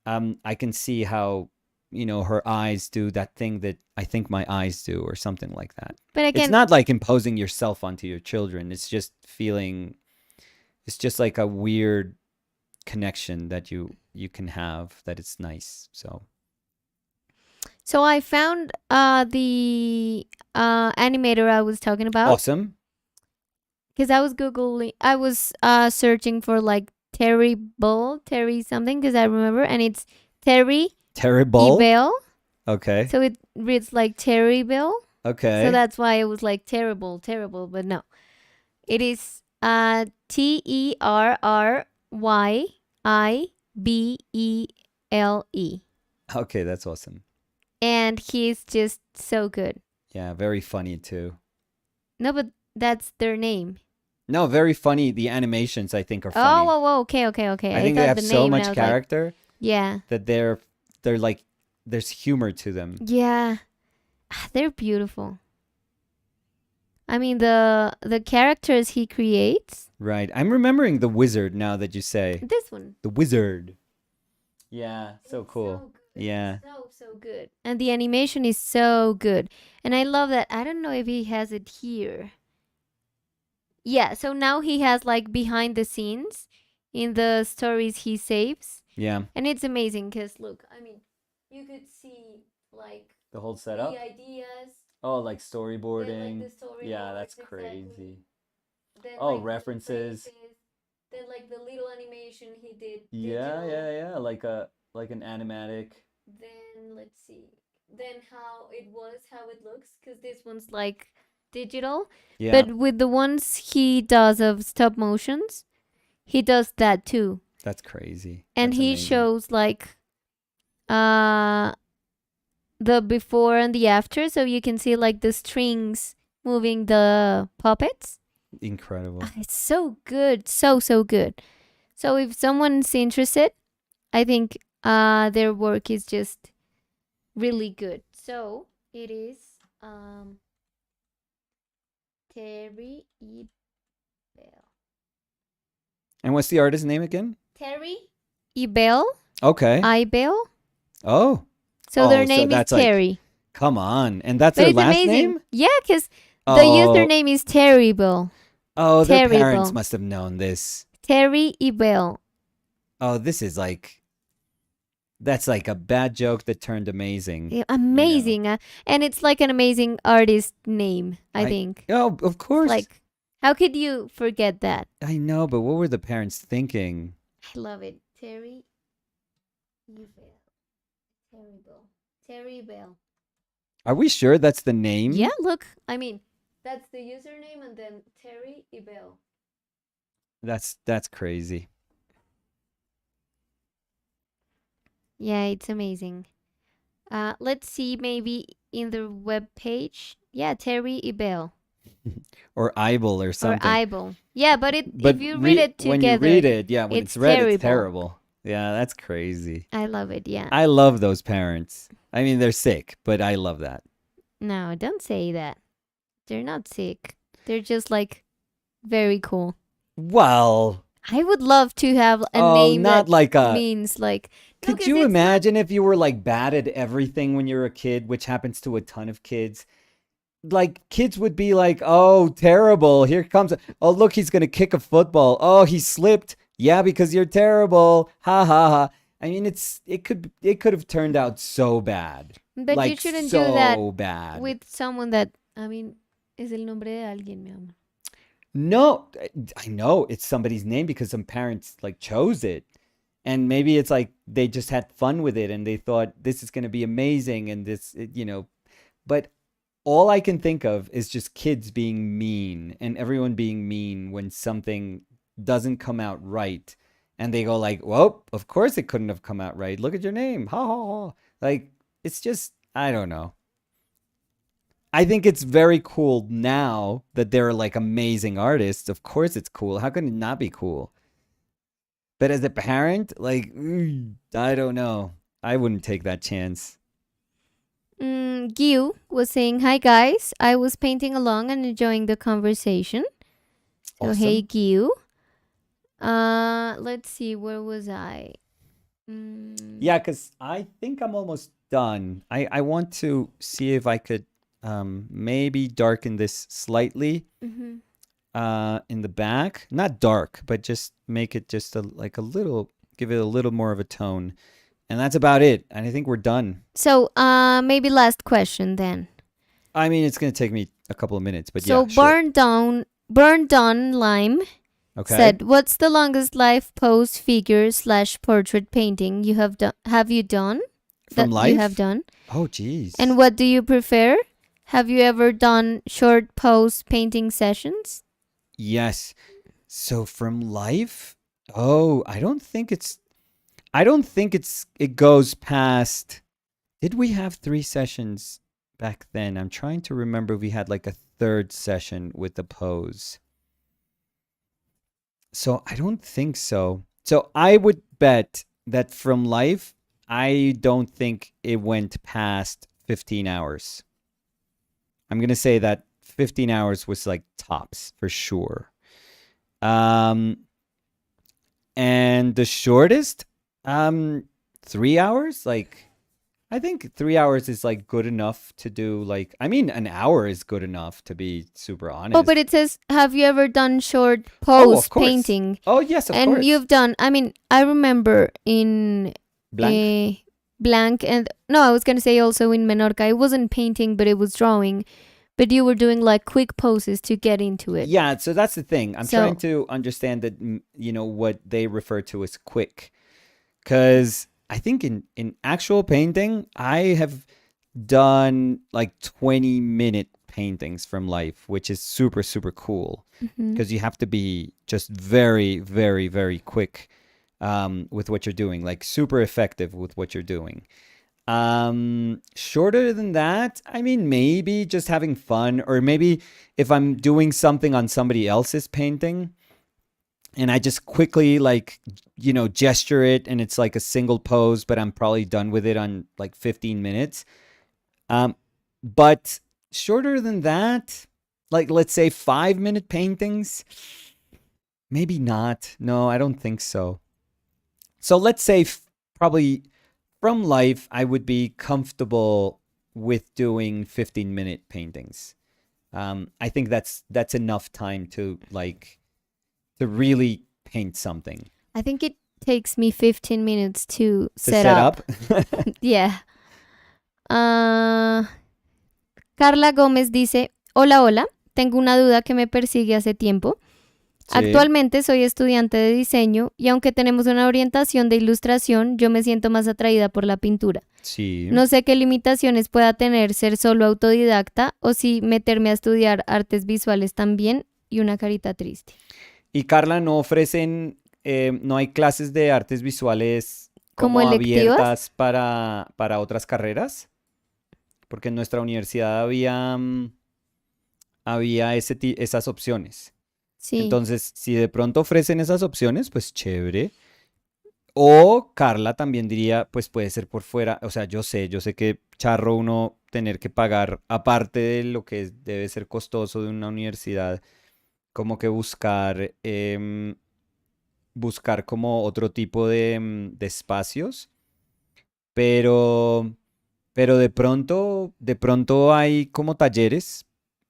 I can see how, her eyes do that thing that I think my eyes do, or something like that. But It's again, not like imposing yourself onto your children. It's just feeling, it's just like a weird connection that you can have, that it's nice. So so I found the animator I was talking about. awesome. because I was searching for like Terry something, because I remember, and it's Terry Terrible. Ebel, Okay. so it reads like Terrible. So Okay. that's why it was like terrible, but no, it is Terrybele, Okay, that's awesome. and he's just so good. Yeah, very funny too. No, but that's their name. No, very funny. The animations I think are Oh, funny. okay. I I think they thought have the so name, and I much was like, character yeah, that they're like there's humor to them. yeah, they're beautiful. I mean, the characters he creates. Right. I'm remembering the wizard now that you say. This one. The wizard. Yeah, so It's cool. so good. Yeah. So good. And the animation is so good. And I love that. I don't know if he has it here. Yeah, so now he has like behind the scenes in the stories he saves. Yeah. And it's amazing because look, I mean, you could see like The whole the setup. ideas, Oh, like then like storyboarding. the storyboards, Yeah, that's exactly. crazy. Then Oh, like the references. phrases, then like the little animation he did Yeah, digital. yeah. Like an animatic. Then let's see. Then how it looks, because this one's like digital. Yeah. But with the ones he does of stop motions, he does that too. That's crazy. And That's he amazing. shows like uh the before and the after, so you can see like the strings moving the puppets. Incredible. It's so good, so good. So if someone's interested, I think their work is just really good. So it is Terry E. Bell. And what's the artist's name again? Terry E. Bell. Okay. Ibell. Oh. So their so name is that's like- Terry. Come on. And that's But their it's last amazing. name? Yeah, because the Oh. username is Terrible. Oh, their Terrible. parents must have known this. Terry E. Bell. Oh, this is like that's like a bad joke that turned amazing. Yeah, amazing. And it's like an amazing artist name, I think. Oh, of course. Like, how could you forget that? I know, but what were the parents thinking? I love it. Terry E. Bell. Terrible. Terry Bell. Are we sure that's the name? Yeah, look. I mean, that's the username, and then Terry E. Bell. That's crazy. Yeah, it's amazing. Let's see, maybe in the web page. Yeah, Terry E. Bell. Or Ibel or something. Or Ibel. Yeah, but if you read it together, when you read it, yeah, when it's read, terrible. it's terrible. Yeah, that's crazy. I love it, yeah. I love those parents. I mean, they're sick, but I love that. No, don't say that. They're not sick. They're just like very cool. Well, I would love to have a name not that like a. means like. No, Could 'cause you it's imagine if you were like bad at everything when you're a kid, which happens to a ton of kids? Like kids would be like, "Oh, terrible! Here comes! Oh, look, he's gonna kick a football. Oh, he slipped. Yeah, because you're terrible. Ha ha ha." I mean, it could have turned out so bad. But like, you shouldn't so do that bad. with someone that, I mean, es el nombre de alguien, mi amor. No, I know it's somebody's name because some parents like chose it. And maybe it's like they just had fun with it and they thought this is going to be amazing and but all I can think of is just kids being mean and everyone being mean when something doesn't come out right. And they go like, well, of course it couldn't have come out right. Look at your name. Ha ha ha. Like, it's just, I don't know. I think it's very cool now that they're like amazing artists. Of course it's cool. How can it not be cool? But as a parent, like, I don't know. I wouldn't take that chance. Gyu was saying, hi guys. I was painting along and enjoying the conversation. So, Awesome. hey Gyu. Let's see, where was I? Yeah, because I think I'm almost done. I want to see if I could maybe darken this slightly in the back. Not dark, but just make it just like a little, give it a little more of a tone. And that's about it. And I think we're done. So maybe last question then. I mean, it's going to take me a couple of minutes, but so yeah, sure. Burn Down Burn Dawn Lime Okay. said, "What's the longest life pose figure / portrait painting you have done? Have you done From that you have life? done? Oh, geez. And what do you prefer? Have you ever done short pose painting sessions?" Yes. So from life? Oh, I don't think it goes past. Did we have 3 sessions back then? I'm trying to remember if we had like a third session with the pose. So I don't think so. So I would bet that from life, I don't think it went past 15 hours. I'm going to say that 15 hours was like tops for sure. Um, and the shortest, 3 hours. Like, I think 3 hours is like good enough to do. Like, I mean, an hour is good enough to be super honest. Oh, but it says, "Have you ever done short Oh, pose of course. painting?" Oh, yes, of And course. you've done, I mean, I remember in Blank. Blank, and no, I was going to say also in Menorca, it wasn't painting, but it was drawing. But you were doing like quick poses to get into it. Yeah, so that's the thing. I'm So- trying to understand that, what they refer to as quick. Because I think in actual painting, I have done like 20-minute paintings from life, which is super, super cool. Mhm. Because you have to be just very, very, very quick with what you're doing, like super effective with what you're doing. Shorter than that, I mean, maybe just having fun, or maybe if I'm doing something on somebody else's painting and I just quickly gesture it and it's like a single pose, but I'm probably done with it on like 15 minutes. But shorter than that, like let's say 5-minute paintings, maybe not. No, I don't think so. So let's say probably from life, I would be comfortable with doing 15-minute paintings. I think that's enough time to really paint something. I think it takes me 15 minutes to To set up. Yeah. Carla Gómez dice, "Hola, hola, tengo una duda que me persigue hace tiempo. Sí. Actualmente soy estudiante de diseño y aunque tenemos una orientación de ilustración, yo me siento más atraída por la pintura. Sí. No sé qué limitaciones pueda tener ser solo autodidacta o si meterme a estudiar artes visuales también", y una carita triste. Y Carla, ¿no ofrecen, no hay clases de artes visuales ¿Como como electivas? abiertas para otras carreras? Porque en nuestra universidad había esas opciones. Sí. Entonces, si de pronto ofrecen esas opciones, pues chévere. O Carla también diría, pues puede ser por fuera. O sea, yo sé que charro uno tener que pagar, aparte de lo que debe ser costoso de una universidad, como que buscar como otro tipo de espacios. Pero de pronto hay como talleres,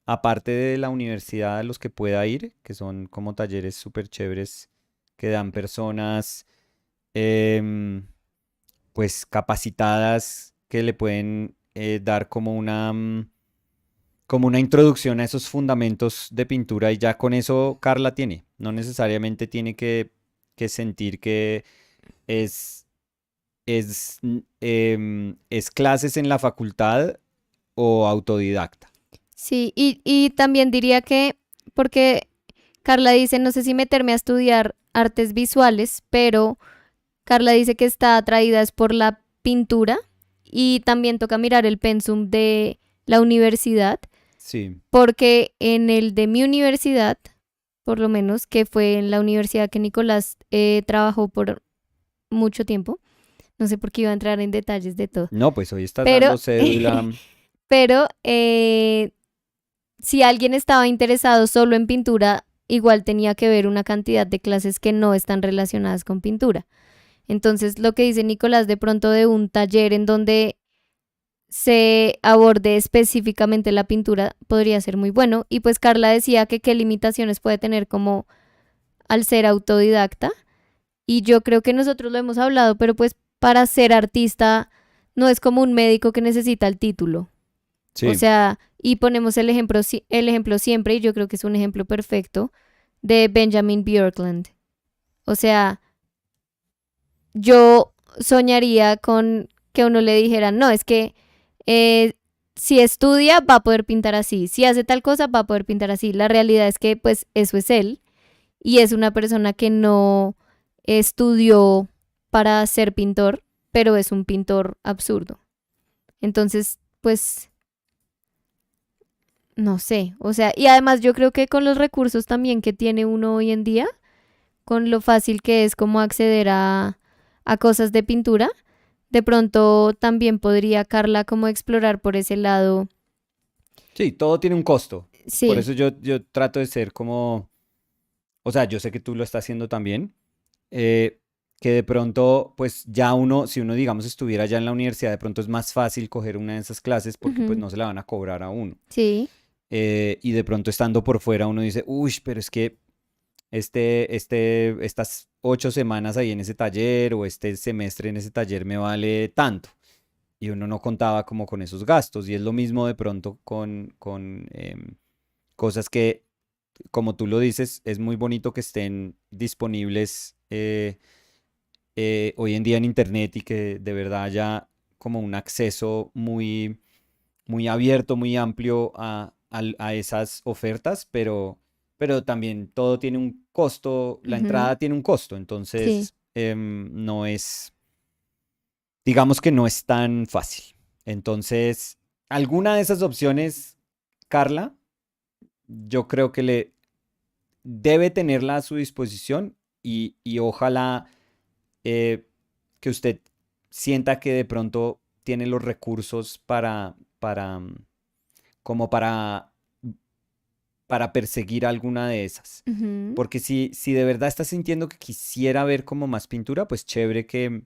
aparte de la universidad a los que pueda ir, que son como talleres súper chéveres que dan personas em, pues capacitadas que le pueden dar como una introducción a esos fundamentos de pintura, y ya con eso Carla tiene. No necesariamente tiene que sentir que es, es clases en la facultad o autodidacta. Sí, y también diría que, porque Carla dice, no sé si meterme a estudiar artes visuales, pero Carla dice que está atraída es por la pintura y también toca mirar el pensum de la universidad, Sí. porque en el de mi universidad, por lo menos, que fue en la universidad que Nicolás trabajó por mucho tiempo, no sé por qué iba a entrar en detalles de todo, No, pues hoy estás pero, dando cédula. pero si alguien estaba interesado solo en pintura, igual tenía que ver una cantidad de clases que no están relacionadas con pintura. Entonces, lo que dice Nicolás de pronto de un taller en donde se aborde específicamente la pintura podría ser muy bueno. Y pues Carla decía que qué limitaciones puede tener como al ser autodidacta. Y yo creo que nosotros lo hemos hablado, pero pues para ser artista no es como un médico que necesita el título. Sí. O sea, y ponemos el ejemplo siempre, y yo creo que es un ejemplo perfecto, de Benjamin Bjorklund. O sea, yo soñaría con que uno le dijera, no, es que si estudia va a poder pintar así, si hace tal cosa va a poder pintar así. La realidad es que pues eso es él y es una persona que no estudió para ser pintor, pero es un pintor absurdo. Entonces, pues, no sé, o sea, y además yo creo que con los recursos también que tiene uno hoy en día, con lo fácil que es como acceder a cosas de pintura, de pronto también podría Carla como explorar por ese lado. Sí, todo tiene un costo. Por Sí. eso yo trato de ser como, o sea, yo sé que tú lo estás haciendo también, que de pronto, pues ya uno, si uno, digamos, estuviera ya en la universidad, de pronto es más fácil coger una de esas clases porque pues Ujú. no se la van a cobrar a uno. Sí. Y de pronto estando por fuera uno dice, uy, pero es que estas 8 semanas ahí en ese taller o este semestre en ese taller me vale tanto. Y uno no contaba como con esos gastos. Y es lo mismo de pronto con cosas que, como tú lo dices, es muy bonito que estén disponibles hoy en día en Internet y que de verdad haya como un acceso muy, muy abierto, muy amplio a esas ofertas, pero también todo tiene un costo, la Ujú. entrada tiene un costo, Sí. entonces no es, digamos que no es tan fácil. Entonces, alguna de esas opciones, Carla, yo creo que le debe tenerla a su disposición y ojalá eh, que usted sienta que de pronto tiene los recursos como para perseguir alguna de esas. Ujú. Porque si de verdad está sintiendo que quisiera ver como más pintura, pues chévere que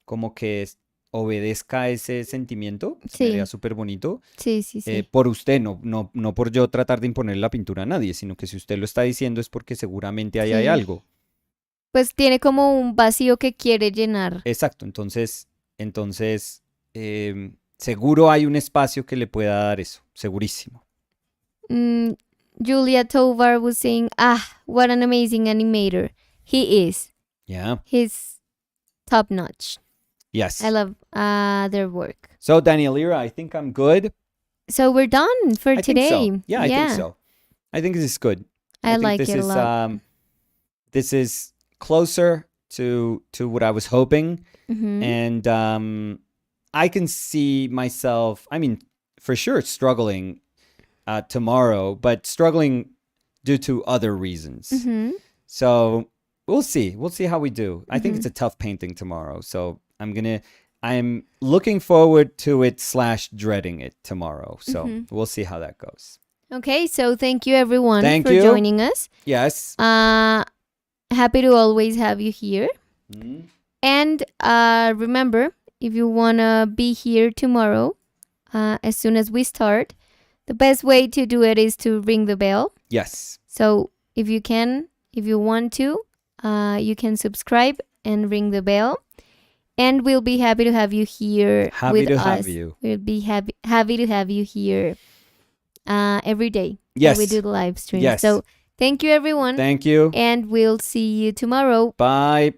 como que obedezca ese sentimiento, se me haría Sí. súper bonito. Sí, sí, sí. Por usted, no por yo tratar de imponer la pintura a nadie, sino que si usted lo está diciendo es porque seguramente ahí hay Sí. algo. Pues tiene como un vacío que quiere llenar. Exacto, entonces seguro hay un espacio que le pueda dar eso, segurísimo. Mm, Julia Tovar was saying, ah, what an amazing animator. He is. Yeah, He's top notch. I yes. love their work. So, Danielira, I think I'm good. So we're done for I think so. today. Yeah, I think Yeah, so. I think this is good. I I think like it a lot. this is closer to what I was hoping, Mm-hmm. and I can see myself. I mean, for sure, struggling tomorrow, but struggling due to other reasons. Mm-hmm. So we'll see. We'll see how we do. I think Mm-hmm. it's a tough painting tomorrow. So I'm looking forward to it / dreading it tomorrow. So Mm-hmm. we'll see how that goes. Okay, so thank you everyone Thank for you. joining us. Yes. Happy to always have you here. Mm. And remember, if you want to be here tomorrow, as soon as we start, the best way to do it is to ring the bell. Yes. So if you want to, you can subscribe and ring the bell. And we'll be happy to have you here Happy with to us. have you. We'll be happy to have you here every day Yes. that we do the live stream. Yes. So thank you, everyone. Thank you. And we'll see you tomorrow. Bye.